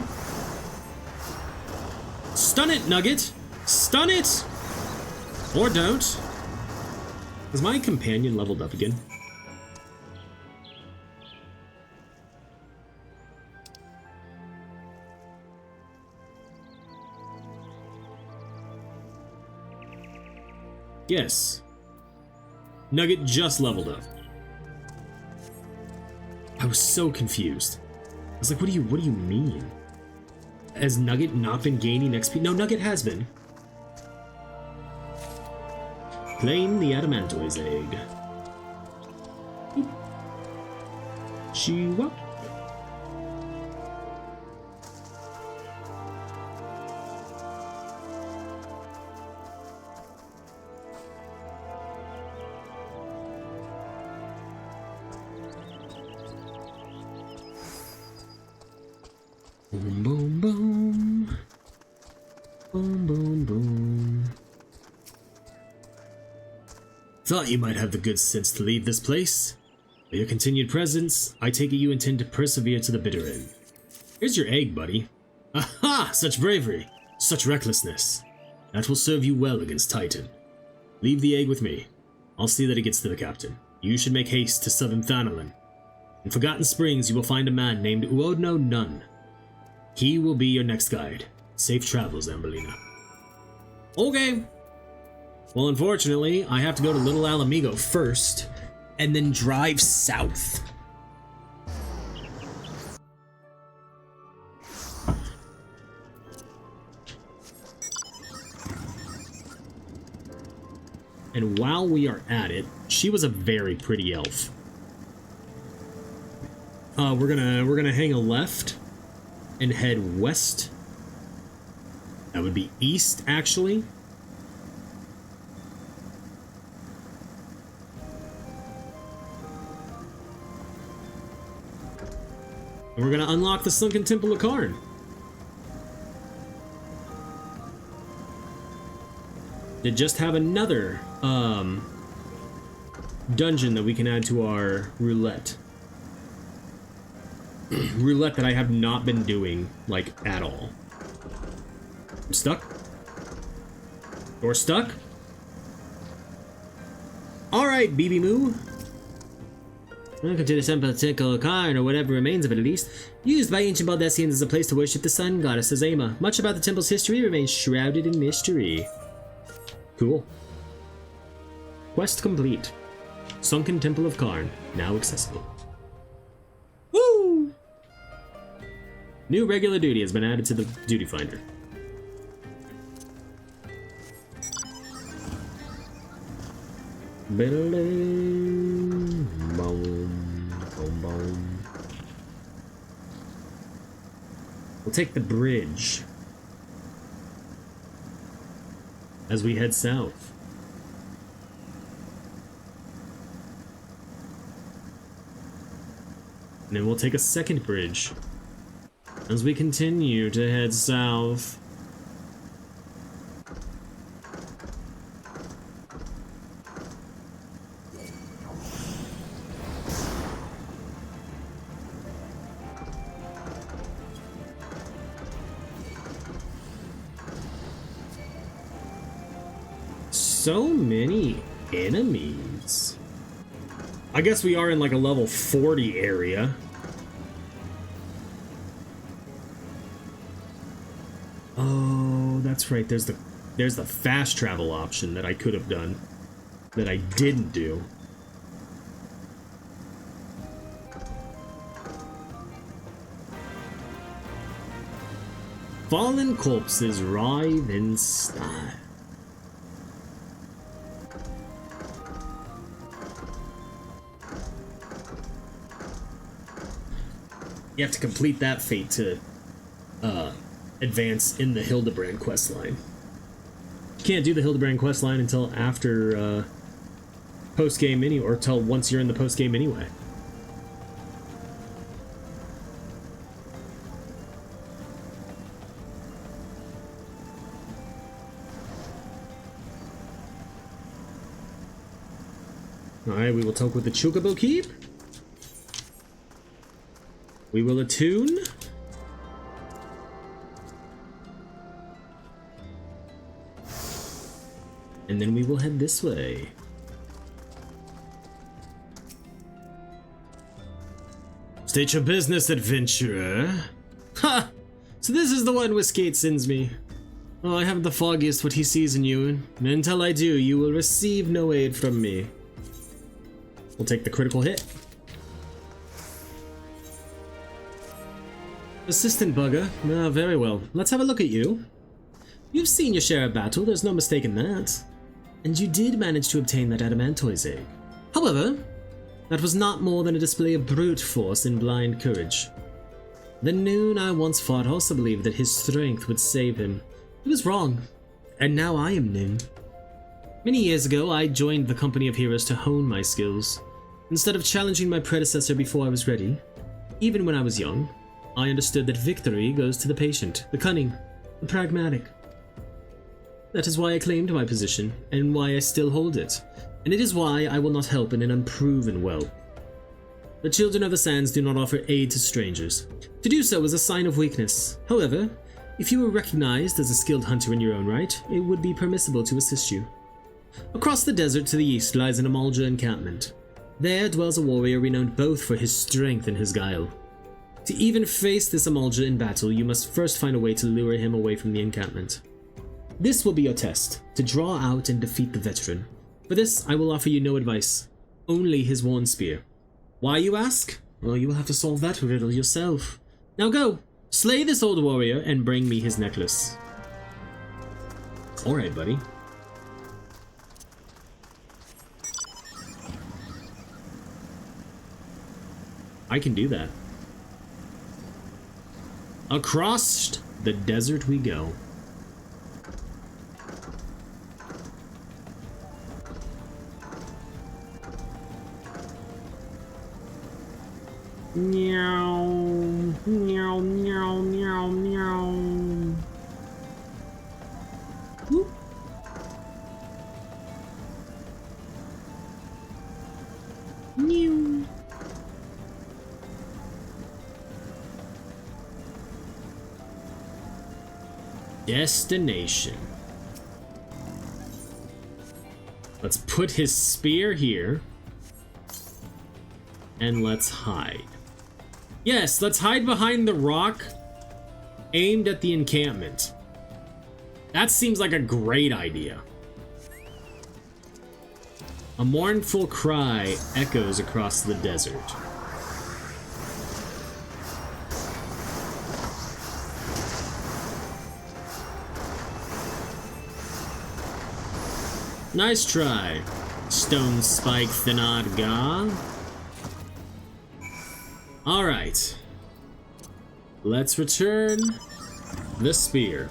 Stun it, Nugget. Stun it. Or don't. Has my companion leveled up again? Yes. Nugget just leveled up. I was so confused. I was like, what do you mean? Has Nugget not been gaining XP? No, Nugget has been. Claim the Adamantoise egg. Chew up. Boom, boom, boom. Boom, boom, boom. Thought you might have the good sense to leave this place. By your continued presence, I take it you intend to persevere to the bitter end. Here's your egg, buddy. Aha! Such bravery! Such recklessness! That will serve you well against Titan. Leave the egg with me. I'll see that it gets to the captain. You should make haste to southern Thanalan. In Forgotten Springs, you will find a man named Uodno Nunn. He will be your next guide. Safe travels, Ambellina. Okay. Well, unfortunately, I have to go to Little Alamigo first, and then drive south. And while we are at it, she was a very pretty elf. We're gonna hang a left and head west. That would be east, actually. And we're gonna unlock the Sunken Temple of Karn. To just have another dungeon that we can add to our roulette. Roulette that I have not been doing, like, at all. I'm stuck. Door stuck. Alright, BB Moo. Welcome to the Temple of Karn, or whatever remains of it at least. Used by ancient Baldessians as a place to worship the sun goddess Azema. Much about the temple's history remains shrouded in mystery. Cool. Quest complete. Sunken Temple of Karn, now accessible. Woo! New regular duty has been added to the duty finder. Boom, boom, boom. We'll take the bridge as we head south. And then we'll take a second bridge as we continue to head south. So many enemies. I guess we are in like a level 40 area. Oh, that's right. There's the fast travel option that I could have done that I didn't do. Fallen corpses writhe in style. You have to complete that fate to advance in the Hildebrand questline. You can't do the Hildebrand questline until after post-game or till once you're in the post-game anyway. Alright, we will talk with the Chocobo Keep. We will attune. And then we will head this way. State your business, adventurer. Ha! So this is the one Whiskate sends me. Oh, I haven't the foggiest what he sees in you. Until I do, you will receive no aid from me. We'll take the critical hit. Assistant bugger. Ah, very well. Let's have a look at you. You've seen your share of battle, there's no mistake in that. And you did manage to obtain that Adamantoise egg. However, that was not more than a display of brute force and blind courage. The Noon I once fought also believed that his strength would save him. He was wrong, and now I am Noon. Many years ago, I joined the company of heroes to hone my skills. Instead of challenging my predecessor before I was ready, even when I was young, I understood that victory goes to the patient, the cunning, the pragmatic. That is why I claimed my position, and why I still hold it, and it is why I will not help in an unproven well. The Children of the Sands do not offer aid to strangers. To do so is a sign of weakness. However, if you were recognized as a skilled hunter in your own right, it would be permissible to assist you. Across the desert to the east lies an Amalja encampment. There dwells a warrior renowned both for his strength and his guile. To even face this Amalja in battle, you must first find a way to lure him away from the encampment. This will be your test, to draw out and defeat the veteran. For this, I will offer you no advice, only his worn spear. Why, you ask? Well, you will have to solve that riddle yourself. Now go, slay this old warrior and bring me his necklace. Alright, buddy. I can do that. Across the desert we go. Meow, meow, meow, meow, meow. Whoop. Meow. Destination. Let's put his spear here. And let's hide. Yes, let's hide behind the rock aimed at the encampment. That seems like a great idea. A mournful cry echoes across the desert. Nice try, Stone Spike Thinad Ga. Alright. Let's return the spear.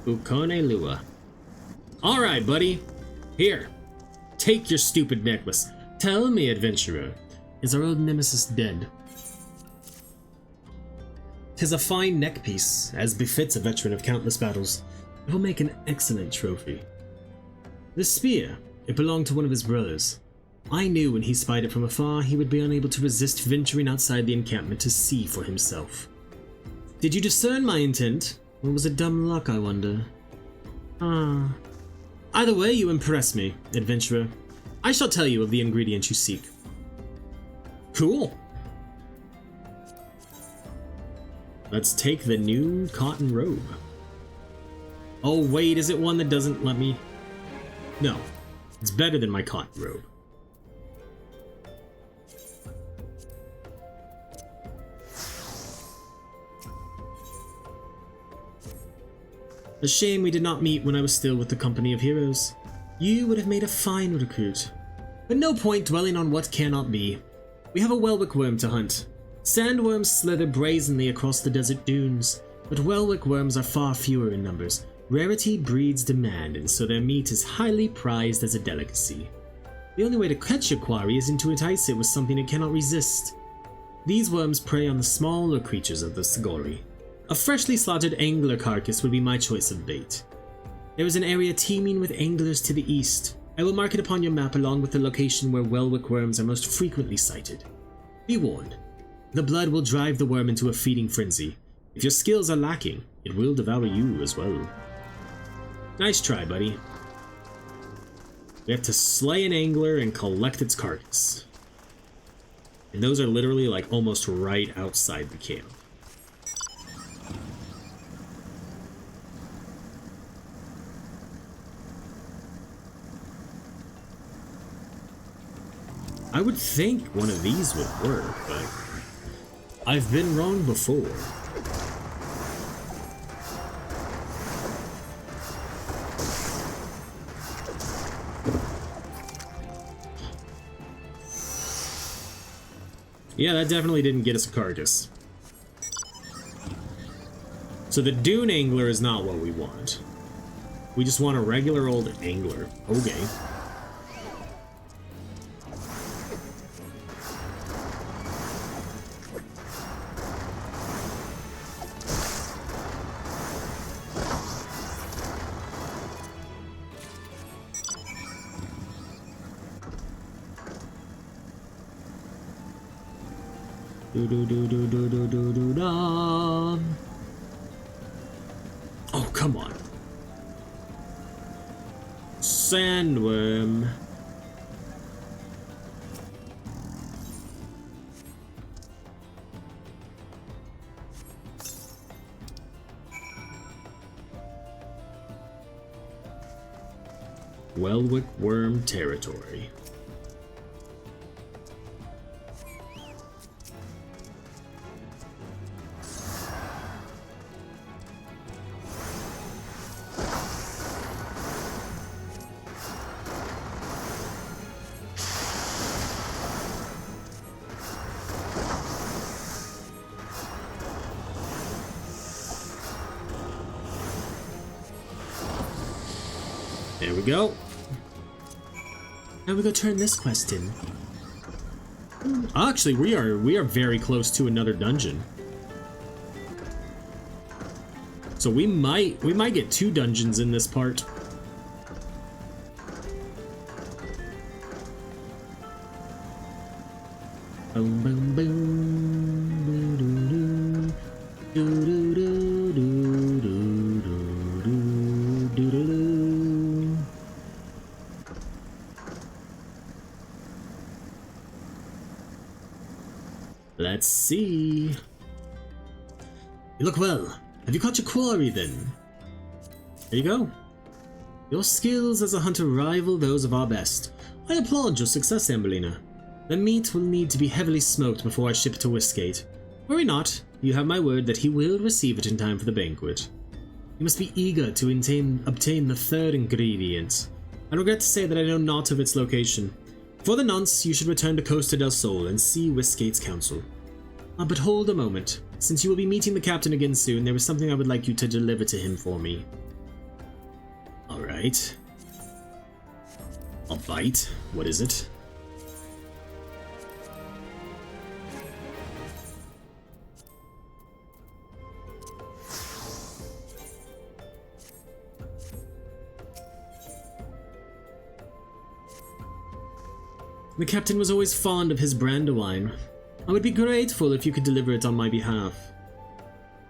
Ukone Lua. Alright, buddy. Here, take your stupid necklace. Tell me, adventurer, is our old nemesis dead? 'Tis a fine neckpiece, as befits a veteran of countless battles. It will make an excellent trophy. This spear, it belonged to one of his brothers. I knew when he spied it from afar he would be unable to resist venturing outside the encampment to see for himself. Did you discern my intent, or was it dumb luck, I wonder? Either way, you impress me, adventurer. I shall tell you of the ingredient you seek. Cool. Let's take the new cotton robe. Oh wait, is it one that doesn't let me? No, it's better than my cotton robe. A shame we did not meet when I was still with the company of heroes. You would have made a fine recruit. But no point dwelling on what cannot be. We have a Welwick worm to hunt. Sandworms slither brazenly across the desert dunes, but Welwick worms are far fewer in numbers. Rarity breeds demand, and so their meat is highly prized as a delicacy. The only way to catch a quarry is to entice it with something it cannot resist. These worms prey on the smaller creatures of the Sigori. A freshly slaughtered angler carcass would be my choice of bait. There is an area teeming with anglers to the east. I will mark it upon your map along with the location where Welwick worms are most frequently sighted. Be warned, the blood will drive the worm into a feeding frenzy. If your skills are lacking, it will devour you as well. Nice try, buddy. We have to slay an angler and collect its carcass. And those are literally like almost right outside the camp. I would think one of these would work, but I've been wrong before. Yeah, that definitely didn't get us a carcass. So the dune angler is not what we want. We just want a regular old angler. Okay. Oh, come on. Sandworm. Welwick worm territory. There we go. Now we go turn this quest in. Actually, we are very close to another dungeon. So we might get 2 dungeons in this part. Boom boom boom. Do do do do do do do do do. Let's see. You look well. Have you caught your quarry then? There you go. Your skills as a hunter rival those of our best. I applaud your success, Ambellina. The meat will need to be heavily smoked before I ship it to Westgate. Worry not, you have my word that he will receive it in time for the banquet. You must be eager to obtain the third ingredient. I regret to say that I know naught of its location. For the nonce, you should return to Costa del Sol and see Westgate's council. But hold a moment. Since you will be meeting the captain again soon, there is something I would like you to deliver to him for me. Alright. A bite? What is it? The captain was always fond of his brandywine. I would be grateful if you could deliver it on my behalf.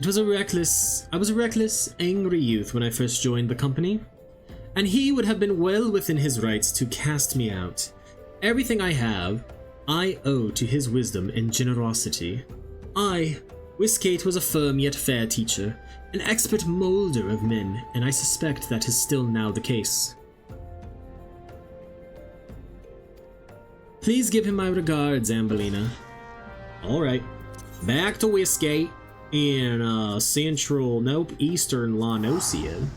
I was a reckless, angry youth when I first joined the company, and he would have been well within his rights to cast me out. Everything I have, I owe to his wisdom and generosity. Whiskate was a firm yet fair teacher, an expert molder of men, and I suspect that is still now the case. Please give him my regards, Ambellina. Alright, back to Whiskate in eastern Lanosia.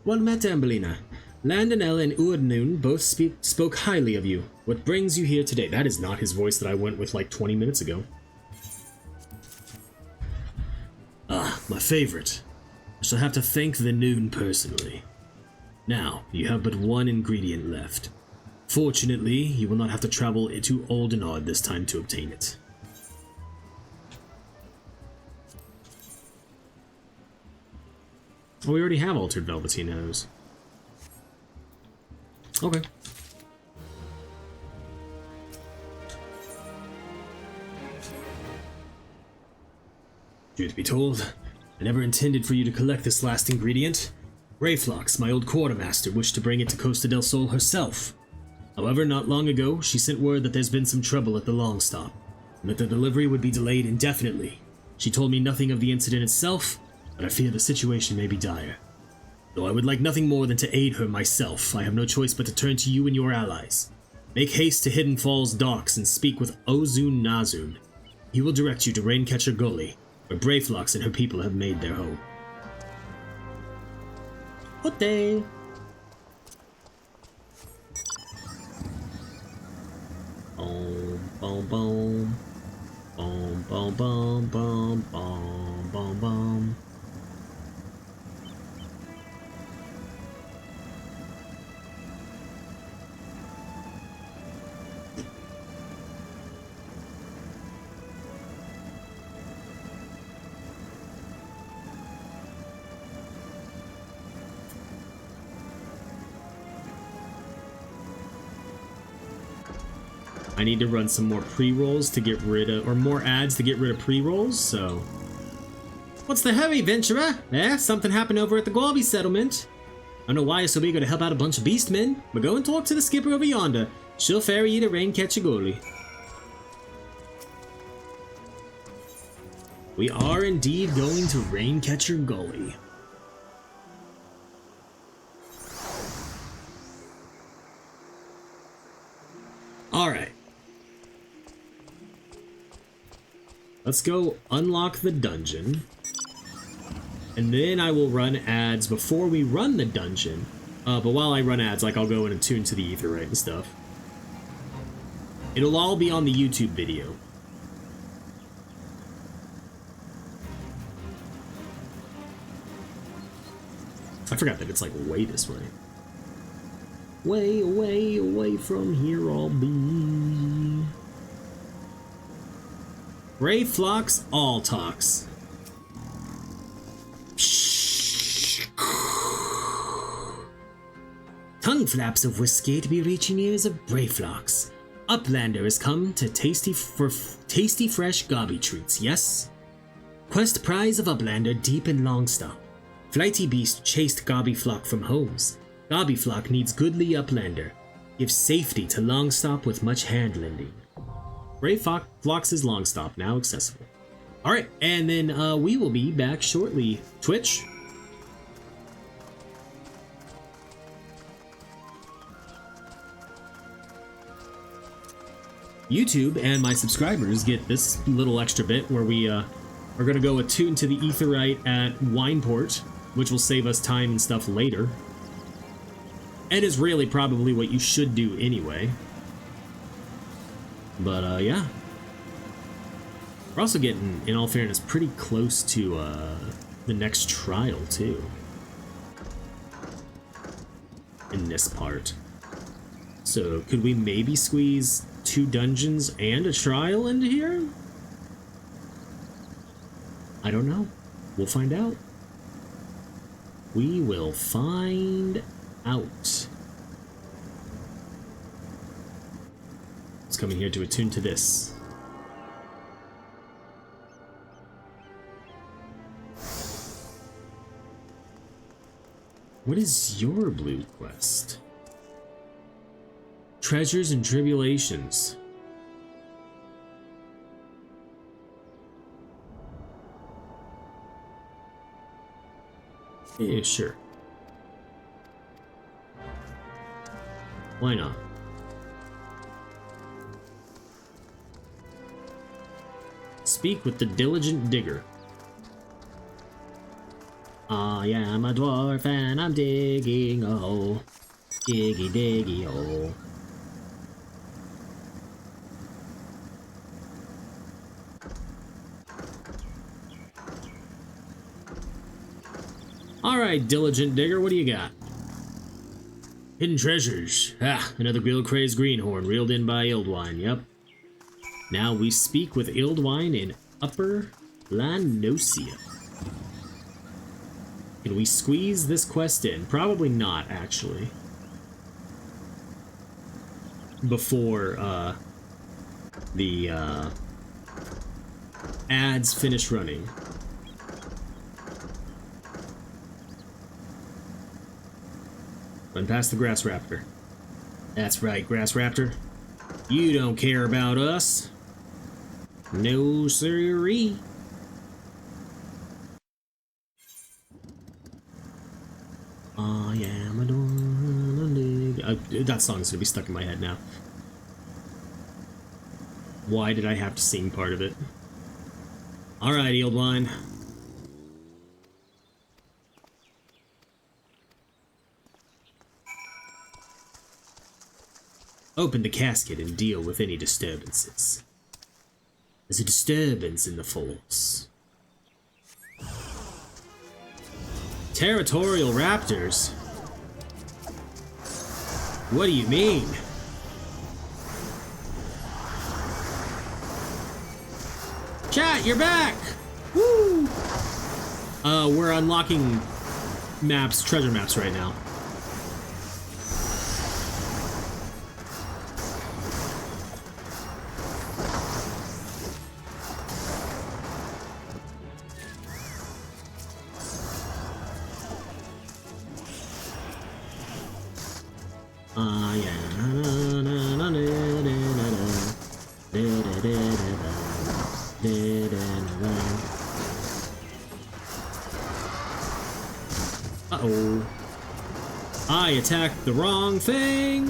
Well met, Ambellina. Landonel and Uadnun both spoke highly of you. What brings you here today? That is not his voice that I went with like 20 minutes ago. Ah, my favorite. I shall have to thank the Noon personally. Now, you have but one ingredient left. Fortunately, you will not have to travel to Oldenod this time to obtain it. Oh, we already have Altered Velveteen Nose. Okay. Truth be told, I never intended for you to collect this last ingredient. Rayflox, my old quartermaster, wished to bring it to Costa del Sol herself. However, not long ago, she sent word that there's been some trouble at the Long Stop, and that the delivery would be delayed indefinitely. She told me nothing of the incident itself, but I fear the situation may be dire. Though I would like nothing more than to aid her myself, I have no choice but to turn to you and your allies. Make haste to Hidden Falls docks and speak with Ozun Nazun. He will direct you to Raincatcher Gully, where Brayflox and her people have made their home. What day? Boom, boom, boom. Boom, boom, boom, boom, boom, boom, boom. I need to run some more pre-rolls to get rid of, or more ads to get rid of pre-rolls, so... What's the hurry, venturer? Something happened over at the Gwalby settlement. I don't know why you're so eager to help out a bunch of beastmen, but go and talk to the skipper over yonder. She'll ferry you to Raincatcher Gully. We are indeed going to Raincatcher Gully. Alright. Let's go unlock the dungeon. And then I will run ads before we run the dungeon. But while I run ads, like, I'll go and attune to the Aetheryte and stuff. It'll all be on the YouTube video. I forgot that it's like way this way. Way away, away from here I'll be. Rayflox all talks. Tongue flaps of Whiskate be reaching ears of Brayflox. Uplander has come to tasty fresh gobby treats, yes? Quest prize of Uplander deep in Longstop. Flighty beast chased Gobbyflock from homes. Gobbyflock needs goodly Uplander. Gives safety to Longstop with much hand-lending. Brayflox's Longstop now accessible. Alright, and then we will be back shortly. Twitch. YouTube and my subscribers get this little extra bit where we are going to go attune to the Aetheryte at Wineport, which will save us time and stuff later. And is really probably what you should do anyway. But, yeah. We're also getting, in all fairness, pretty close to, the next trial, too. In this part. So, could we maybe squeeze 2 dungeons and a trial into here? I don't know. We'll find out. We will find out. Let's come in here to attune to this. What is your blue quest? Treasures and tribulations. Yeah, sure. Why not? Speak with the diligent digger. I am a dwarf and I'm digging a hole. Diggy diggy hole. Alright, diligent digger, what do you got? Hidden treasures. Ah, another grill-crazed greenhorn reeled in by Ildwine, yep. Now we speak with Ildwine in Upper Lanosia. Can we squeeze this quest in? Probably not, actually. Before, the, ads finish running. Run past the grass raptor. That's right, grass raptor. You don't care about us. No siree. I am a dog. That song's gonna be stuck in my head now. Why did I have to sing part of it? Alright, Ildwine. Open the casket and deal with any disturbances. There's a disturbance in the force. Territorial raptors? What do you mean? Chat, you're back! Woo! We're unlocking maps, treasure maps right now. Uh-oh. I attacked the wrong thing!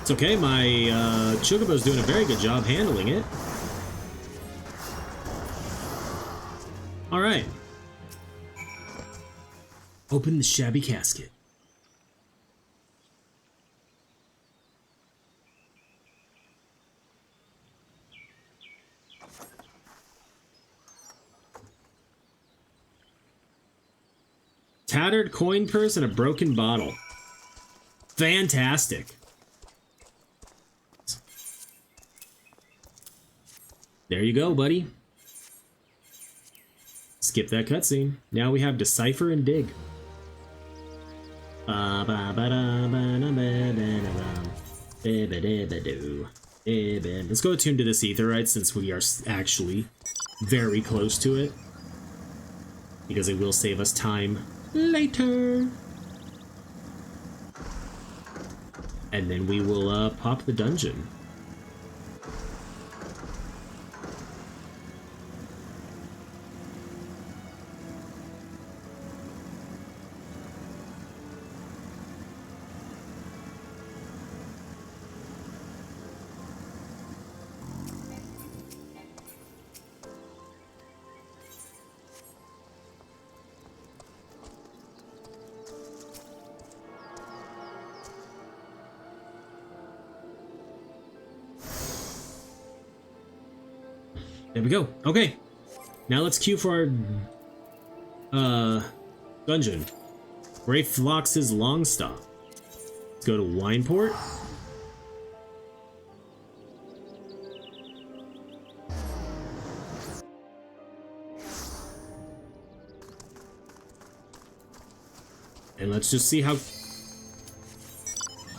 It's okay, my Chocobo's doing a very good job handling it. Alright. Open the shabby casket. Tattered coin purse and a broken bottle. Fantastic. There you go, buddy. Skip that cutscene. Now we have Decipher and Dig. Let's go attune to this Aetherite since we are actually very close to it. Because it will save us time later. And then we will pop the dungeon. There we go. Okay. Now let's queue for our dungeon. Ray Flox's long stop. Let's go to Wineport. And let's just see how...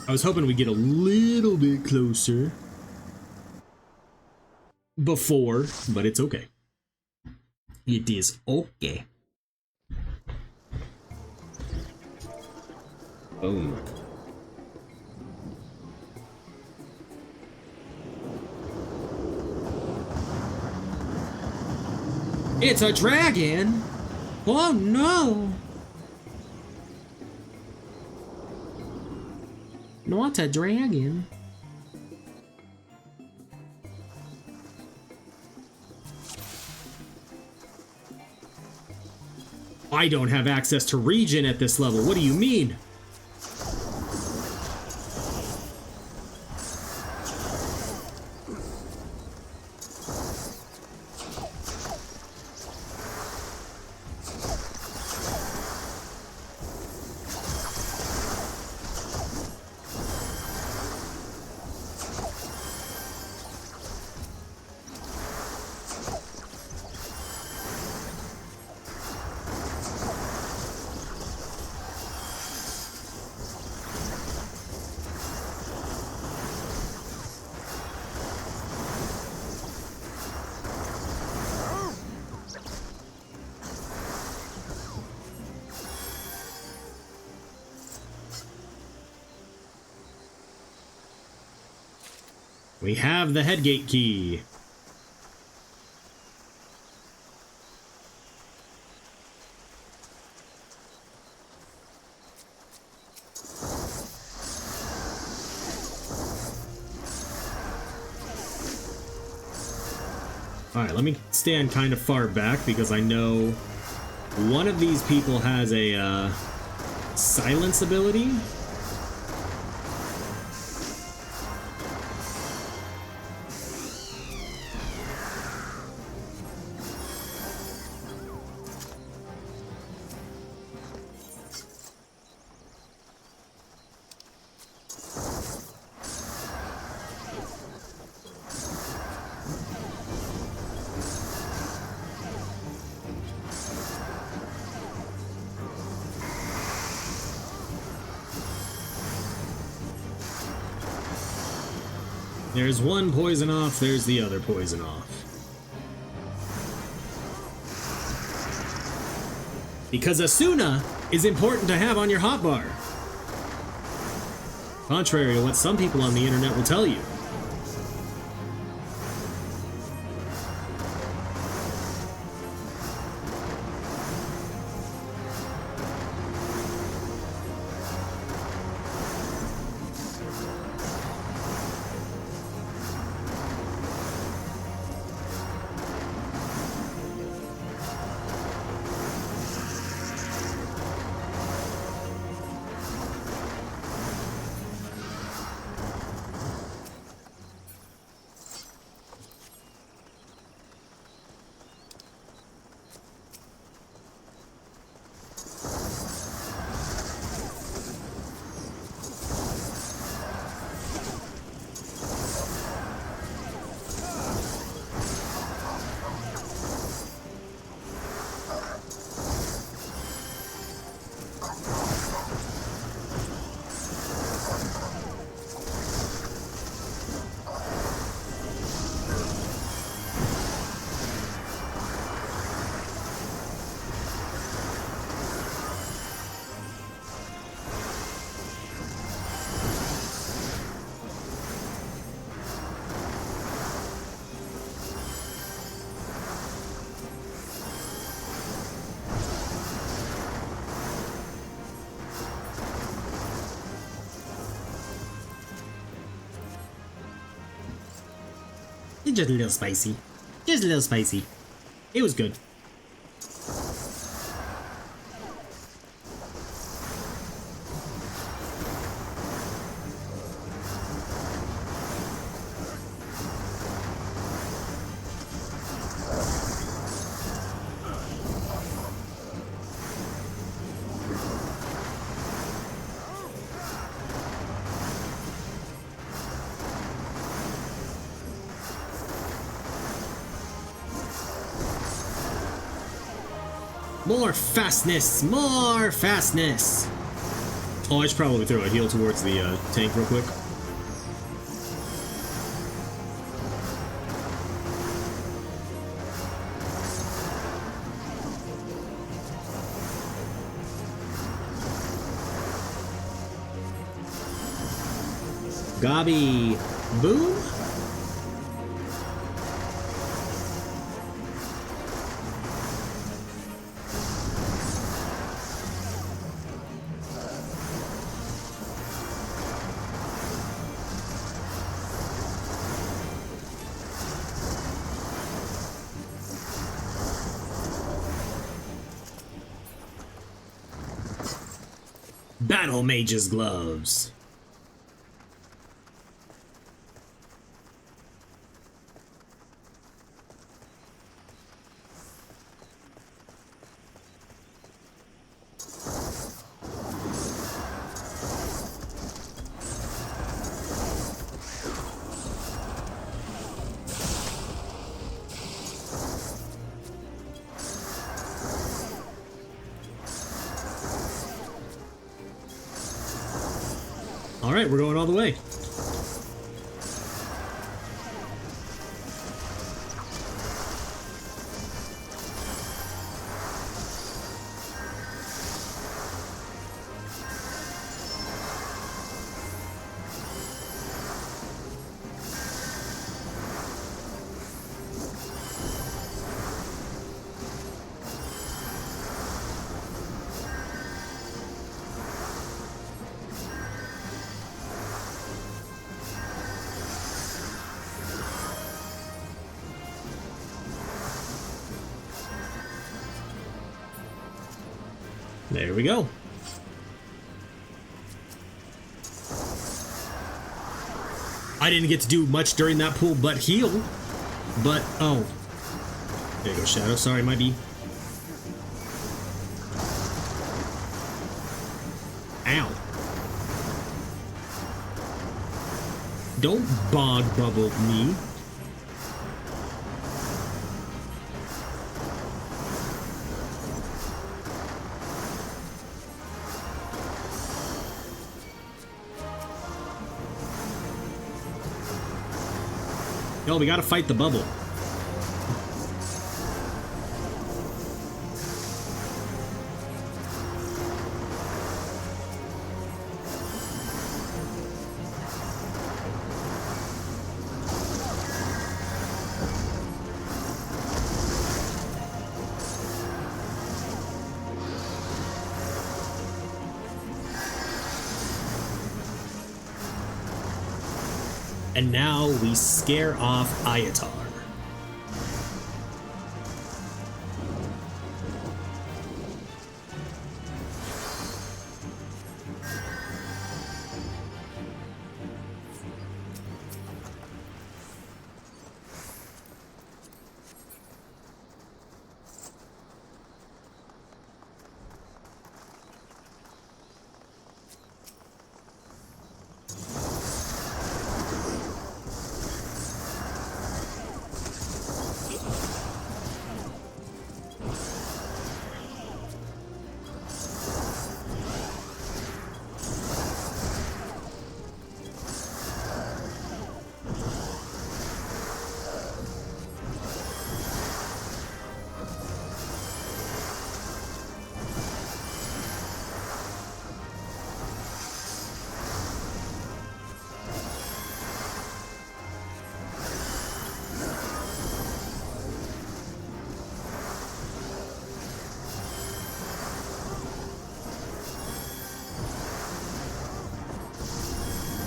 I was hoping we'd get a little bit closer before, but it's okay. It is okay. Boom. It's a dragon! Oh no! Not a dragon. I don't have access to region at this level. What do you mean? We have the headgate key. Alright, let me stand kind of far back because I know one of these people has a silence ability. There's one poison off, there's the other poison off. Because Asuna is important to have on your hotbar. Contrary to what some people on the internet will tell you. Just a little spicy. Just a little spicy. It was good. More fastness! More fastness! Oh, I should probably throw a heal towards the tank real quick. Gobby! Boom! Battle Mage's Gloves. Alright, we're going all the way. There we go. I didn't get to do much during that pool but heal. But, oh. There you go, Shadow. Sorry, might be. Ow. Don't bog bubble me. Yo, we gotta fight the bubble. And now we scare off Ayatar.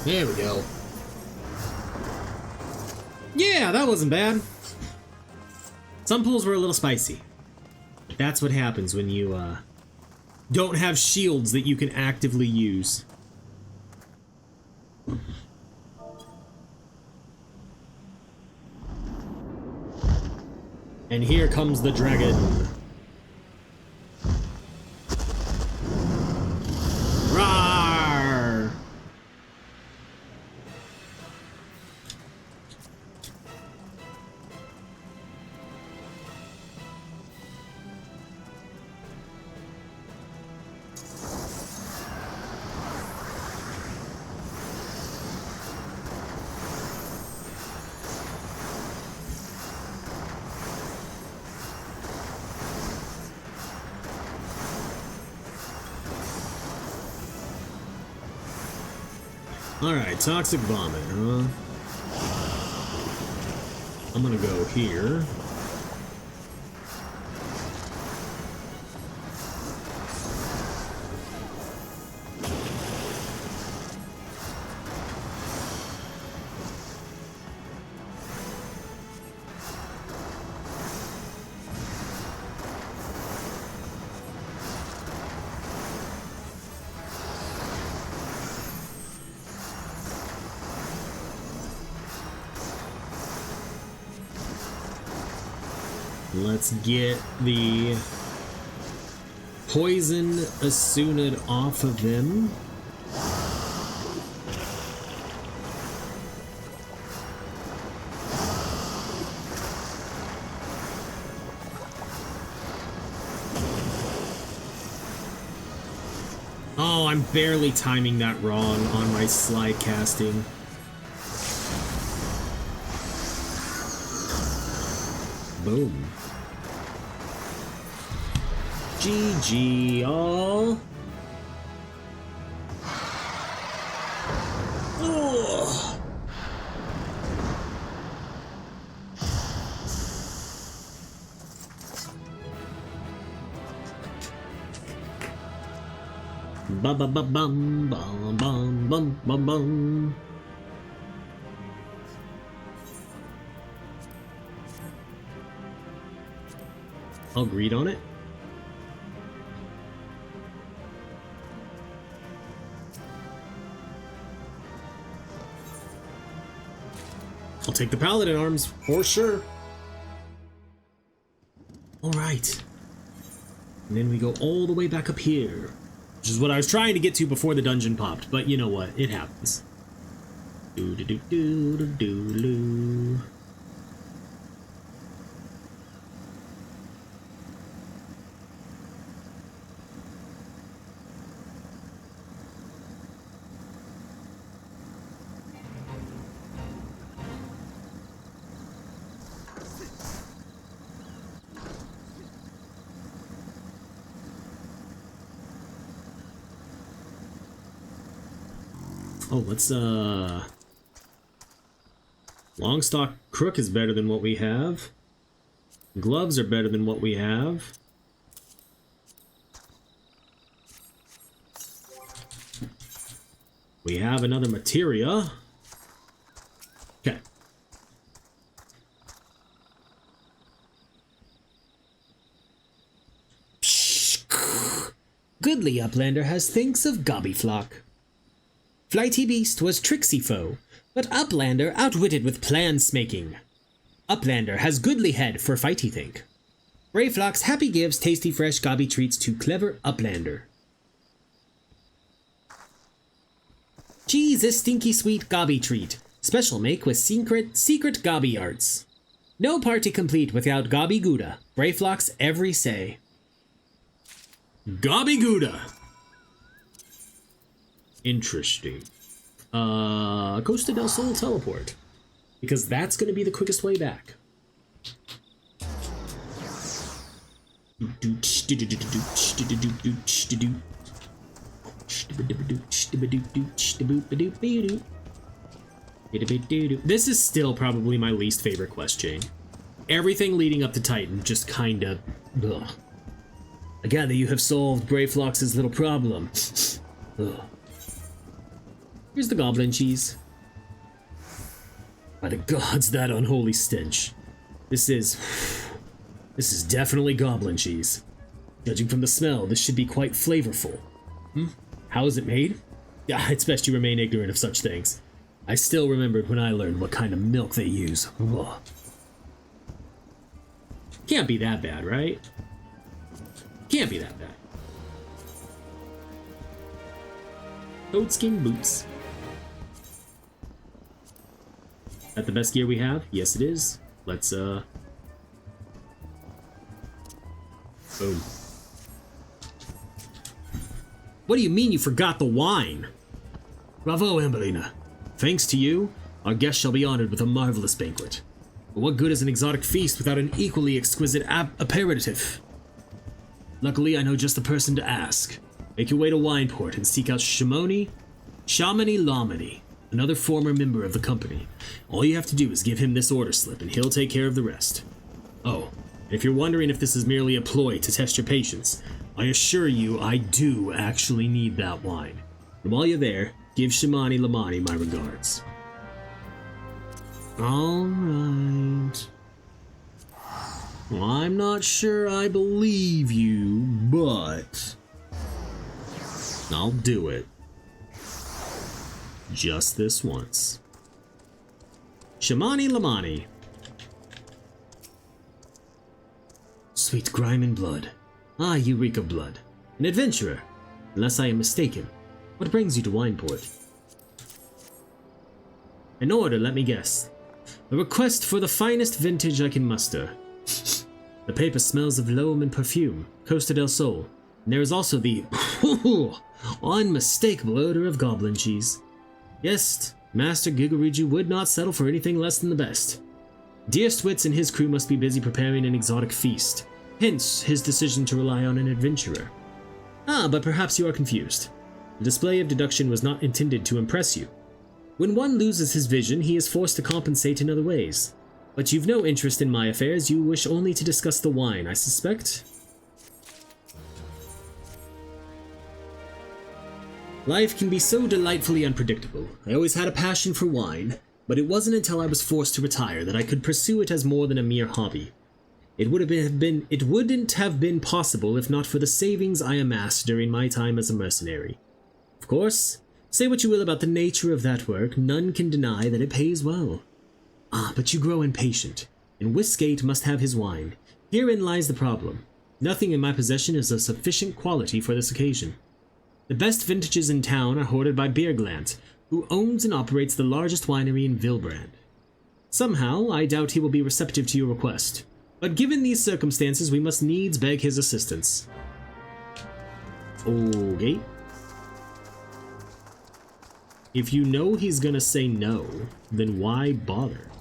There we go. Yeah, that wasn't bad. Some pools were a little spicy. That's what happens when you don't have shields that you can actively use. And here comes the dragon. Rawr! Alright, toxic vomit, huh? I'm gonna go here. Let's get the poison Asunid off of them. Oh, I'm barely timing that wrong on my slide casting. Boom. GG, all. Ugh. Ba ba ba bum bum bum bum bum bum. I'll greed on it. I'll take the paladin arms for sure. All right. And then we go all the way back up here, which is what I was trying to get to before the dungeon popped, but you know what? It happens. Do do do do do do do. Oh, let's, Longstock Crook is better than what we have. Gloves are better than what we have. We have another materia. Okay. Goodly Uplander has thinks of Gobbyflock. Flighty Beast was tricksy foe, but Uplander outwitted with plan-smaking. Uplander has goodly head for fighty think. Brayflock's happy gives tasty fresh gobby treats to clever Uplander. Cheese is stinky sweet gobby treat, special make with secret gobby arts. No party complete without gobby gouda, Brayflock's every say. Gobby gouda! Interesting. Costa del Sol teleport. Because that's going to be the quickest way back. This is still probably my least favorite quest chain. Everything leading up to Titan just kinda... Ugh. I gather you have solved Brayflox's little problem. Ugh. Here's the goblin cheese. By the gods, that unholy stench. This is definitely goblin cheese. Judging from the smell, this should be quite flavorful. How is it made? It's best you remain ignorant of such things. I still remembered when I learned what kind of milk they use. Ugh. Can't be that bad, right? Can't be that bad. Goatskin boots. That the best gear we have? Yes, it is. Let's, boom. What do you mean you forgot the wine? Bravo, Ambellina. Thanks to you, our guest shall be honored with a marvelous banquet. But what good is an exotic feast without an equally exquisite aperitif? Luckily, I know just the person to ask. Make your way to Wineport and seek out Shamoni Lamini. another former member of the company. All you have to do is give him this order slip and he'll take care of the rest. Oh, and if you're wondering if this is merely a ploy to test your patience, I assure you I do actually need that wine. And while you're there, give Shimani Lamani my regards. Alright. Well, I'm not sure I believe you, but I'll do it. Just this once. Shimani Lamani. Sweet grime and blood. Ah, you reek of blood. An adventurer. Unless I am mistaken. What brings you to Wineport? An order, let me guess. A request for the finest vintage I can muster. The paper smells of loam and perfume, Costa del Sol. And there is also the unmistakable odor of goblin cheese. Yes, Master Guguruju would not settle for anything less than the best. Dear Switz and his crew must be busy preparing an exotic feast. Hence, his decision to rely on an adventurer. Ah, but perhaps you are confused. The display of deduction was not intended to impress you. When one loses his vision, he is forced to compensate in other ways. But you've no interest in my affairs, you wish only to discuss the wine, I suspect? Life can be so delightfully unpredictable. I always had a passion for wine, but it wasn't until I was forced to retire that I could pursue it as more than a mere hobby. It wouldn't have been possible if not for the savings I amassed during my time as a mercenary. Of course, say what you will about the nature of that work, none can deny that it pays well. Ah, but you grow impatient, and Whiskate must have his wine. Herein lies the problem. Nothing in my possession is of sufficient quality for this occasion. The best vintages in town are hoarded by Beerglant, who owns and operates the largest winery in Vilbrand. Somehow, I doubt he will be receptive to your request. But given these circumstances, we must needs beg his assistance. Okay. If you know he's gonna say no, then why bother?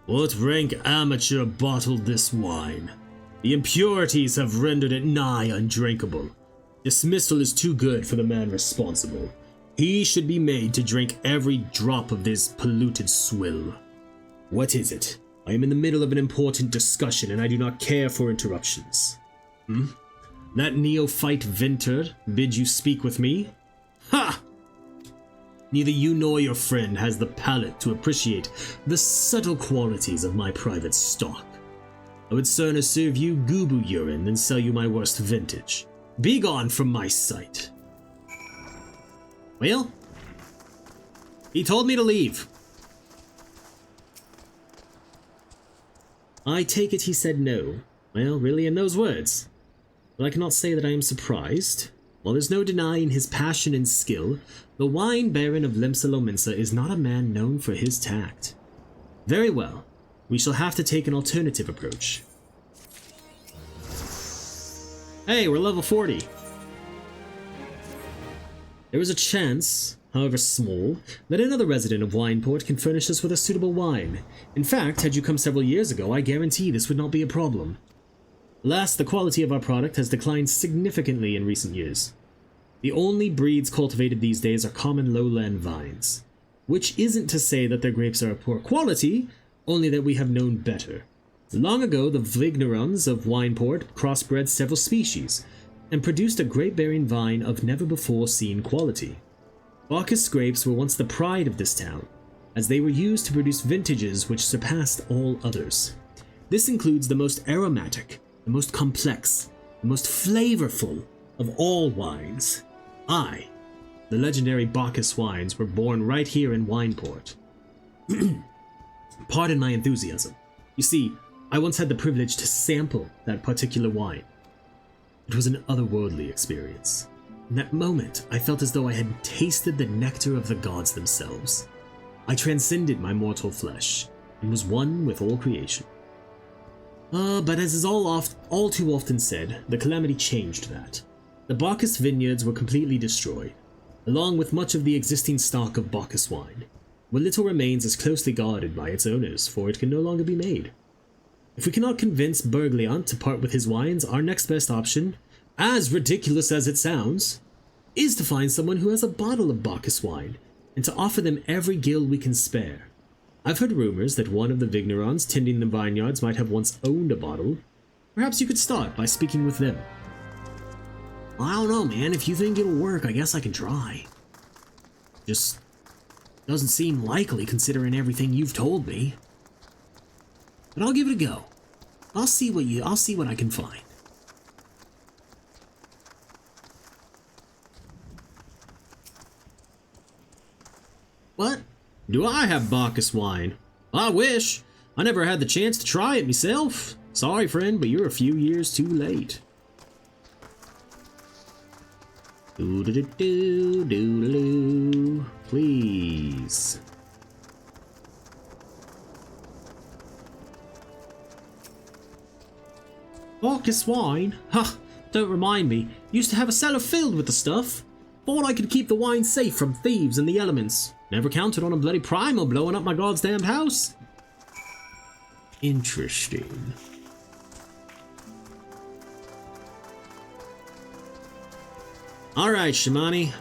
What rank amateur bottled this wine? The impurities have rendered it nigh undrinkable. Dismissal is too good for the man responsible. He should be made to drink every drop of this polluted swill. What is it? I am in the middle of an important discussion and I do not care for interruptions. That neophyte Vintner bid you speak with me? Ha! Neither you nor your friend has the palate to appreciate the subtle qualities of my private stock. I would sooner serve you Gubu urine than sell you my worst vintage. Begone from my sight. Well, he told me to leave. I take it he said no. Well, really in those words. But I cannot say that I am surprised. While there's no denying his passion and skill, the wine baron of Limsa Lominsa is not a man known for his tact. Very well, we shall have to take an alternative approach. Hey, we're level 40. There is a chance, however small, that another resident of Wineport can furnish us with a suitable wine. In fact, had you come several years ago, I guarantee this would not be a problem. Alas, the quality of our product has declined significantly in recent years. The only breeds cultivated these days are common lowland vines. Which isn't to say that their grapes are of poor quality, only that we have known better. Long ago, the Vignerons of Wineport crossbred several species, and produced a grape-bearing vine of never-before-seen quality. Bacchus grapes were once the pride of this town, as they were used to produce vintages which surpassed all others. This includes the most aromatic, the most complex, the most flavorful of all wines. The legendary Bacchus wines, were born right here in Wineport. Pardon my enthusiasm. You see, I once had the privilege to sample that particular wine. It was an otherworldly experience. In that moment, I felt as though I had tasted the nectar of the gods themselves. I transcended my mortal flesh, and was one with all creation. But as is all too often said, the calamity changed that. The Bacchus vineyards were completely destroyed, along with much of the existing stock of Bacchus wine. What little remains is closely guarded by its owners, for it can no longer be made. If we cannot convince Bergliant to part with his wines, our next best option, as ridiculous as it sounds, is to find someone who has a bottle of Bacchus wine, and to offer them every gil we can spare. I've heard rumors that one of the Vignerons tending the vineyards might have once owned a bottle. Perhaps you could start by speaking with them. I don't know, man. If you think it'll work, I guess I can try. Just doesn't seem likely considering everything you've told me. But I'll give it a go. I'll see what I can find. What? Do I have Bacchus wine? I wish. I never had the chance to try it myself. Sorry, friend, but you're a few years too late. Doo-doo-doo-doo-doo-doo. Please. Bacchus wine? Ha! Don't remind me. Used to have a cellar filled with the stuff. Thought I could keep the wine safe from thieves and the elements. Never counted on a bloody primal blowing up my goddamn house. Interesting. Alright, Shimani.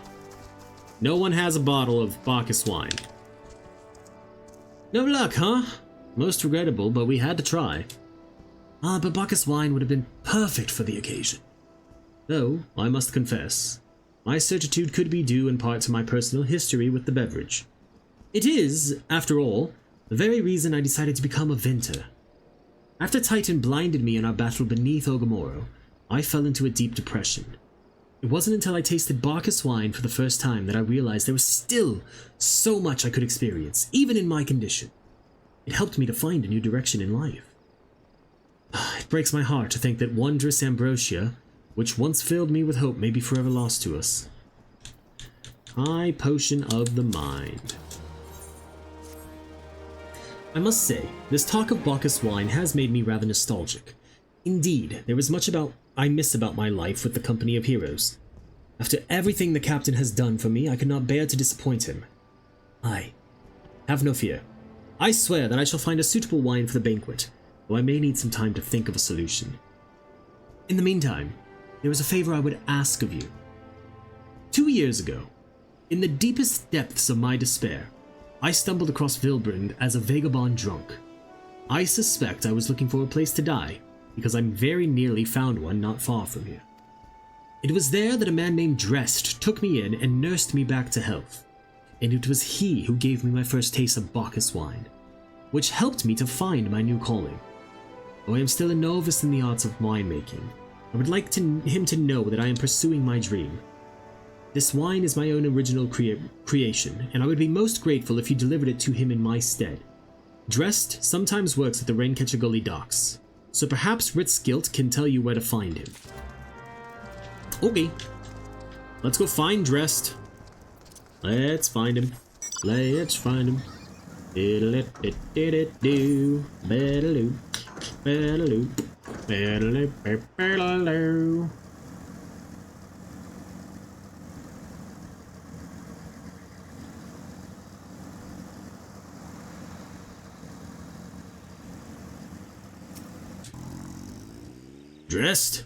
No one has a bottle of Bacchus wine. No luck, huh? Most regrettable, but we had to try. But Bacchus wine would have been perfect for the occasion. Though, I must confess, my certitude could be due in part to my personal history with the beverage. It is, after all, the very reason I decided to become a venter. After Titan blinded me in our battle beneath Ogamoro, I fell into a deep depression. It wasn't until I tasted Bacchus wine for the first time that I realized there was still so much I could experience, even in my condition. It helped me to find a new direction in life. It breaks my heart to think that wondrous ambrosia, which once filled me with hope, may be forever lost to us. High potion of the mind. I must say, this talk of Bacchus wine has made me rather nostalgic. Indeed, there is much I miss about my life with the company of heroes. After everything the captain has done for me, I could not bear to disappoint him. Have no fear. I swear that I shall find a suitable wine for the banquet, though I may need some time to think of a solution. In the meantime, there is a favor I would ask of you. 2 years ago, in the deepest depths of my despair, I stumbled across Vilbrand as a vagabond drunk. I suspect I was looking for a place to die, because I very nearly found one not far from here. It was there that a man named Drest took me in and nursed me back to health, and it was he who gave me my first taste of Bacchus wine, which helped me to find my new calling. Though I am still a novice in the arts of winemaking, I would like him to know that I am pursuing my dream. This wine is my own original creation, and I would be most grateful if you delivered it to him in my stead. Drest sometimes works at the Raincatcher Gully docks, so perhaps Ritzgilt can tell you where to find him. Okay, let's go find Drest. Let's find him. Let's find him. Diddle-it-did-it-do. Beddaloo. Beddaloo. Beddaloo. Dressed?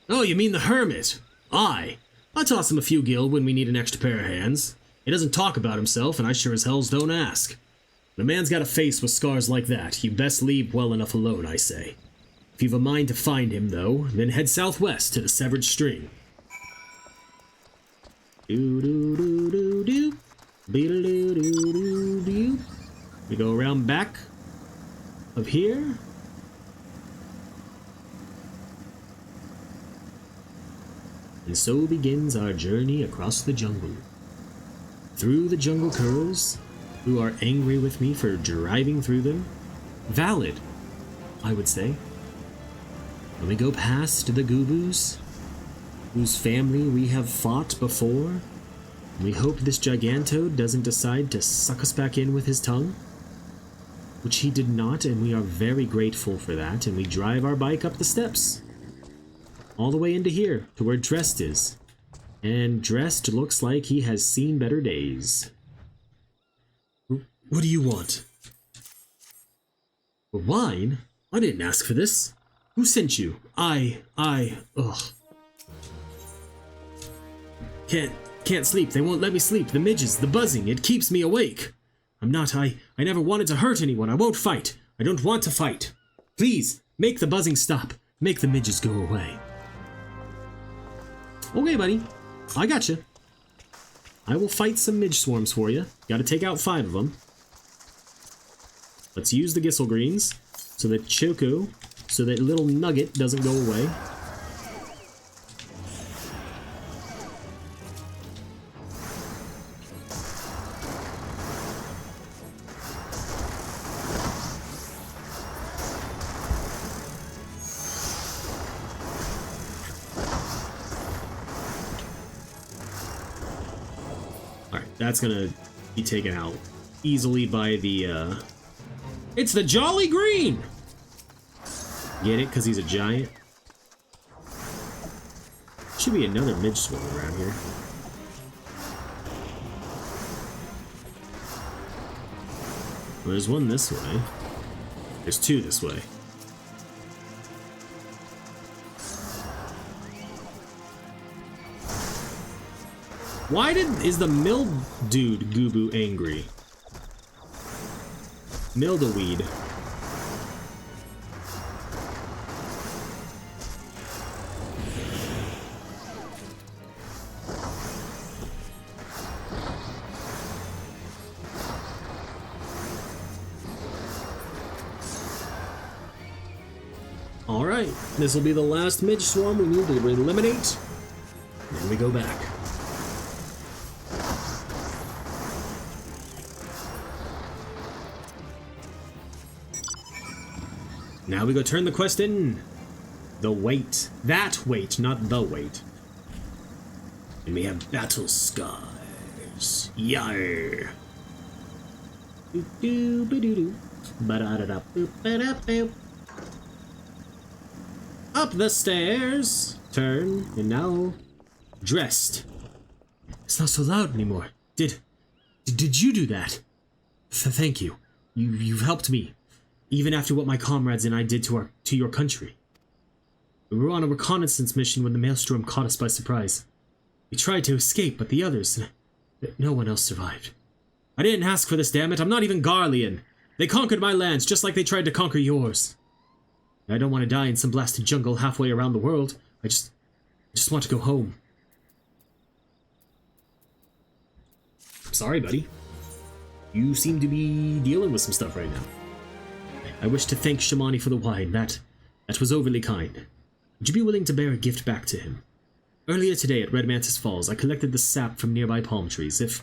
Oh, you mean the hermit? I toss him a few gil when we need an extra pair of hands. He doesn't talk about himself, and I sure as hells don't ask. When a man's got a face with scars like that, you best leave well enough alone, I say. If you've a mind to find him, though, then head southwest to the Severed String. Do-do-do-do-do. Be-do-do-do-do-do. We go around back of here. And so begins our journey across the jungle. Through the jungle curls, who are angry with me for driving through them. Valid, I would say. When we go past the Gubus, whose family we have fought before, we hope this Gigantode doesn't decide to suck us back in with his tongue. Which he did not, and we are very grateful for that, and we drive our bike up the steps. All the way into here, to where Drest is. And Drest looks like he has seen better days. What do you want? Wine? I didn't ask for this. Who sent you? Ugh. Can't sleep. They won't let me sleep. The midges, the buzzing, it keeps me awake. I never wanted to hurt anyone. I won't fight. I don't want to fight. Please, make the buzzing stop. Make the midges go away. Okay, buddy. I gotcha. I will fight some midge swarms for you. Gotta take out 5 of them. Let's use the Gissel Greens so that Choco, so that little nugget doesn't go away. That's gonna be taken out easily by the, It's the Jolly Green! Get it? Because he's a giant? Should be another midge swarm around here. Well, there's one this way. There's 2 this way. Why is the Mildude Goobu angry? Mildeweed. Alright, this will be the last midge swarm we need to eliminate. Then we go back. Now we go turn the quest in. The wait. That wait, not the wait. And we have battle scars. Yar. Up the stairs. Turn. And now dressed. It's not so loud anymore. Did you do that? Thank you. You've helped me. Even after what my comrades and I did to your country. We were on a reconnaissance mission when the maelstrom caught us by surprise. We tried to escape, but the others... no one else survived. I didn't ask for this, damn it. I'm not even Garlean. They conquered my lands just like they tried to conquer yours. I don't want to die in some blasted jungle halfway around the world. I just want to go home. I'm sorry, buddy. You seem to be dealing with some stuff right now. I wish to thank Shamani for the wine. That was overly kind. Would you be willing to bear a gift back to him? Earlier today at Red Mantis Falls, I collected the sap from nearby palm trees. If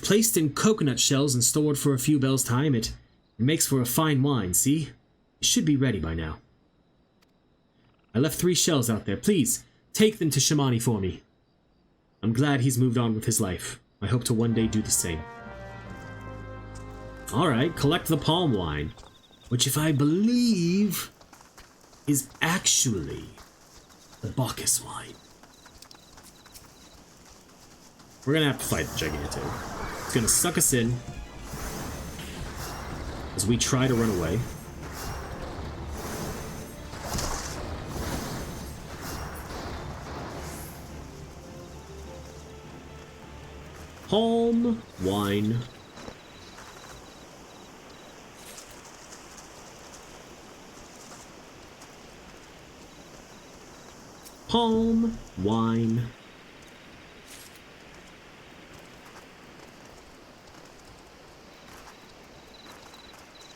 placed in coconut shells and stored for a few bells' time, it makes for a fine wine, see? It should be ready by now. I left 3 shells out there. Please, take them to Shamani for me. I'm glad he's moved on with his life. I hope to one day do the same. Alright, collect the palm wine. Which, if I believe, is actually the Bacchus wine. We're gonna have to fight the Giganto. It's gonna suck us in as we try to run away. Palm wine. Palm wine.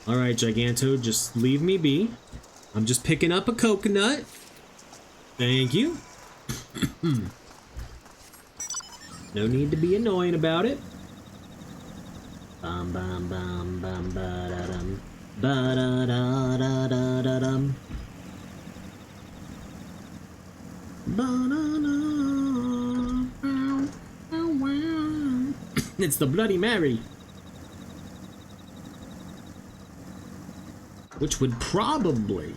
Alright, Giganto, just leave me be. I'm just picking up a coconut. Thank you. No need to be annoying about it. Bum bum bum bum ba da dum ba da da da da da dum. It's the Bloody Mary. Which would probably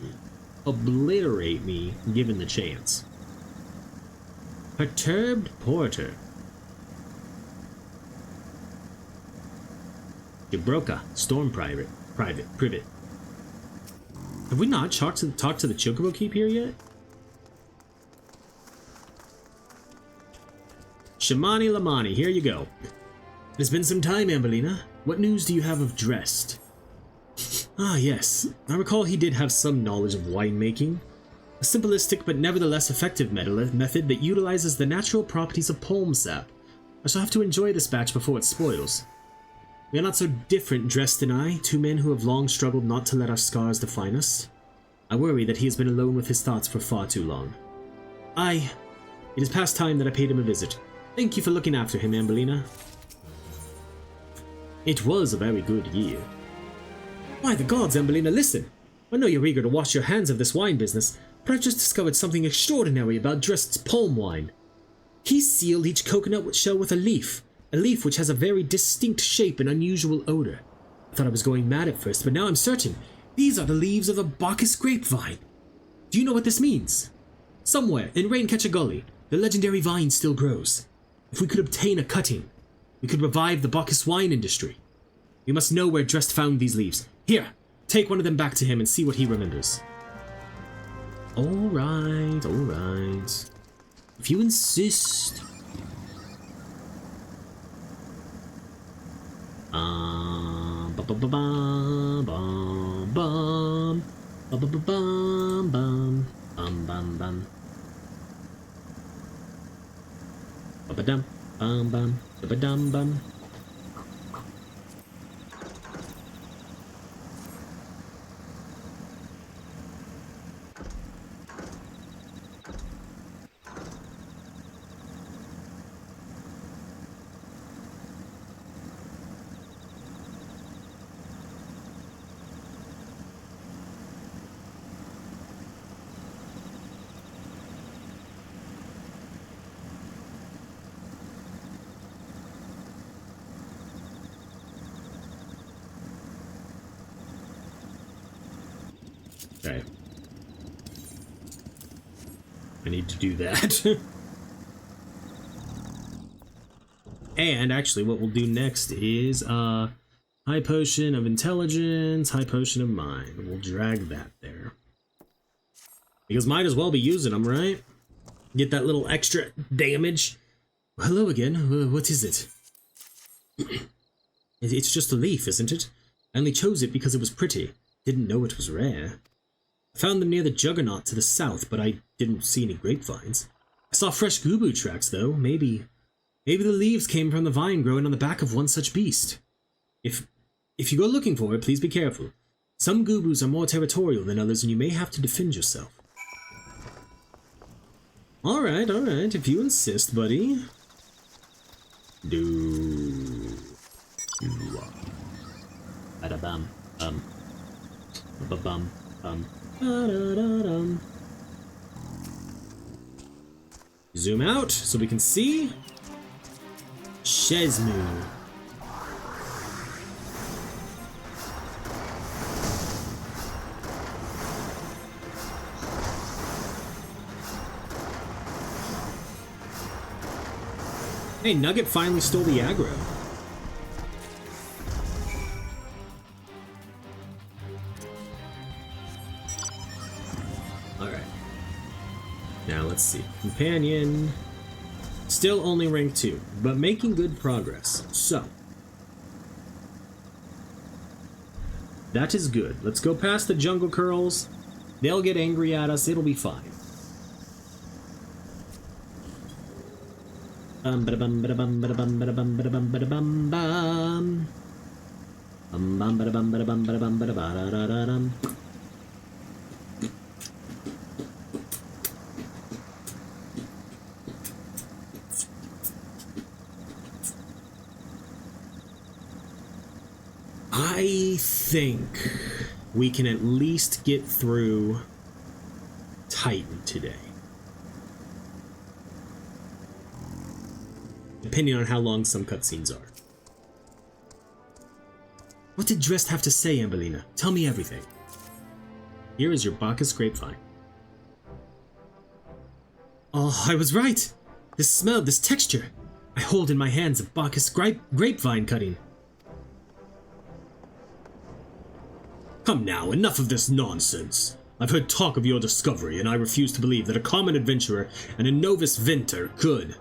obliterate me given the chance. Perturbed Porter. Jabroka, Storm Privet. Privet. Have we not talked to the Chocobo Keep here yet? Shamani Lamani, here you go. It has been some time, Ambellina. What news do you have of Drest? Ah, yes. I recall he did have some knowledge of winemaking. A simplistic but nevertheless effective method that utilizes the natural properties of palm sap. I shall have to enjoy this batch before it spoils. We are not so different, Drest and I, two men who have long struggled not to let our scars define us. I worry that he has been alone with his thoughts for far too long. It is past time that I paid him a visit. Thank you for looking after him, Ambellina. It was a very good year. By the gods, Ambellina, listen! I know you're eager to wash your hands of this wine business, but I've just discovered something extraordinary about Drest's palm wine. He sealed each coconut shell with a leaf which has a very distinct shape and unusual odor. I thought I was going mad at first, but now I'm certain. These are the leaves of the Bacchus grapevine. Do you know what this means? Somewhere in Raincatcher Gully, the legendary vine still grows. If we could obtain a cutting, we could revive the Bacchus wine industry. We must know where Drest found these leaves. Here, take one of them back to him and see what he remembers. Alright, alright. If you insist. Okay. I need to do that. And actually what we'll do next is high potion of intelligence, high potion of mind. We'll drag that there. Because might as well be using them, right? Get that little extra damage. Hello again. What is it? It's just a leaf, isn't it? I only chose it because it was pretty. Didn't know it was rare. I found them near the Juggernaut to the south, but I didn't see any grapevines. I saw fresh gubu tracks, though. Maybe the leaves came from the vine growing on the back of one such beast. If you go looking for it, please be careful. Some gubus are more territorial than others, and you may have to defend yourself. Alright, if you insist, buddy. Ba-da-bum, ba-bum, ba-da-da-dum. Zoom out so we can see Shezmu. Hey, Nugget finally stole the aggro. Alright. Now let's see. Companion. Still only rank 2, but making good progress. So. That is good. Let's go past the jungle curls. They'll get angry at us. It'll be fine. I think we can at least get through Titan today. Depending on how long some cutscenes are. What did Drest have to say, Ambellina? Tell me everything. Here is your Bacchus grapevine. Oh, I was right! This smell, this texture. I hold in my hands a Bacchus grapevine cutting. Come now, enough of this nonsense. I've heard talk of your discovery, and I refuse to believe that a common adventurer and a novice vintner could.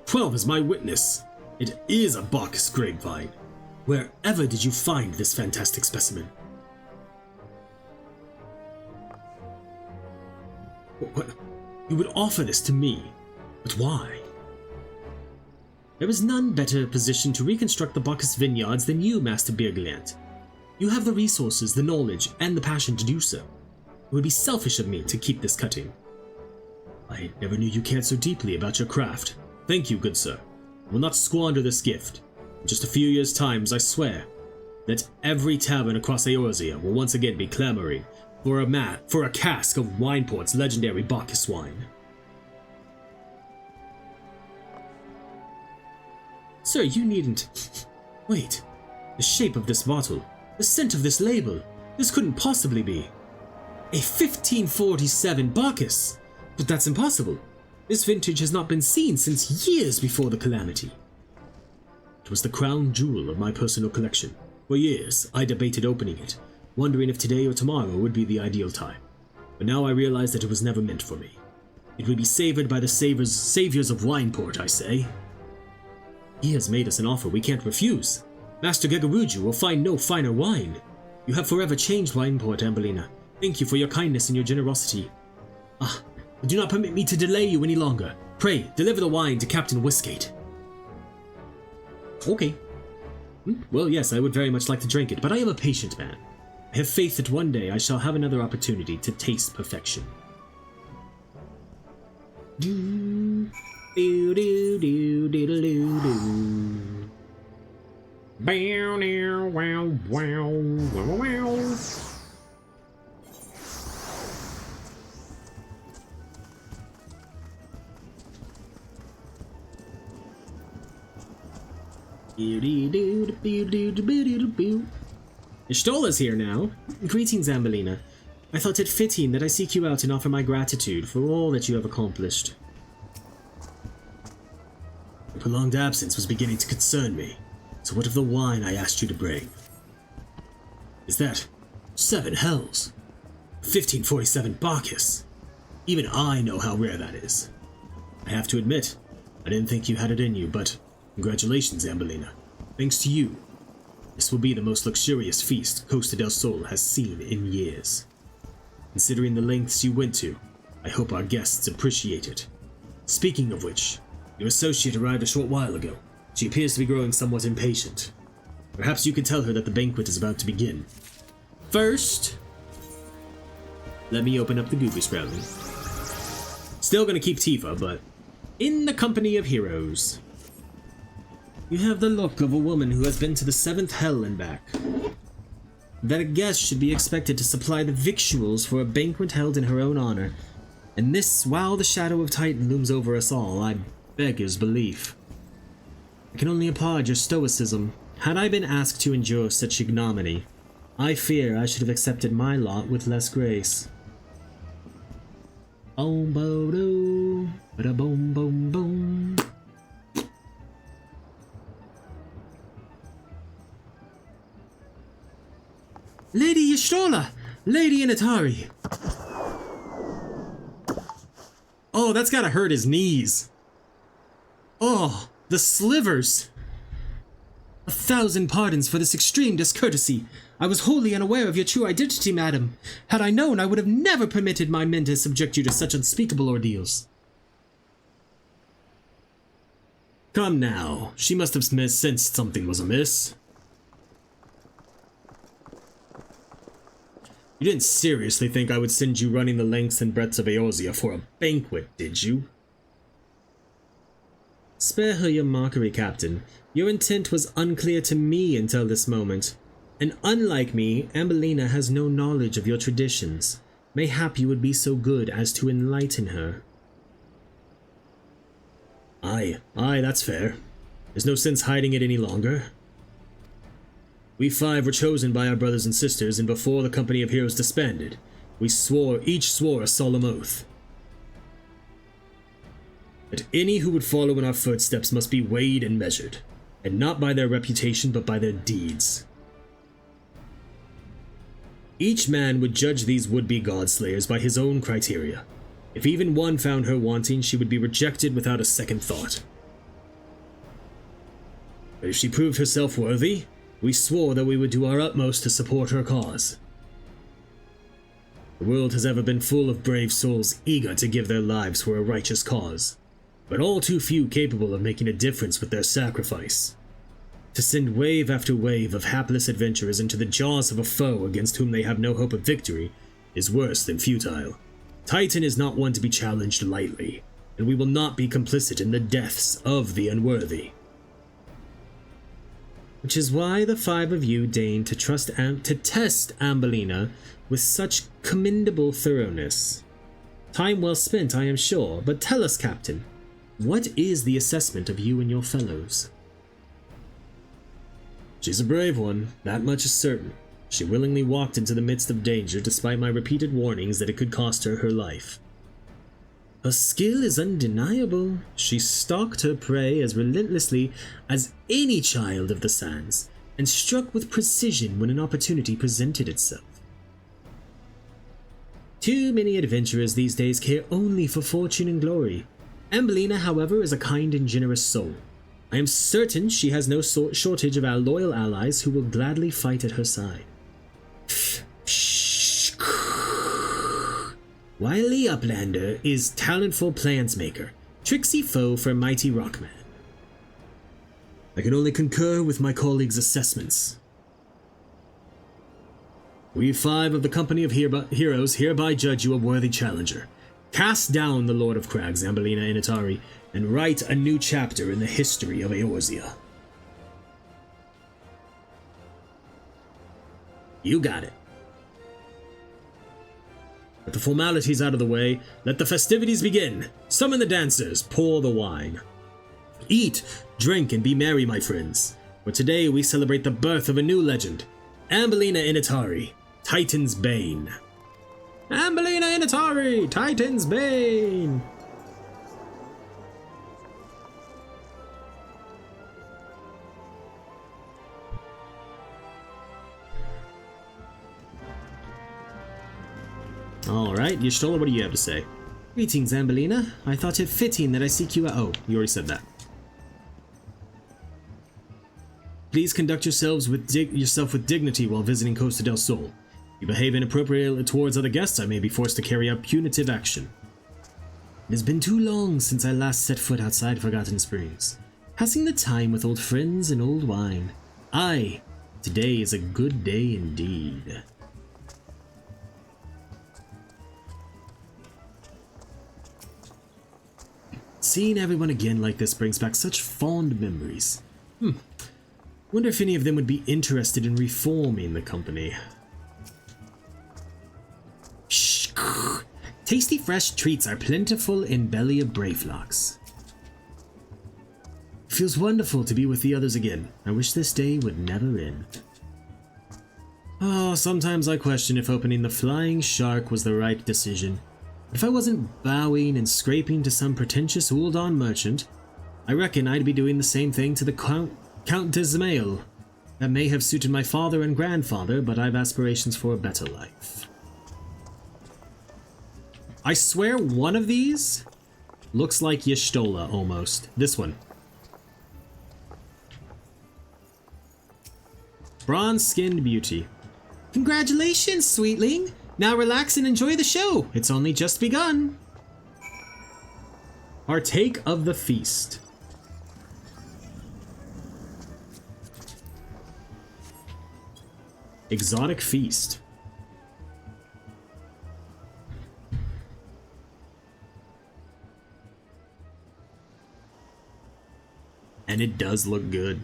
12 is my witness. It is a Bacchus grapevine. Wherever did you find this fantastic specimen? What? You would offer this to me, but why? There is none better positioned to reconstruct the Bacchus vineyards than you, Master Birglant. You have the resources, the knowledge, and the passion to do so. It would be selfish of me to keep this cutting. I never knew you cared so deeply about your craft. Thank you, good sir. I will not squander this gift. In just a few years' time, I swear that every tavern across Eorzea will once again be clamoring for a cask of Wineport's legendary Bacchus wine. Sir, you needn't... Wait. The shape of this bottle, the scent of this label, this couldn't possibly be. A 1547 Bacchus! But that's impossible. This vintage has not been seen since years before the calamity. It was the crown jewel of my personal collection. For years, I debated opening it, wondering if today or tomorrow would be the ideal time. But now I realize that it was never meant for me. It would be savored by the saviors of Wineport, I say. He has made us an offer we can't refuse. Master Gegaruju will find no finer wine. You have forever changed Wineport, Ambellina. Thank you for your kindness and your generosity. Do not permit me to delay you any longer. Pray, deliver the wine to Captain Whiskate. Okay. Well, yes, I would very much like to drink it, but I am a patient man. I have faith that one day I shall have another opportunity to taste perfection. Do, do, do, do, do, do, do. Bow, now, wow, wow, wow, wow. Ishtola's here now. Greetings, Ambellina. I thought it fitting that I seek you out and offer my gratitude for all that you have accomplished. A prolonged absence was beginning to concern me, so what of the wine I asked you to bring? Is that 7 hells? 1547 Bacchus? Even I know how rare that is. I have to admit, I didn't think you had it in you, but congratulations, Ambellina. Thanks to you, this will be the most luxurious feast Costa del Sol has seen in years. Considering the lengths you went to, I hope our guests appreciate it. Speaking of which, your associate arrived a short while ago. She appears to be growing somewhat impatient. Perhaps you can tell her that the banquet is about to begin. First, let me open up the Goopy Sprouting. Still gonna keep Tifa, but in the company of heroes. You have the look of a woman who has been to the 7th hell and back. That a guest should be expected to supply the victuals for a banquet held in her own honor, and this while the shadow of Titan looms over us all, I beg his belief. I can only applaud your stoicism. Had I been asked to endure such ignominy, I fear I should have accepted my lot with less grace. Boom, boom, boom, ba boom, boom, boom. Lady Y'shtola! Lady Initari! Oh, that's gotta hurt his knees. Oh, the slivers! 1,000 pardons for this extreme discourtesy. I was wholly unaware of your true identity, madam. Had I known, I would have never permitted my men to subject you to such unspeakable ordeals. Come now, she must have sensed something was amiss. You didn't seriously think I would send you running the lengths and breadths of Eorzea for a banquet, did you? Spare her your mockery, Captain. Your intent was unclear to me until this moment. And unlike me, Ambellina has no knowledge of your traditions. Mayhap you would be so good as to enlighten her. Aye, that's fair. There's no sense hiding it any longer. We 5 were chosen by our brothers and sisters, and before the company of heroes disbanded, each swore a solemn oath. That any who would follow in our footsteps must be weighed and measured, and not by their reputation but by their deeds. Each man would judge these would-be godslayers by his own criteria. If even one found her wanting, she would be rejected without a second thought. But if she proved herself worthy, we swore that we would do our utmost to support her cause. The world has ever been full of brave souls eager to give their lives for a righteous cause, but all too few capable of making a difference with their sacrifice. To send wave after wave of hapless adventurers into the jaws of a foe against whom they have no hope of victory is worse than futile. Titan is not one to be challenged lightly, and we will not be complicit in the deaths of the unworthy. Which is why the 5 of you deigned to test Ambellina with such commendable thoroughness. Time well spent, I am sure, but tell us, Captain, what is the assessment of you and your fellows? She's a brave one, that much is certain. She willingly walked into the midst of danger despite my repeated warnings that it could cost her her life. Her skill is undeniable. She stalked her prey as relentlessly as any child of the sands, and struck with precision when an opportunity presented itself. Too many adventurers these days care only for fortune and glory. Ambellina, however, is a kind and generous soul. I am certain she has no shortage of our loyal allies who will gladly fight at her side. Wily Uplander is talentful plansmaker, tricksy foe for mighty Rockman. I can only concur with my colleagues' assessments. We 5 of the Company of Heroes hereby judge you a worthy challenger. Cast down the Lord of Crags, Ambellina Initari, and write a new chapter in the history of Eorzea. You got it. With the formalities out of the way, let the festivities begin. Summon the dancers, pour the wine. Eat, drink, and be merry, my friends. For today we celebrate the birth of a new legend, Ambellina Initari, Titan's Bane. Ambellina Initari, Titan's Bane! Alright, Y'shtola, what do you have to say? Greetings, Ambellina. I thought it fitting that I seek you out. Oh, you already said that. Please conduct yourself with dignity while visiting Costa del Sol. If you behave inappropriately towards other guests, I may be forced to carry out punitive action. It has been too long since I last set foot outside Forgotten Springs. Passing the time with old friends and old wine. Aye, today is a good day indeed. Seeing everyone again like this brings back such fond memories. Wonder if any of them would be interested in reforming the company. Shh. Tasty fresh treats are plentiful in belly of Brayflocks. Feels wonderful to be with the others again. I wish this day would never end. Oh, sometimes I question if opening the Flying Shark was the right decision. If I wasn't bowing and scraping to some pretentious Ul'dahn merchant, I reckon I'd be doing the same thing to the Count Dismail. That may have suited my father and grandfather, but I've aspirations for a better life. I swear one of these looks like Y'shtola almost. This one. Bronze-skinned beauty. Congratulations, sweetling! Now relax and enjoy the show. It's only just begun. Partake of the feast. Exotic feast. And it does look good.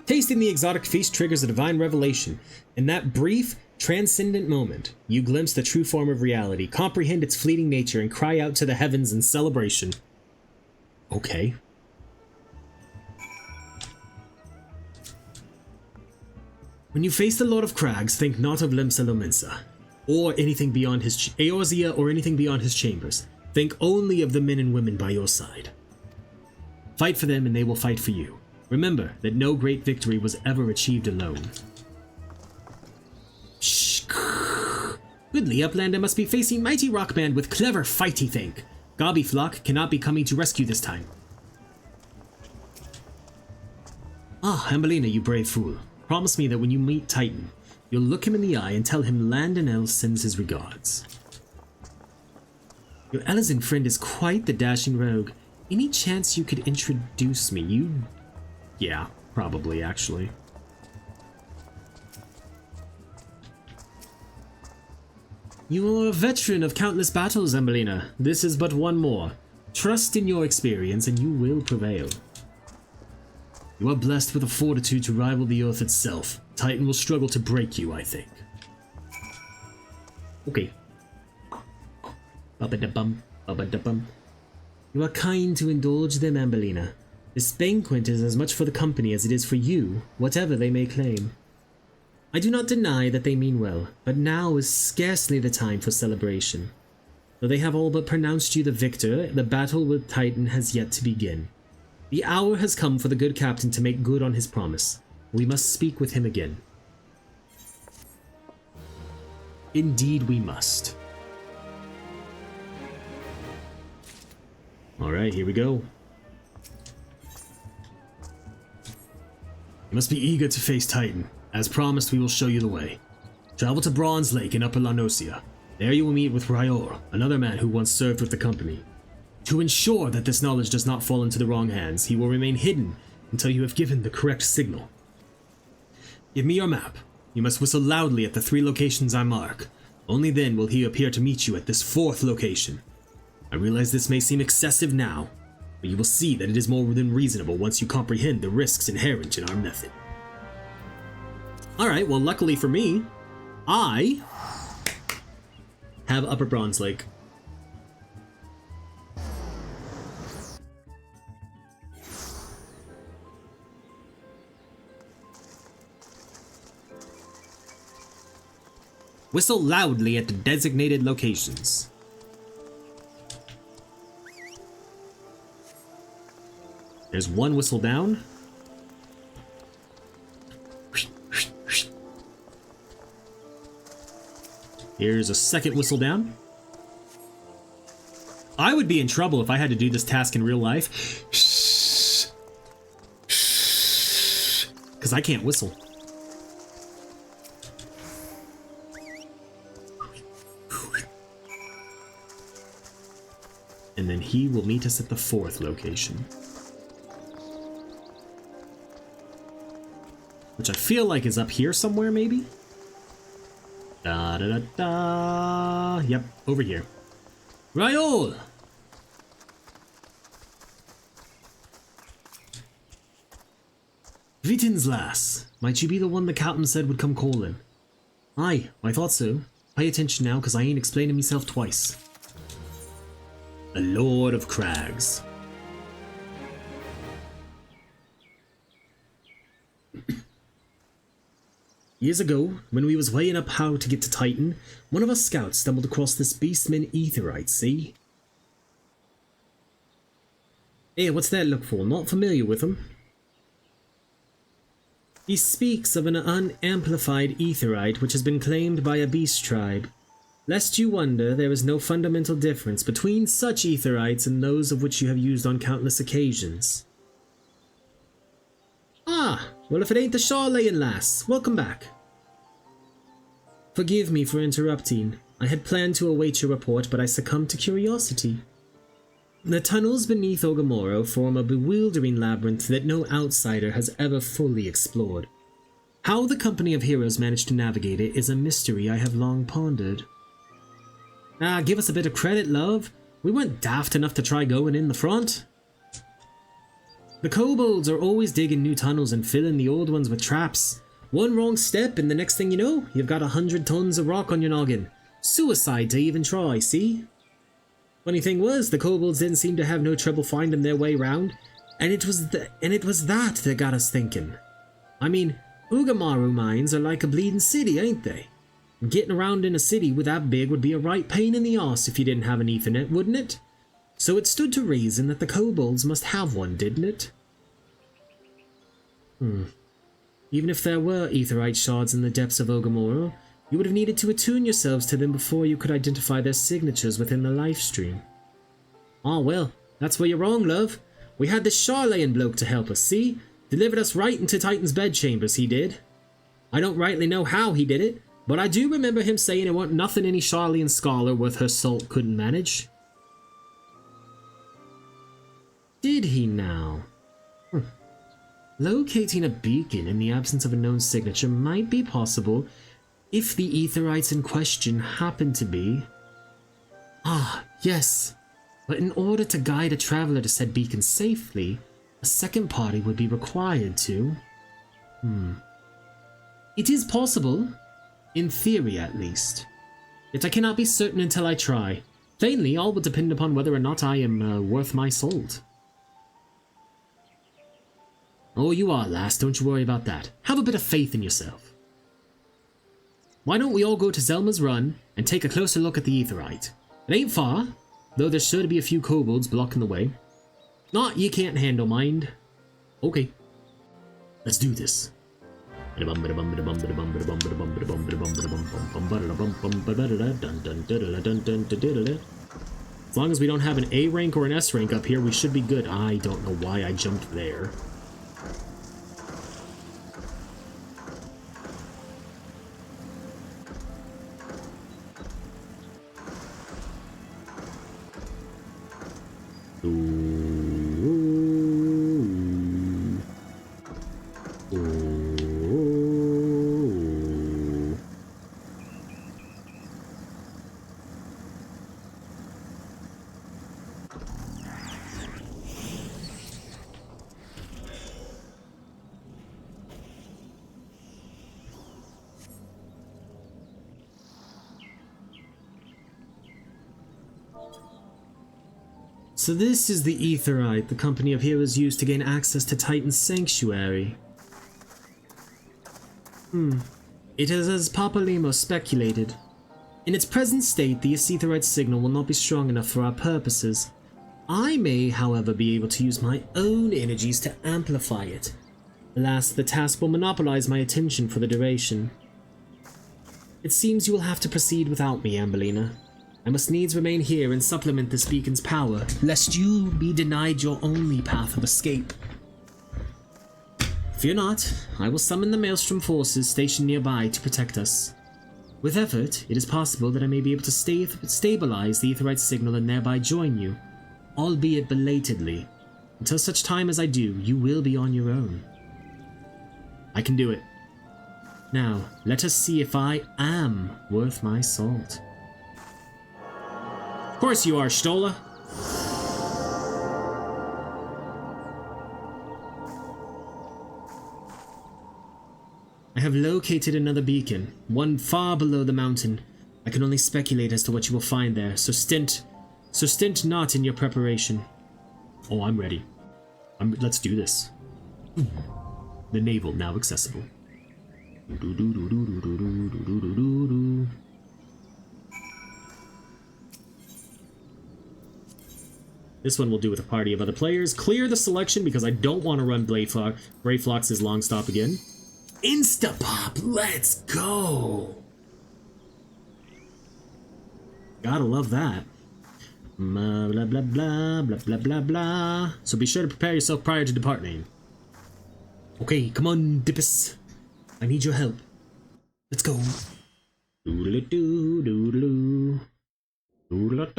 Tasting the exotic feast triggers a divine revelation. In that brief, transcendent moment, you glimpse the true form of reality, comprehend its fleeting nature, and cry out to the heavens in celebration. Okay. When you face the Lord of Crags, think not of Limsa Lominsa, or anything beyond his Eorzea or anything beyond his chambers. Think only of the men and women by your side. Fight for them and they will fight for you. Remember that no great victory was ever achieved alone. Shh. Goodly, Uplander must be facing mighty rock band with clever fighty think. Gobbyflock cannot be coming to rescue this time. Ah, Ambellina, you brave fool. Promise me that when you meet Titan, you'll look him in the eye and tell him Landonell sends his regards. Your Elezen friend is quite the dashing rogue. Any chance you could introduce me? Yeah, probably, actually. You are a veteran of countless battles, Ambellina. This is but one more. Trust in your experience and you will prevail. You are blessed with a fortitude to rival the earth itself. Titan will struggle to break you, I think. Okay. Ba-ba-da-bum, ba-ba-da-bum. You are kind to indulge them, Ambellina. This banquet is as much for the company as it is for you, whatever they may claim. I do not deny that they mean well, but now is scarcely the time for celebration. Though they have all but pronounced you the victor, the battle with Titan has yet to begin. The hour has come for the good captain to make good on his promise. We must speak with him again. Indeed we must. Alright, here we go. You must be eager to face Titan. As promised, we will show you the way. Travel to Bronze Lake in Upper Lanosia. There you will meet with Ryor, another man who once served with the company. To ensure that this knowledge does not fall into the wrong hands, he will remain hidden until you have given the correct signal. Give me your map. You must whistle loudly at the 3 locations I mark. Only then will he appear to meet you at this 4th location. I realize this may seem excessive now, but you will see that it is more than reasonable once you comprehend the risks inherent in our method. Alright, well luckily for me, I have Upper Bronze Lake. Whistle loudly at the designated locations. There's one whistle down. Here's a second whistle down. I would be in trouble if I had to do this task in real life. Because I can't whistle. And then he will meet us at the 4th location. Which I feel like is up here somewhere, maybe? Da da da da. Yep, over here. Ryol! Greetings, lass. Might you be the one the captain said would come calling? Aye, I thought so. Pay attention now, cause I ain't explaining myself twice. The Lord of Crags. Years ago, when we was weighing up how to get to Titan, one of our scouts stumbled across this beastman Aetherite, see? Hey, what's that look for? Not familiar with him. He speaks of an unamplified Aetherite which has been claimed by a beast tribe. Lest you wonder, there is no fundamental difference between such Aetherites and those of which you have used on countless occasions. Ah, well if it ain't the Shaw-laying lass, welcome back. Forgive me for interrupting. I had planned to await your report, but I succumbed to curiosity. The tunnels beneath Ogamoro form a bewildering labyrinth that no outsider has ever fully explored. How the company of heroes managed to navigate it is a mystery I have long pondered. Ah, give us a bit of credit, love. We weren't daft enough to try going in the front. The kobolds are always digging new tunnels and filling the old ones with traps. One wrong step and the next thing you know, you've got 100 tons of rock on your noggin. Suicide to even try, see? Funny thing was, the kobolds didn't seem to have no trouble finding their way round, and it was that got us thinking. I mean, Ugamaru mines are like a bleeding city, ain't they? Getting around in a city with that big would be a right pain in the arse if you didn't have an Ethernet, wouldn't it? So it stood to reason that the kobolds must have one, didn't it? Even if there were aetherite shards in the depths of Ogamoro, you would have needed to attune yourselves to them before you could identify their signatures within the lifestream. Ah, well, that's where you're wrong, love. We had this Charlayan bloke to help us, see? Delivered us right into Titan's bedchambers, he did. I don't rightly know how he did it, but I do remember him saying it wasn't nothing any Charlayan scholar worth her salt couldn't manage. Did he now? Locating a beacon in the absence of a known signature might be possible if the aetherites in question happen to be... Ah, yes. But in order to guide a traveler to said beacon safely, a second party would be required to... It is possible. In theory, at least. Yet I cannot be certain until I try. Plainly, all will depend upon whether or not I am worth my salt. Oh, you are, lass. Don't you worry about that. Have a bit of faith in yourself. Why don't we all go to Zelma's Run and take a closer look at the aetherite? It ain't far, though there's sure to be a few kobolds blocking the way. Not you can't handle, mind. Okay. Let's do this. As long as we don't have an A rank or an S rank up here, we should be good. I don't know why I jumped there. So this is the aetherite the company of heroes used to gain access to Titan's sanctuary. It is as Papalimo speculated. In its present state, the aetherite signal will not be strong enough for our purposes. I may, however, be able to use my own energies to amplify it. Alas, the task will monopolize my attention for the duration. It seems you will have to proceed without me, Ambellina. I must needs remain here and supplement this beacon's power, lest you be denied your only path of escape. Fear not, I will summon the Maelstrom forces stationed nearby to protect us. With effort, it is possible that I may be able to stabilize the aetherite signal and thereby join you, albeit belatedly. Until such time as I do, you will be on your own. I can do it. Now, let us see if I am worth my salt. Of course you are, Stola. I have located another beacon, one far below the mountain. I can only speculate as to what you will find there, so stint not in your preparation. Oh, I'm ready. Let's do this. The navel now accessible. This one we'll do with a party of other players. Clear the selection because I don't want to run Brayflox's long stop again. Instapop, let's go! Gotta love that. Blah blah blah blah blah blah blah. So be sure to prepare yourself prior to departing. Okay, come on, Dippus. I need your help. Let's go. Doodle-doo, doodle-doo. Doodle-doo,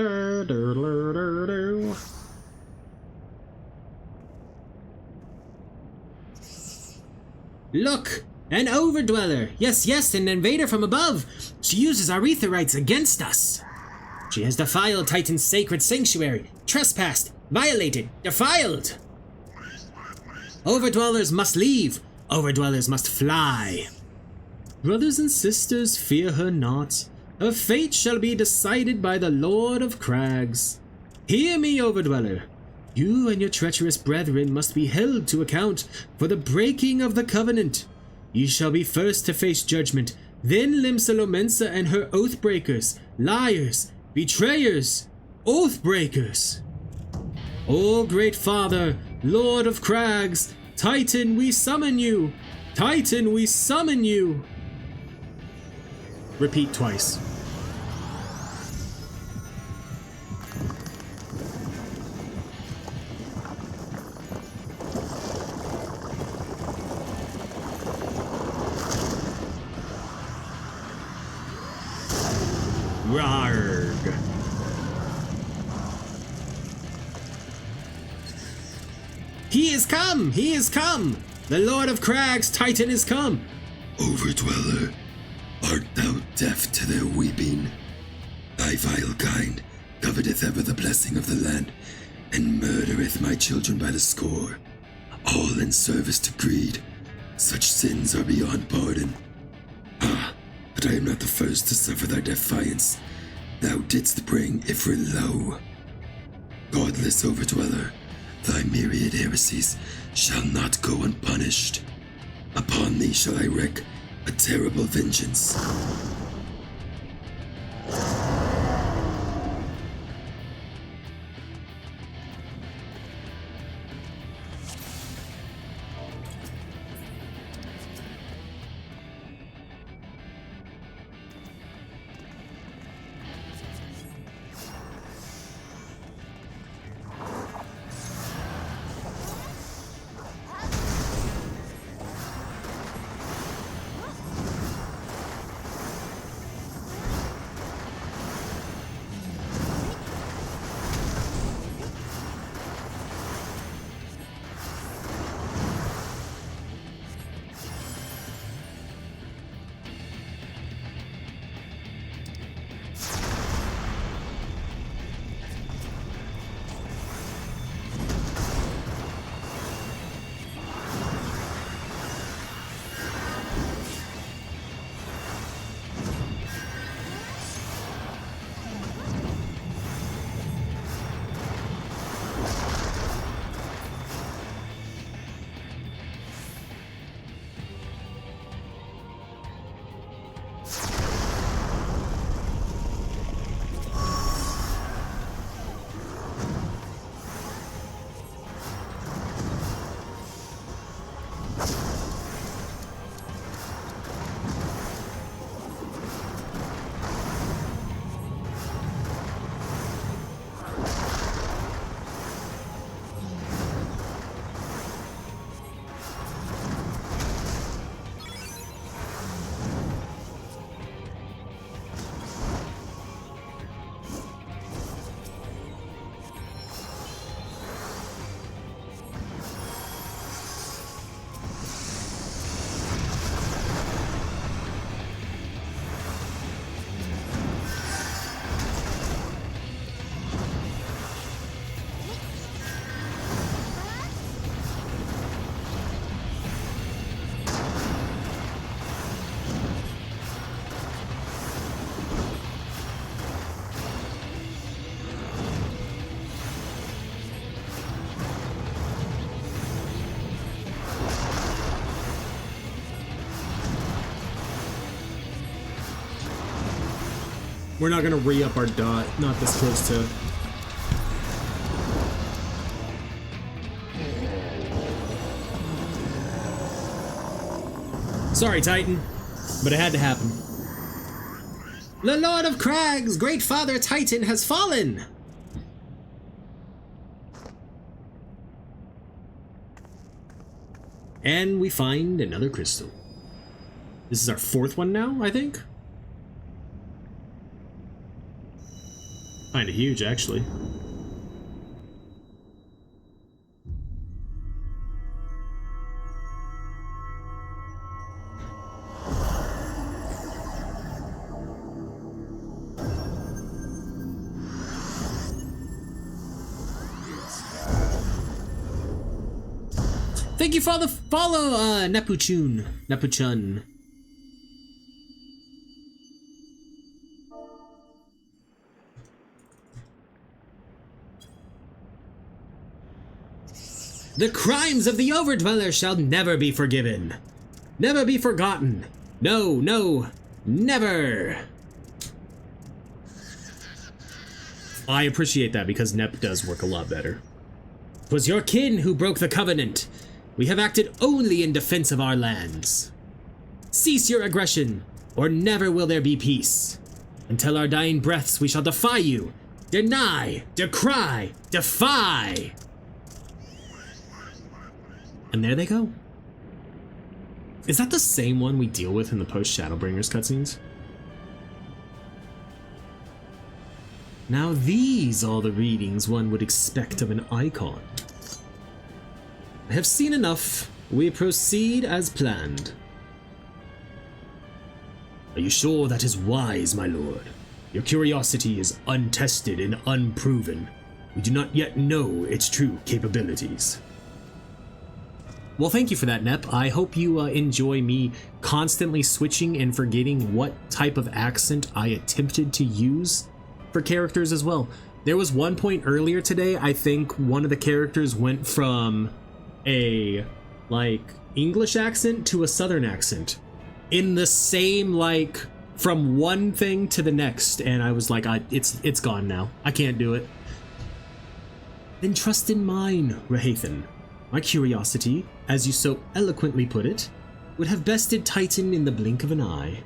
look! An overdweller! Yes, yes, an invader from above! She uses our aetherites against us! She has defiled Titan's sacred sanctuary! Trespassed! Violated! Defiled! Overdwellers must leave! Overdwellers must fly! Brothers and sisters, fear her not. Her fate shall be decided by the Lord of Crags. Hear me, Overdweller. You and your treacherous brethren must be held to account for the breaking of the covenant. Ye shall be first to face judgment, Then Limsalomensa and her oathbreakers, liars, betrayers, oathbreakers. O great father, lord of crags, Titan, we summon you! Titan, we summon you! Repeat twice. Rarg. He is come! He is come! The Lord of Crags, Titan, is come! Overdweller, art thou deaf to their weeping? Thy vile kind coveteth ever the blessing of the land, and murdereth my children by the score, all in service to greed. Such sins are beyond pardon. Ah, but I am not the first to suffer thy defiance. Thou didst bring Ifrit low. Godless Overdweller, thy myriad heresies shall not go unpunished. Upon thee shall I wreak a terrible vengeance. We're not gonna re-up our dot, not this close to... Sorry, Titan, but it had to happen. The Lord of Crags, great father Titan, has fallen! And we find another crystal. This is our fourth one now, I think? Kinda huge, actually. Thank you for the follow, Nepuchun. The crimes of the Overdweller shall never be forgiven, never be forgotten. No, no, Never! I appreciate that because Nep does work a lot better. 'Twas your kin who broke the covenant. We have acted only in defense of our lands. Cease your aggression, or never will there be peace. Until our dying breaths, we shall defy you. Deny, decry, defy! And there they go. Is that the same one we deal with in the post-Shadowbringers cutscenes? Now these are the readings one would expect of an icon. I have seen enough. We proceed as planned. Are you sure that is wise, my lord? Your curiosity is untested and unproven. We do not yet know its true capabilities. Well, thank you for that, Nep. I hope you enjoy me constantly switching and forgetting what type of accent I attempted to use for characters as well. There was one point earlier today, I think one of the characters went from a, English accent to a Southern accent in the same, from one thing to the next, and I was like, it's gone now. I can't do it. Then trust in mine, Rahathan. My curiosity, as you so eloquently put it, would have bested Titan in the blink of an eye.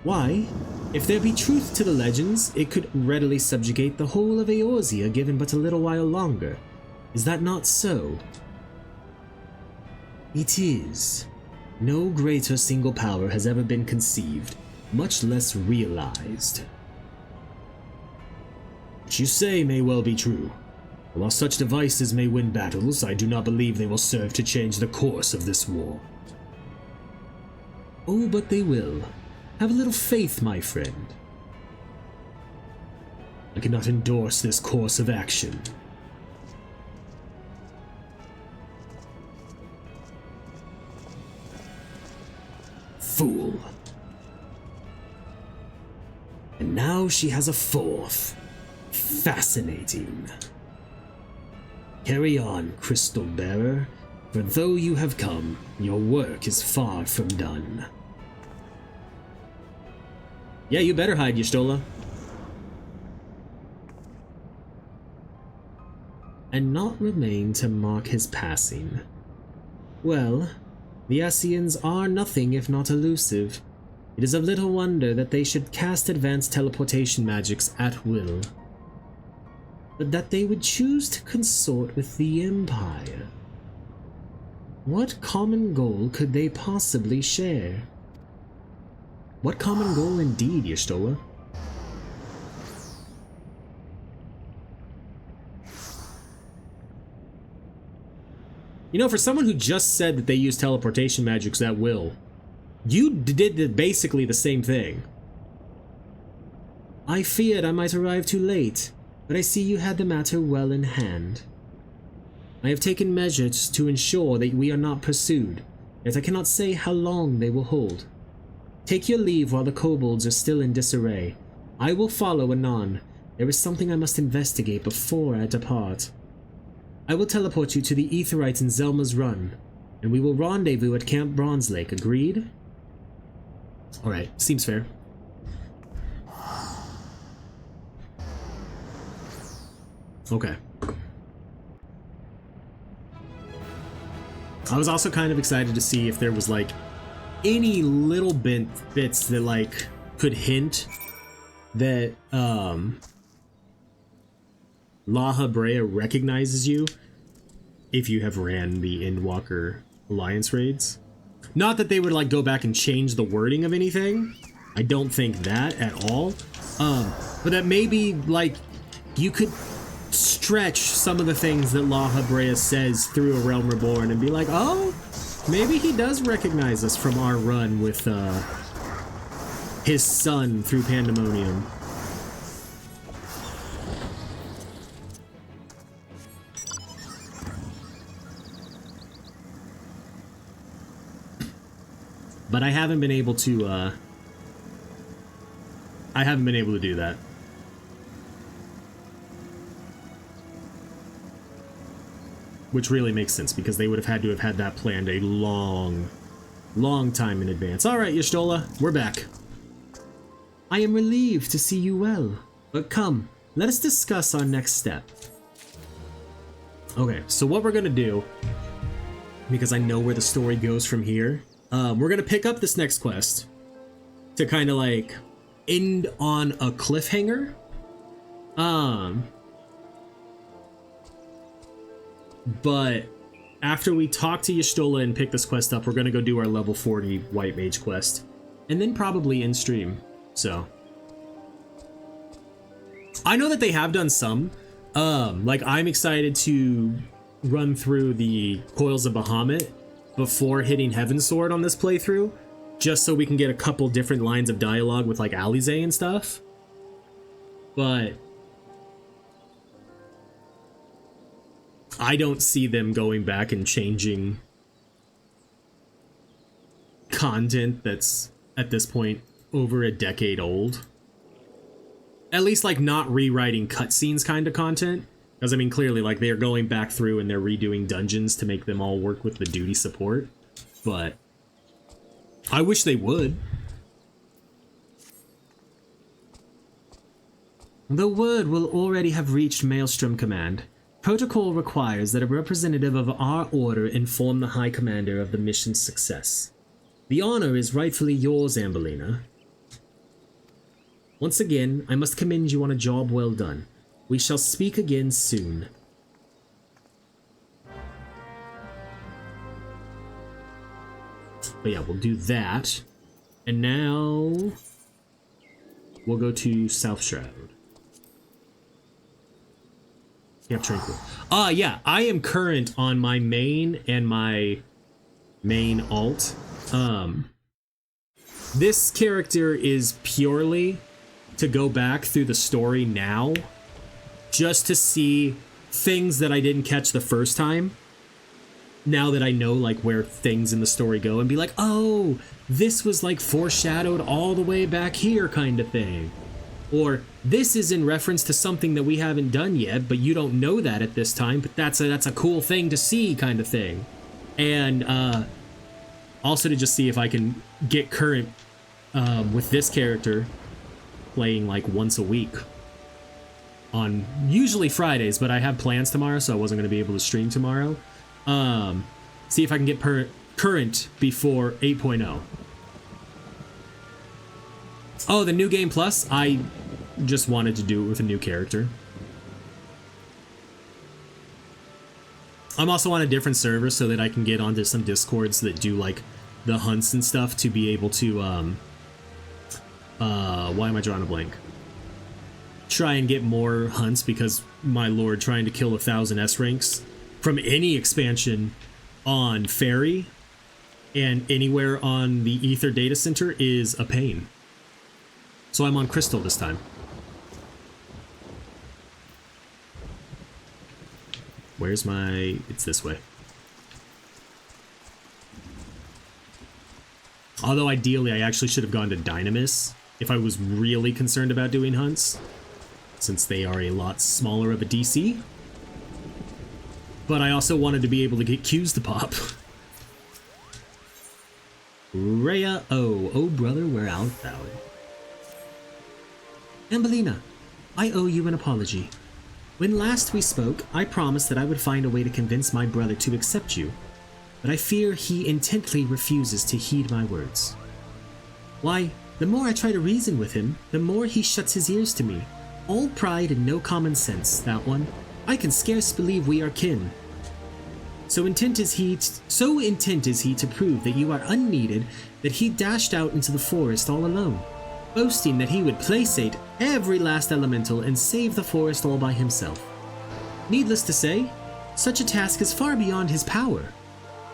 Why? If there be truth to the legends, it could readily subjugate the whole of Eorzea given but a little while longer. Is that not so? It is. No greater single power has ever been conceived, much less realized. What you say may well be true. While such devices may win battles, I do not believe they will serve to change the course of this war. Oh, but they will. Have a little faith, my friend. I cannot endorse this course of action. Fool. And now she has a fourth. Fascinating. Carry on, Crystal Bearer, for though you have come, your work is far from done. Yeah, you better hide, Y'shtola. And not remain to mark his passing. Well, the Ascians are nothing if not elusive. It is of little wonder that they should cast advanced teleportation magics at will. But that they would choose to consort with the Empire. What common goal could they possibly share? What common goal indeed, Y'shtola? You know, for someone who just said that they use teleportation magics at will, you did basically the same thing. I feared I might arrive too late, but I see you had the matter well in hand. I have taken measures to ensure that we are not pursued, yet I cannot say how long they will hold. Take your leave while the kobolds are still in disarray. I will follow anon. There is something I must investigate before I depart. I will teleport you to the Aetherites in Zelma's Run, and we will rendezvous at Camp Bronze Lake. Agreed? Alright, seems fair. Okay. I was also kind of excited to see if there was any little bits that could hint that La Brea recognizes you if you have ran the Endwalker Alliance raids. Not that they would go back and change the wording of anything. I don't think that at all. But that maybe you could stretch some of the things that La Brea says through A Realm Reborn and be like, oh, maybe he does recognize us from our run with his son through Pandemonium. But I haven't been able to do that. Which really makes sense, because they would have had to have had that planned a long Long time in advance. All right, Y'shtola, we're back. I am relieved to see you well, but come, let us discuss our next step. Okay, so what we're gonna do, because I know where the story goes from here, we're gonna pick up this next quest to kind of like end on a cliffhanger. But after we talk to Y'shtola and pick this quest up, we're gonna go do our level 40 White Mage quest, and then probably in stream. So I know that they have done some. Like I'm excited to run through the Coils of Bahamut before hitting Heaven's Sword on this playthrough, just so we can get a couple different lines of dialogue with like Alize and stuff. But I don't see them going back and changing content that's at this point over a decade old. At least like not rewriting cutscenes kind of content. Because I mean clearly like they're going back through and they're redoing dungeons to make them all work with the duty support. But I wish they would. The word will already have reached Maelstrom Command. Protocol requires that a representative of our order inform the High Commander of the mission's success. The honor is rightfully yours, Ambellina. Once again, I must commend you on a job well done. We shall speak again soon. But yeah, we'll do that. And now we'll go to South Shroud. Camp Tranquil. Yeah, I am current on my main and my main alt. This character is purely to go back through the story now, just to see things that I didn't catch the first time. Now that I know like where things in the story go, and be like, oh, this was like foreshadowed all the way back here kind of thing. Or this is in reference to something that we haven't done yet, but you don't know that at this time, but that's a cool thing to see kind of thing. And also to just see if I can get current with this character playing like once a week on usually Fridays, but I have plans tomorrow, so I wasn't going to be able to stream tomorrow. See if I can get current before 8.0. Oh, the new game plus? I just wanted to do it with a new character. I'm also on a different server so that I can get onto some discords that do like the hunts and stuff to be able to why am I drawing a blank? Try and get more hunts, because my lord, trying to kill 1,000 S ranks from any expansion on Fairy and anywhere on the Ether data center is a pain. So I'm on Crystal this time. Where's my... It's this way. Although ideally I actually should have gone to Dynamis if I was really concerned about doing hunts, since they are a lot smaller of a DC. But I also wanted to be able to get Qs to pop. Rhea, oh brother, where art thou? Ambellina, I owe you an apology. When last we spoke, I promised that I would find a way to convince my brother to accept you, but I fear he intently refuses to heed my words. Why, the more I try to reason with him, the more he shuts his ears to me. All pride and no common sense, that one. I can scarce believe we are kin. So intent is he to prove that you are unneeded that he dashed out into the forest all alone, boasting that he would placate every last elemental and save the forest all by himself. Needless to say, such a task is far beyond his power.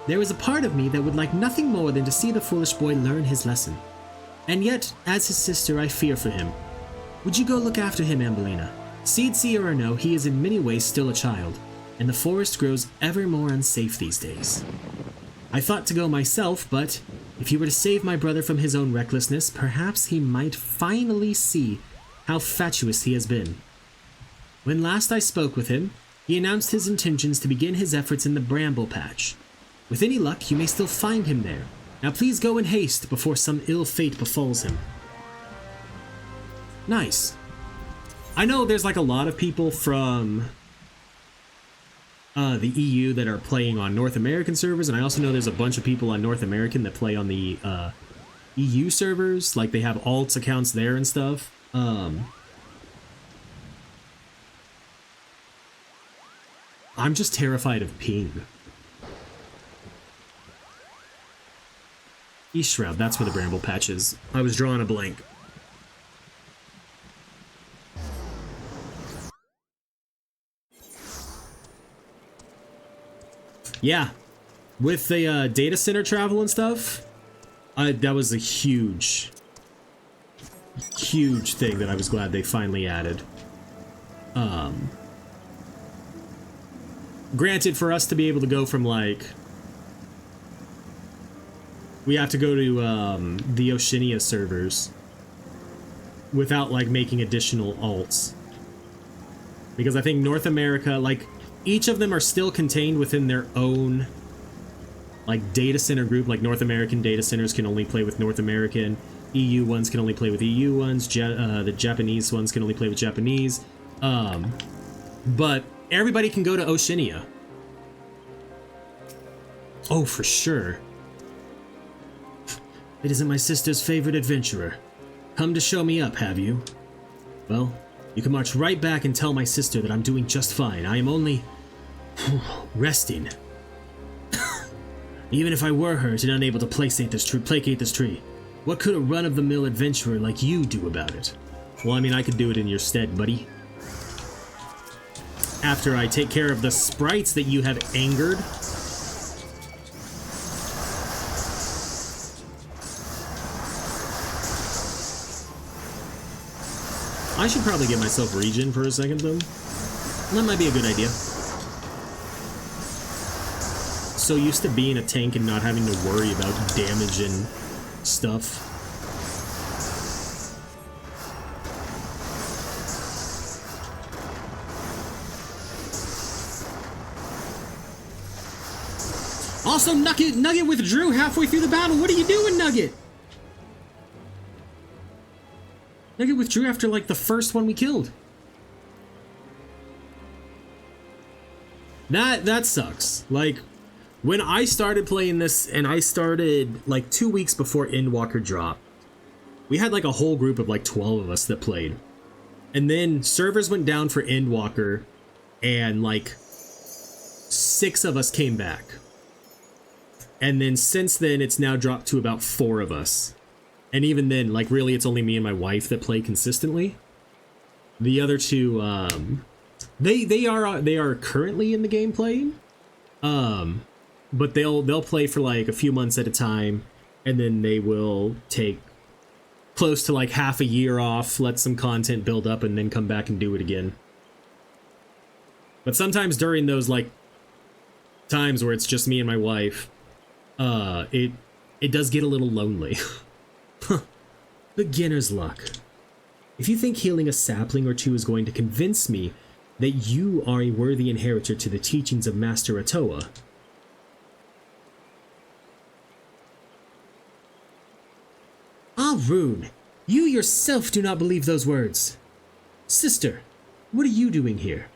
There is a part of me that would like nothing more than to see the foolish boy learn his lesson. And yet, as his sister, I fear for him. Would you go look after him, Ambellina? Seed seer or no, he is in many ways still a child, and the forest grows ever more unsafe these days. I thought to go myself, but if you were to save my brother from his own recklessness, perhaps he might finally see how fatuous he has been. When last I spoke with him, he announced his intentions to begin his efforts in the Bramble Patch. With any luck, you may still find him there, Now please go in haste before some ill fate befalls him. Nice. I know there's like a lot of people from the EU that are playing on North American servers, and I also know there's a bunch of people on North American that play on the EU servers, like they have alts accounts there and stuff. I'm just terrified of ping. East Shroud, that's where the bramble patch is. I was drawing a blank. Yeah, with the data center travel and stuff, that was a huge thing that I was glad they finally added. Granted, for us to be able to go from like, we have to go to the Oceania servers without like making additional alts, because I think North America, like, each of them are still contained within their own like data center group. Like North American data centers can only play with North American, EU ones can only play with EU ones, the Japanese ones can only play with Japanese, but everybody can go to Oceania. Oh, for sure. It isn't my sister's favorite adventurer. Come to show me up, have you? Well, you can march right back and tell my sister that I'm doing just fine. I am only resting. Even if I were hurt and unable to placate this tree, what could a run-of-the-mill adventurer like you do about it? Well, I mean, I could do it in your stead, buddy. After I take care of the sprites that you have angered. I should probably get myself regen for a second, though. That might be a good idea. So used to being a tank and not having to worry about damage and stuff. Also, Nugget withdrew halfway through the battle. What are you doing, Nugget? Nugget withdrew after, like, the first one we killed. That sucks. Like, when I started playing this, and I started, like, 2 weeks before Endwalker dropped, we had, like, a whole group of, like, 12 of us that played. And then servers went down for Endwalker, and, like, 6 of us came back. And then since then, it's now dropped to about 4 of us. And even then, like, really, it's only me and my wife that play consistently. The other two, they are currently in the game playing. But they'll play for like a few months at a time, and then they will take close to like half a year off, let some content build up, and then come back and do it again. But sometimes during those like times where it's just me and my wife, it does get a little lonely. Beginner's luck. If you think healing a sapling or two is going to convince me that you are a worthy inheritor to the teachings of Master Atoa, Rune, you yourself do not believe those words. Sister, what are you doing here?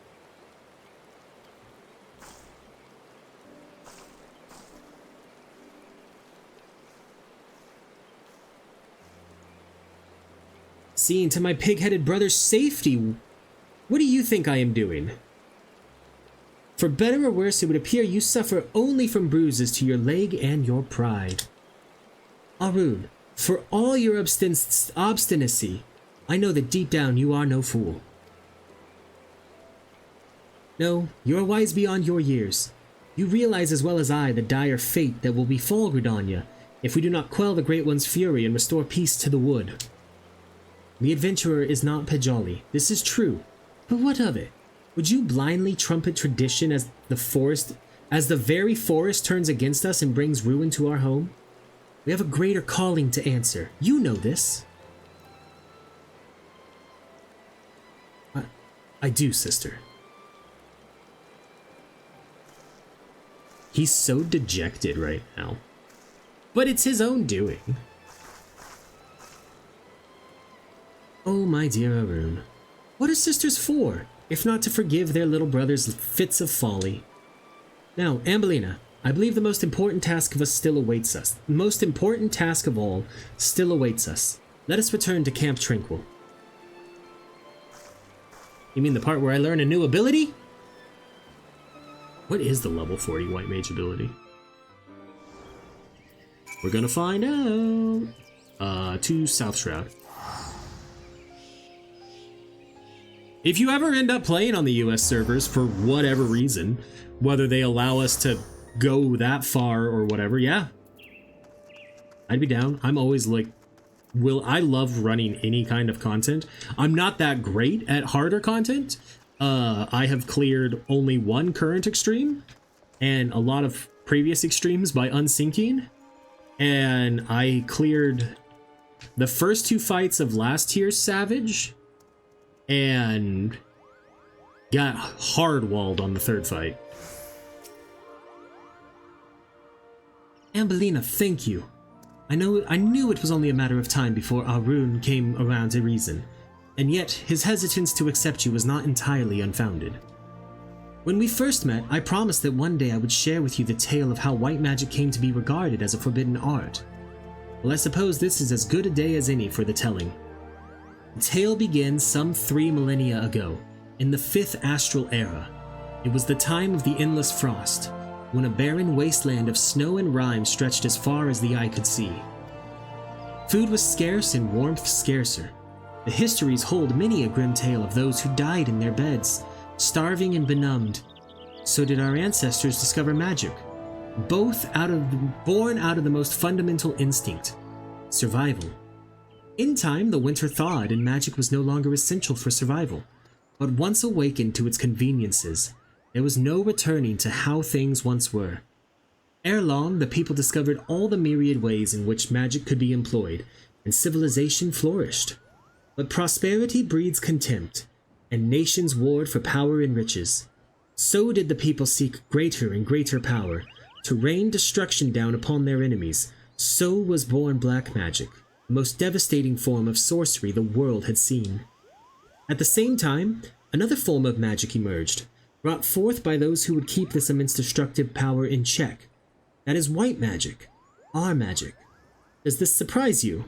Seeing to my pig-headed brother's safety, what do you think I am doing? For better or worse, it would appear you suffer only from bruises to your leg and your pride. Arun, for all your obstinacy, I know that deep down you are no fool. No, you are wise beyond your years. You realize as well as I the dire fate that will befall Gridania if we do not quell the Great One's fury and restore peace to the wood. The adventurer is not Pejali, this is true, but what of it? Would you blindly trumpet tradition as the very forest turns against us and brings ruin to our home? We have a greater calling to answer. You know this. I do, sister. He's so dejected right now. But it's his own doing. Oh, my dear Arun. What are sisters for, if not to forgive their little brother's fits of folly? Now, Ambellina, I believe the most important task of us still awaits us. The most important task of all still awaits us. Let us return to Camp Tranquil. You mean the part where I learn a new ability? What is the level 40 White Mage ability? We're gonna find out. To South Shroud. If you ever end up playing on the US servers for whatever reason, whether they allow us to go that far or whatever, yeah, I'd be down. I'm always like, I love running any kind of content. I'm not that great at harder content. I have cleared only one current extreme and a lot of previous extremes by unsyncing. And I cleared the first 2 fights of last tier's Savage and got hard walled on the 3rd fight. Ambellina, thank you. I knew it was only a matter of time before Arun came around to reason, and yet his hesitance to accept you was not entirely unfounded. When we first met, I promised that one day I would share with you the tale of how white magic came to be regarded as a forbidden art. Well, I suppose this is as good a day as any for the telling. The tale begins some 3 millennia ago, in the 5th astral era. It was the time of the endless frost, when a barren wasteland of snow and rime stretched as far as the eye could see. Food was scarce and warmth scarcer. The histories hold many a grim tale of those who died in their beds, starving and benumbed. So did our ancestors discover magic, born out of the most fundamental instinct, survival. In time, the winter thawed and magic was no longer essential for survival. But once awakened to its conveniences, there was no returning to how things once were. Ere long, the people discovered all the myriad ways in which magic could be employed, and civilization flourished. But prosperity breeds contempt, and nations warred for power and riches. So did the people seek greater and greater power, to rain destruction down upon their enemies. So was born black magic, the most devastating form of sorcery the world had seen. At the same time, another form of magic emerged, brought forth by those who would keep this immense destructive power in check. That is white magic, our magic. Does this surprise you?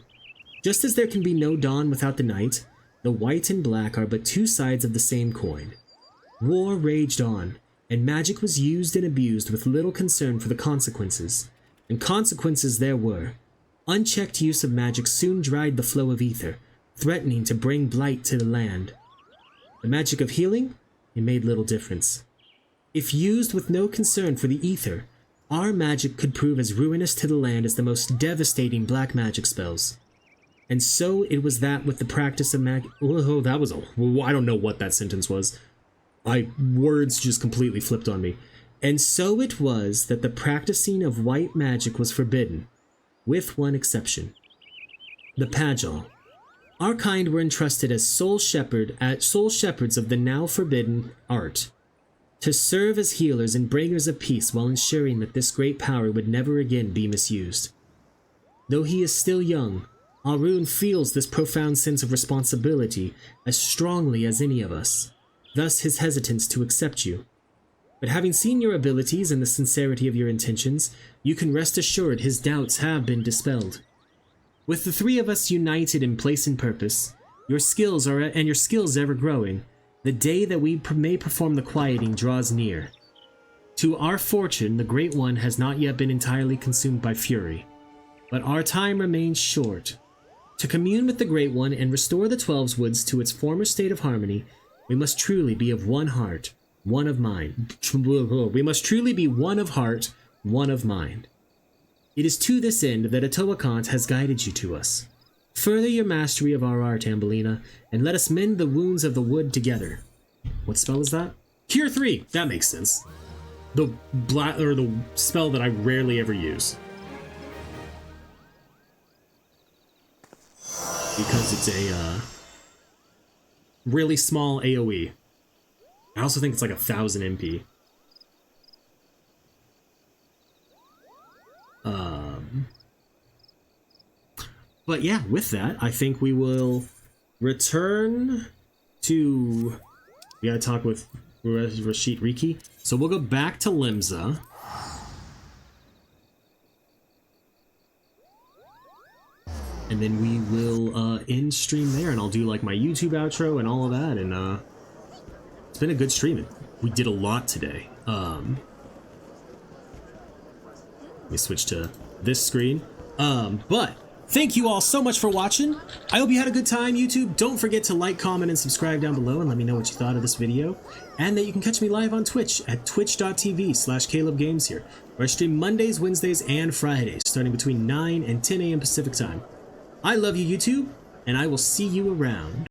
Just as there can be no dawn without the night, the white and black are but 2 sides of the same coin. War raged on, and magic was used and abused with little concern for the consequences. And consequences there were. Unchecked use of magic soon dried the flow of ether, threatening to bring blight to the land. The magic of healing? It made little difference. If used with no concern for the ether, our magic could prove as ruinous to the land as the most devastating black magic spells. And so it was that with the practice of magic... Oh, that was I don't know what that sentence was. Words just completely flipped on me. And so it was that the practicing of white magic was forbidden, with one exception. The Pagel. Our kind were entrusted as sole shepherds of the now forbidden art, to serve as healers and bringers of peace while ensuring that this great power would never again be misused. Though he is still young, Arun feels this profound sense of responsibility as strongly as any of us, thus his hesitance to accept you. But having seen your abilities and the sincerity of your intentions, you can rest assured his doubts have been dispelled. With the 3 of us united in place and purpose, your skills ever growing, the day that we may perform the quieting draws near. To our fortune, the Great One has not yet been entirely consumed by fury, but our time remains short. To commune with the Great One and restore the 12's Woods to its former state of harmony, we must truly be of one heart, one of mind. We must truly be one of heart, one of mind. It is to this end that Atoakant has guided you to us. Further your mastery of our art, Ambellina, and let us mend the wounds of the wood together. What spell is that? Cure 3! That makes sense. The spell that I rarely ever use. Because it's a really small AoE. I also think it's like 1000 MP. But yeah, with that, I think we will return to... We gotta talk with Rashid Riki. So we'll go back to Limsa. And then we will end stream there, and I'll do like my YouTube outro and all of that, and it's been a good stream. We did a lot today. Let me switch to this screen. But thank you all so much for watching. I hope you had a good time, YouTube. Don't forget to like, comment, and subscribe down below, and let me know what you thought of this video. And that you can catch me live on Twitch at twitch.tv/CalebGames here, where I stream Mondays, Wednesdays, and Fridays, starting between 9 and 10 a.m. Pacific time. I love you, YouTube, and I will see you around.